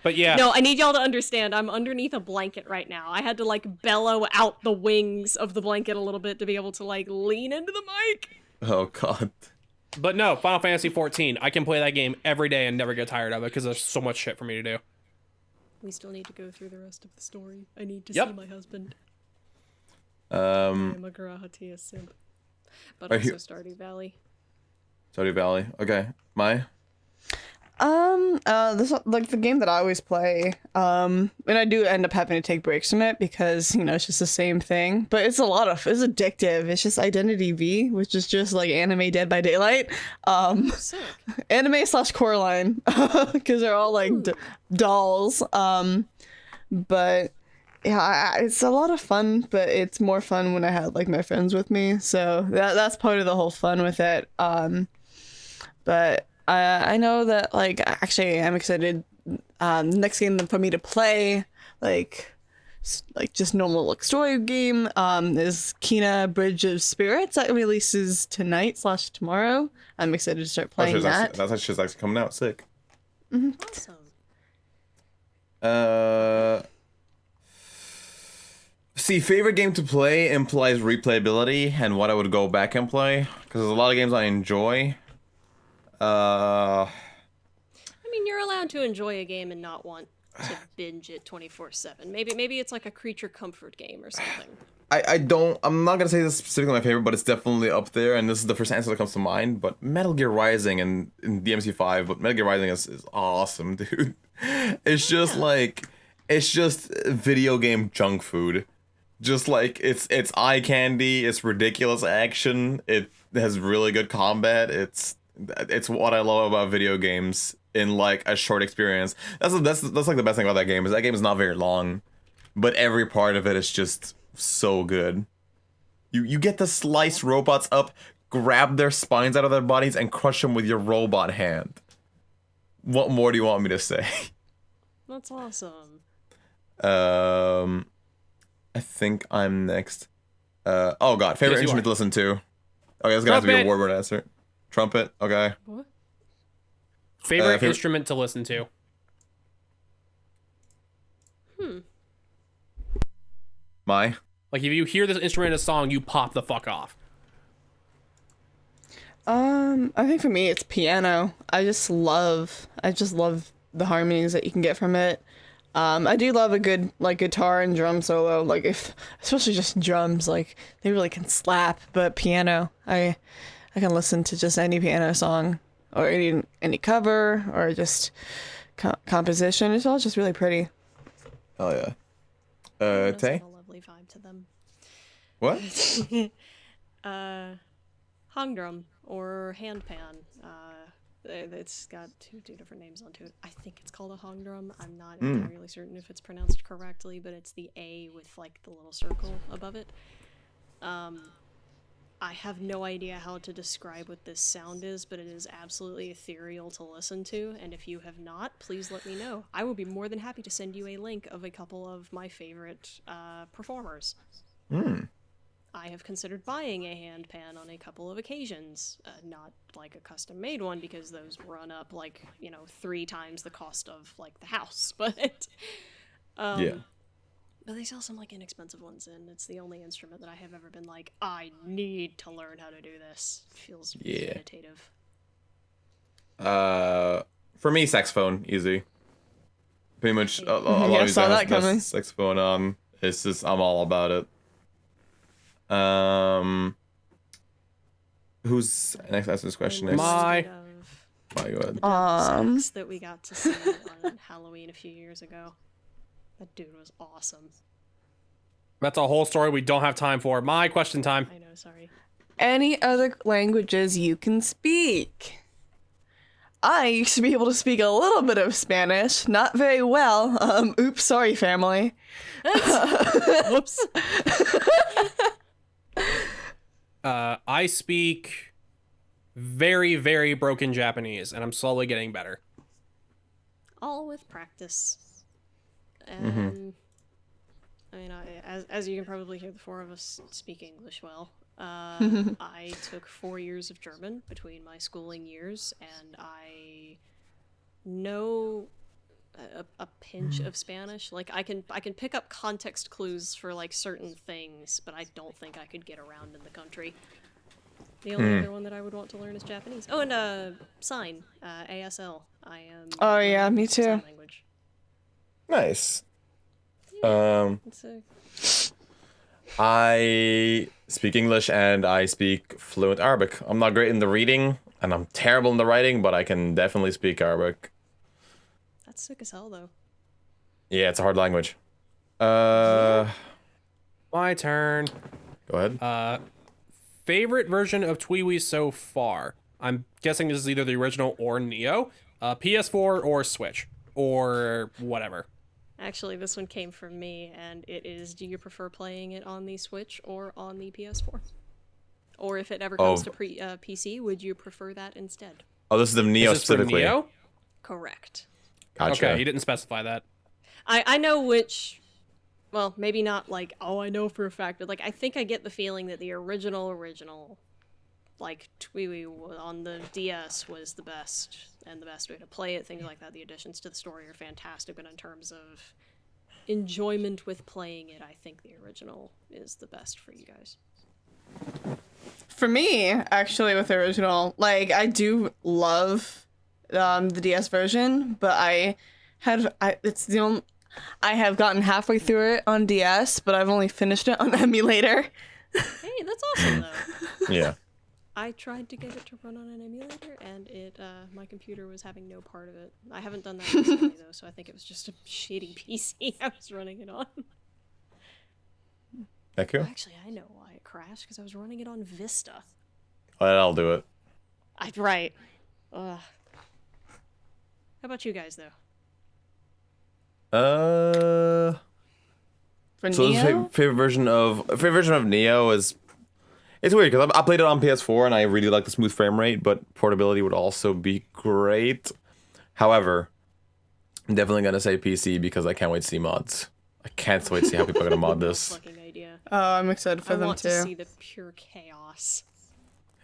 But yeah. No, I need y'all to understand. I'm underneath a blanket right now. I had to like bellow out the wings of the blanket a little bit to be able to like lean into the mic. Oh, God. But no, Final Fantasy XIV. I can play that game every day and never get tired of it because there's so much shit for me to do. We still need to go through the rest of the story. I need to Yep. see my husband. Um, I'm a Garahatia simp. But Are also you- Stardew Valley. Stardew Valley. Okay. Mai? This like the game that I always play. And I do end up having to take breaks from it because it's just the same thing. But it's addictive. It's just Identity V, which is just like anime Dead by Daylight. Sick. Anime / Coraline, because they're all like dolls. But yeah, it's a lot of fun. But it's more fun when I have like my friends with me. So that's part of the whole fun with it. But I know that, like, actually, I'm excited. Next game for me to play, like just normal like story game, is Kina Bridge of Spirits that releases tonight / tomorrow. I'm excited to start playing that. That's actually coming out. Sick. Awesome. See, favorite game to play implies replayability and what I would go back and play, because there's a lot of games I enjoy. Uh, I mean, you're allowed to enjoy a game and not want to binge it 24/7. Maybe it's like a creature comfort game or something. I'm not gonna say this is specifically my favorite, but it's definitely up there, and this is the first answer that comes to mind. But Metal Gear Rising and in DMC5, but Metal Gear Rising is awesome, dude. It's just it's just video game junk food. Just like it's eye candy, it's ridiculous action, it has really good combat. It's what I love about video games in like a short experience. That's like the best thing about that game is not very long, but every part of it is just so good. You get to slice robots up, grab their spines out of their bodies, and crush them with your robot hand. What more do you want me to say? That's awesome. I think I'm next. Oh god, favorite Yes, you instrument to are. listen to. Okay, it's gonna have to be a Trumpet. word answer. Trumpet. Okay. What? Favorite favorite- instrument to listen to? My. Like if you hear this instrument in a song, you pop the fuck off. I think for me it's piano. I just love the harmonies that you can get from it. I do love a good like guitar and drum solo, like especially just drums, like they really can slap. But piano, I can listen to just any piano song or any cover or just composition. It's all just really pretty. Oh yeah. Pianos Tay. have a lovely vibe to them. What? Hung drum or handpan. It's got two different names onto it. I think it's called a hung drum. I'm not entirely certain if it's pronounced correctly, but it's the A with like the little circle above it. I have no idea how to describe what this sound is, but it is absolutely ethereal to listen to, and if you have not, please let me know. I will be more than happy to send you a link of a couple of my favorite performers. I have considered buying a handpan on a couple of occasions, not like a custom-made one because those run up like 3 times the cost of like the house, but Yeah. But they sell some like inexpensive ones, and it's the only instrument that I have ever been like, I need to learn how to do this. It feels Yeah. meditative. For me, saxophone, easy. Pretty much a lot Yeah, of these saw bands that coming. has saxophone. It's just I'm all about it. Who's next? Ask this question next. My- Go ahead. Sax that we got to see on Halloween a few years ago. That dude was awesome. That's a whole story we don't have time for. My question time. I know, sorry. Any other languages you can speak? I used to be able to speak a little bit of Spanish, not very well. Oops, sorry, family. Whoops. I speak very, very broken Japanese, and I'm slowly getting better. All with practice. And I mean, as you can probably hear, the 4 of us speak English well. I took 4 years of German between my schooling years, and I know a pinch of Spanish. Like I can pick up context clues for like certain things, but I don't think I could get around in the country. The only other one that I would want to learn is Japanese. Oh, and sign, ASL. I am. Oh, yeah, me too. Sign language. Nice. It's a I speak English and I speak fluent Arabic. I'm not great in the reading and I'm terrible in the writing, but I can definitely speak Arabic. That's sick as hell, though. Yeah, it's a hard language. My turn. Go ahead. Favorite version of TPEWY so far? I'm guessing this is either the original or Neo, PS4 or Switch, or whatever. Actually, this one came from me, and it is, do you prefer playing it on the Switch or on the PS4? Or if it ever comes to PC, would you prefer that instead? Oh, this is the Neo Is this for specifically. Neo? Correct. Gotcha. Okay, you didn't specify that. I know which, well, maybe not like, oh, I know for a fact, but like, I think I get the feeling that the original, like, TPEWY on the DS was the best, and the best way to play it, things like that. The additions to the story are fantastic, but in terms of enjoyment with playing it, I think the original is the best for you guys. For me, actually, with the original, like, I do love the DS version, but I have gotten halfway through it on DS, but I've only finished it on emulator. Hey, that's awesome though. Yeah. I tried to get it to run on an emulator, and my computer was having no part of it. I haven't done that recently though, so I think it was just a shitty PC I was running it on. Echo? Actually, I know why it crashed, because I was running it on Vista. Well, I'll do it. Right. Ugh. How about you guys though? For So Neo? this favorite version of Neo is, it's weird because I played it on PS4 and I really like the smooth frame rate, but portability would also be great. However, I'm definitely gonna say PC because I can't wait to see mods. I can't wait to see how people are gonna mod this. Fucking idea. Oh, I'm excited for I them want too. to see the pure chaos.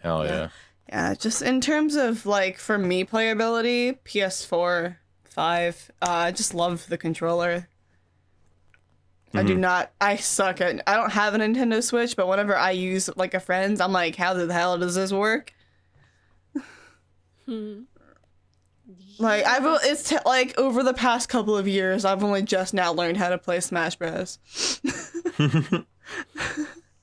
Hell yeah. Yeah, just in terms of, like, for me, playability, PS4, 5, I just love the controller. I suck at, I don't have a Nintendo Switch, but whenever I use, like, a friend's, I'm like, how the hell does this work? Like, like, over the past couple of years, I've only just now learned how to play Smash Bros.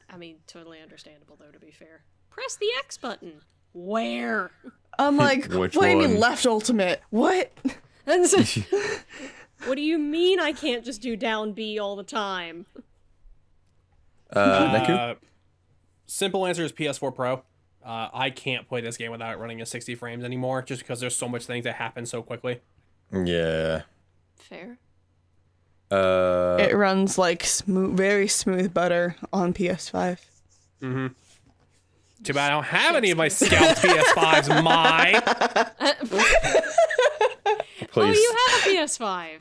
I mean, totally understandable though, to be fair. Press the X button. Where? I'm like, what Which do you mean one? left ultimate? What? And so- what do you mean I can't just do down B all the time? Neku? Simple answer is PS4 Pro. I can't play this game without it running at 60 frames anymore, just because there's so much things that happen so quickly. Yeah. Fair. It runs like very smooth butter on PS5. Too bad I don't have any of my scalped PS5s, Oh, Please you have a PS5.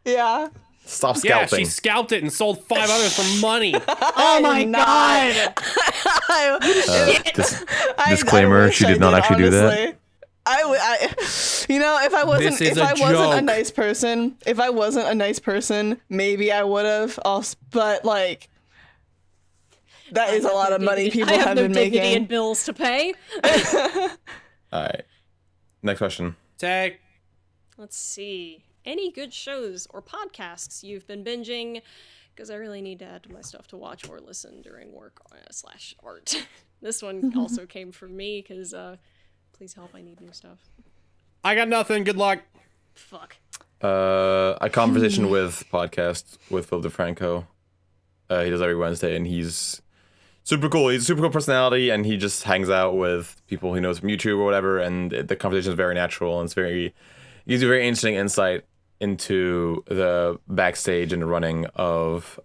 Yeah. stop Yeah, scalping. she scalped it and sold 5 others for money. Oh my god! Disclaimer, she did not actually do that. honestly. If I wasn't, This is if I a wasn't a joke. nice person, maybe I would have. But like, that is a lot of money people I have have no been dignity making. and bills to pay. Alright. Next question. Take. Let's see. Any good shows or podcasts you've been binging? Because I really need to add to my stuff to watch or listen during work / art. This one also came from me because, please help, I need new stuff. I got nothing. Good luck. Fuck. A conversation with podcast with Phil DeFranco. He does every Wednesday, and he's super cool. He's a super cool personality, and he just hangs out with people he knows from YouTube or whatever. And the conversation is very natural, and it gives you a very interesting insight into the backstage and the running of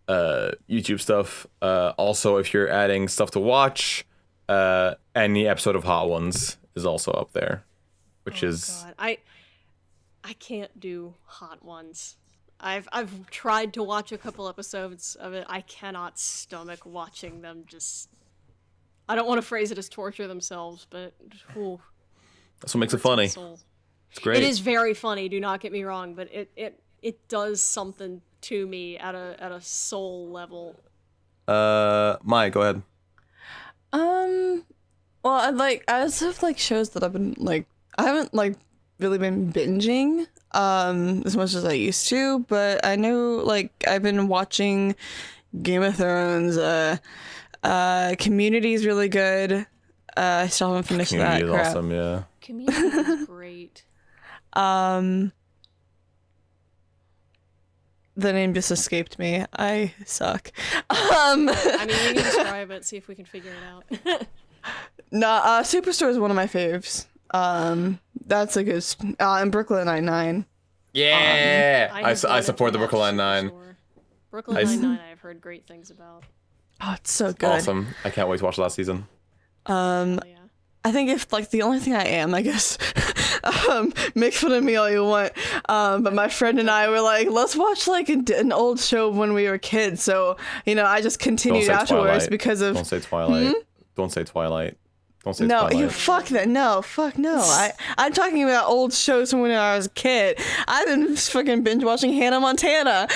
YouTube stuff. Also, if you're adding stuff to watch, any episode of Hot Ones is also up there, which is God, I can't do Hot Ones. I've tried to watch a couple episodes of it. I cannot stomach watching them just. I don't want to phrase it as torture themselves, but ooh, that's what makes it hurts my funny. soul. It's great. It is very funny. Do not get me wrong, but it does something to me at a soul level. Maya, go ahead. Well, as of like shows that I've been like, I haven't like really been binging as much as I used to, but I know like I've been watching Game of Thrones. Community is really good. I still haven't finished Community that is crap. awesome, yeah. Community is great. The name just escaped me. I suck. I mean, you can describe it, see if we can figure it out. Superstore is one of my faves. That's a good. And Brooklyn Nine-Nine. Yeah, I have wanted support to the Brooklyn watch Nine-Nine. Superstore. Brooklyn Nine-Nine, I have heard great things about. Oh, it's so good. Awesome. I can't wait to watch last season. Oh, yeah. I think if like the only thing I am, I guess, make fun of me all you want. But my friend and I were like, let's watch like an old show when we were kids. So I just continued afterwards Twilight. because of. Don't say Twilight. Don't say Twilight. Don't say No, Twilight. fuck that. No, fuck no. I'm talking about old shows from when I was a kid. I've been fucking binge watching Hannah Montana.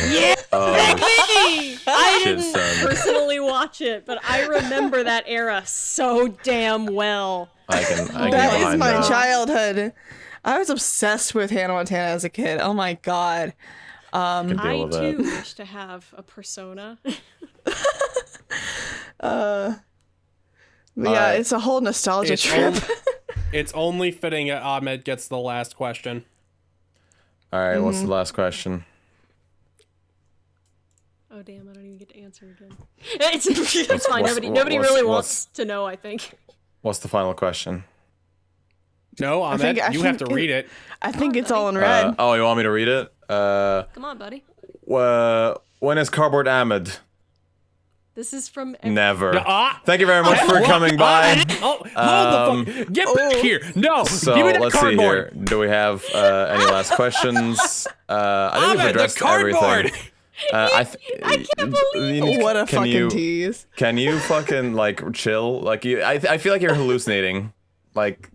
Yeah! I shit, didn't son. personally watch it, but I remember that era so damn well. I can get That is behind my that. childhood. I was obsessed with Hannah Montana as a kid. Oh my god. I can deal I with too that. wish to have a persona. Yeah, Alright. it's a whole nostalgia It's, trip. it's only fitting that Ahmed gets the last question. All right, what's the last question? Oh damn! I don't even get to answer again. It's fine. what's- Nobody what's- really what's- wants to know. I think. What's the final question? No, Ahmed, I you have to think read it. I think it's all in red. Oh, you want me to read it? Come on, buddy. When is Cardboard Ahmed? This is from. Never. Ah! Thank you very much for What? coming by. Oh, hold the fuck! Get back here! No, So give me the let's see cardboard. here. Do we have any last questions? I think we've Ahmed, the addressed cardboard. everything. I can't believe What a can fucking you, tease. Can you fucking like chill? Like I feel like you're hallucinating. Like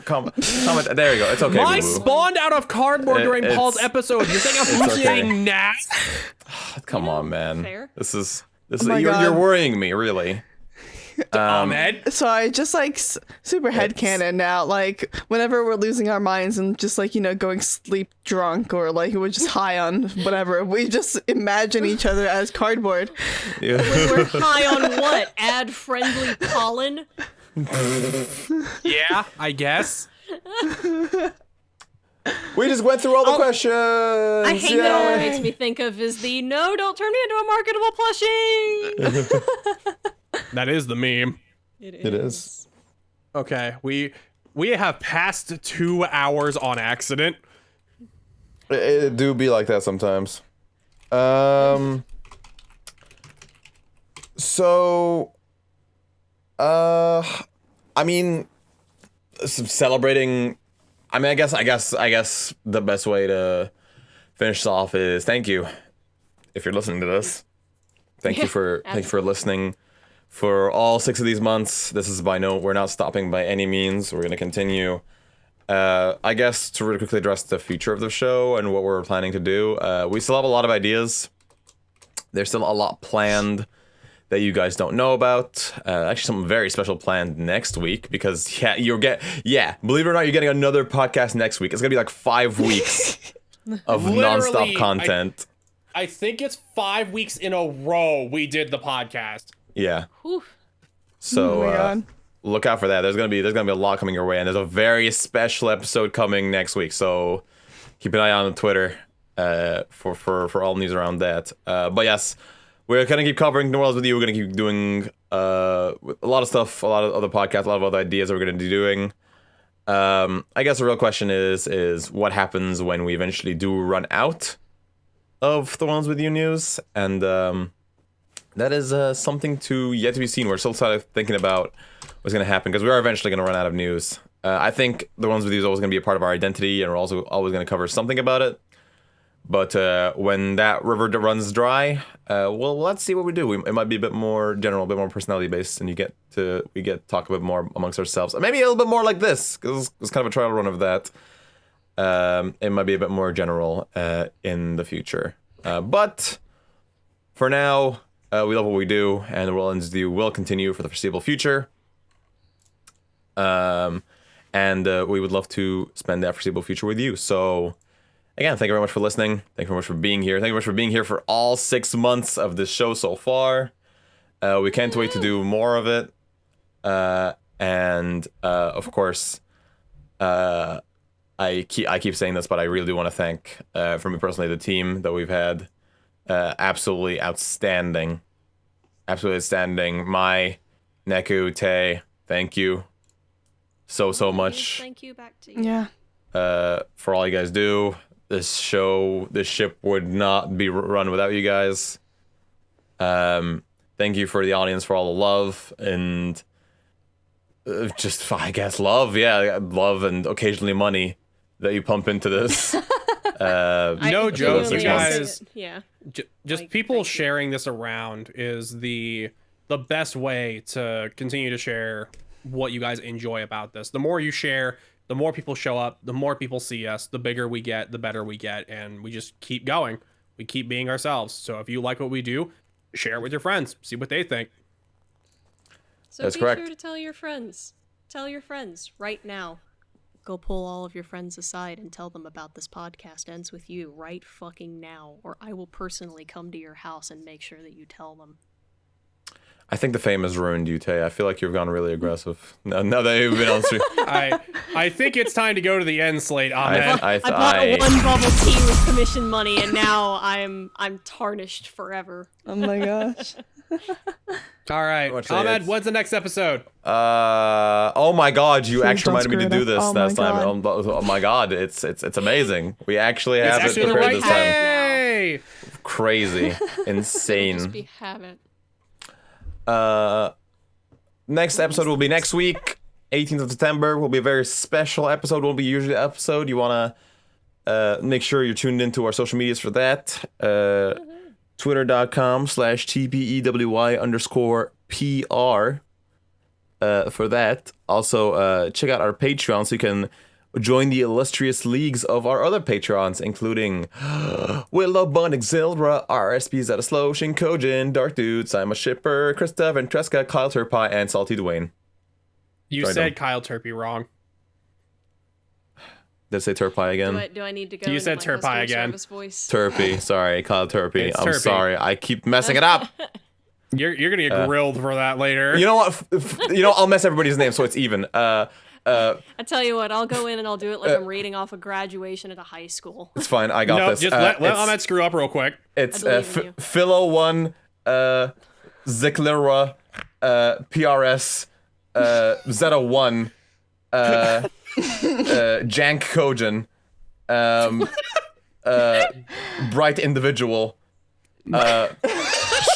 comment. There you go. It's okay. I Boo-boo. spawned out of cardboard during It's- Paul's episode. You're saying I'm it's okay. hallucinating now? Come on, man. fair. This is my you're God. worrying me, really. Ahmed. So I just like super headcanon now. Like whenever we're losing our minds and just like going sleep drunk or like we're just high on whatever, we just imagine each other as cardboard. Yeah. We're high on what? Ad-friendly pollen. Yeah, I guess. We just went through all the questions. I hate that all it Yay. makes me think of is the no, don't turn me into a marketable plushie. That is the meme. It is. Okay, we have passed 2 hours on accident. It do be like that sometimes. So, I mean, celebrating. I mean, I guess the best way to finish this off is thank you, if you're listening to this. Thank you for listening for all 6 of these months. This is we're not stopping by any means. We're gonna continue. I guess to really quickly address the future of the show and what we're planning to do. We still have a lot of ideas. There's still a lot planned that you guys don't know about. Actually, something very special planned next week because believe it or not, you're getting another podcast next week. It's gonna be like 5 weeks of Literally, nonstop content. I think it's 5 weeks in a row we did the podcast. Yeah. Whew. So Oh my God. look out for that. There's gonna be a lot coming your way, and there's a very special episode coming next week. So keep an eye on Twitter for all news around that. But yes, we're gonna keep covering the worlds with you. We're gonna keep doing a lot of stuff, a lot of other podcasts, a lot of other ideas that we're gonna be doing. I guess the real question is what happens when we eventually do run out of the ones with you news, and that is something yet to be seen. We're still sort of thinking about what's going to happen because we are eventually going to run out of news. I think the ones with you is always going to be a part of our identity, and we're also always going to cover something about it. But when that river runs dry, well, let's see what we do. It might be a bit more general, a bit more personality based, and we get to talk a bit more amongst ourselves. Maybe a little bit more like this, because it's kind of a trial run of that. It might be a bit more general in the future. But for now, we love what we do, and the World Ends Do will continue for the foreseeable future. And we would love to spend that foreseeable future with you. So, again, thank you very much for listening. Thank you very much for being here. Thank you very much for being here for all 6 months of this show so far. We can't wait to do more of it. And of course, I keep saying this, but I really do want to thank, for me personally, the team that we've had. Absolutely outstanding. Absolutely outstanding. Mai, Neku, Tay, thank you so much. Thank you. Back to you. Yeah. For all you guys do. This ship would not be run without you guys. Thank you for the audience for all the love and just, I guess, love. Yeah, love and occasionally money that you pump into this. No joke, you guys. Yeah. Just Like, people thank you. sharing this around is the best way to continue to share what you guys enjoy about this. The more you share, the more people show up, the more people see us, the bigger we get, the better we get, and we just keep going. we keep being ourselves. So if you like what we do, share it with your friends. See what they think. So That's be correct. sure to tell your friends. Tell your friends right now. Go pull all of your friends aside and tell them about this podcast ends with you right fucking now, or I will personally come to your house and make sure that you tell them. I think the fame has ruined you, Tay. I feel like you've gone really aggressive. Now that you've been on stream. I think it's time to go to the end slate, Ahmed. I bought a one bubble tea with commission money, and now I'm tarnished forever. Oh my gosh. All right, Ahmed, when's the next episode? Oh my God, you Please actually don't reminded me to screw it do up. this Oh my last time. God. Oh my God, it's amazing. We actually have it It's actually the prepared right this time. day. Crazy, insane. Just be habit. Next episode will be next week, 18th of September. Will be a very special episode. Won't be usually an episode. You wanna make sure you're tuned into our social medias for that. Twitter.com/TPEWY_PR for that. Also, check out our Patreon so you can join the illustrious leagues of our other Patreons, including Willow, Bun, Exildra, RSP, Zeta Slow, Shinkojin, Dark Dude, Simon Shipper, Krista, Ventresca, Kyle Turpie, and Salty Dwayne. You Sorry, said Dom. Kyle Turpie wrong. Did I say Turpie again? Do I need to go? You into said my Turpie customer again. service voice? Turpie. Sorry, Kyle Turpie. It's I'm Turpie. sorry. I keep messing it up. You're gonna get grilled for that later. You know what? I'll mess everybody's name so it's even. I tell you what, I'll go in and I'll do it like I'm reading off a graduation at a high school. It's fine. I got no, this. just let it's- Ahmed screw up real quick. It's I believe in you. Philo1, Ziklera, PRS, Zeta1, Jank Kojin, Bright Individual,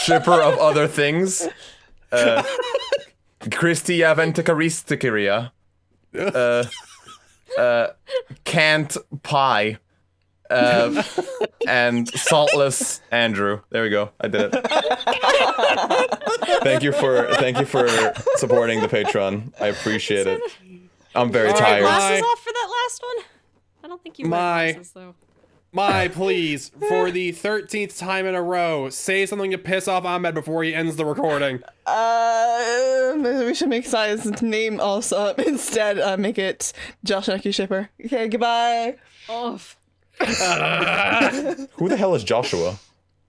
Shipper of Other Things, Christy Aventikaria, Can't Pie, and Saltless Andrew. There we go. I did it. Thank you for supporting the Patreon. I appreciate it. I'm very tired. Glasses off for that last one? I don't think you wear My- glasses though. Please, for the 13th time in a row, say something to piss off Ahmed before he ends the recording. We should make Si's name also instead. Make it Josh Nucky Shipper. Okay, goodbye. Off. Who the hell is Joshua?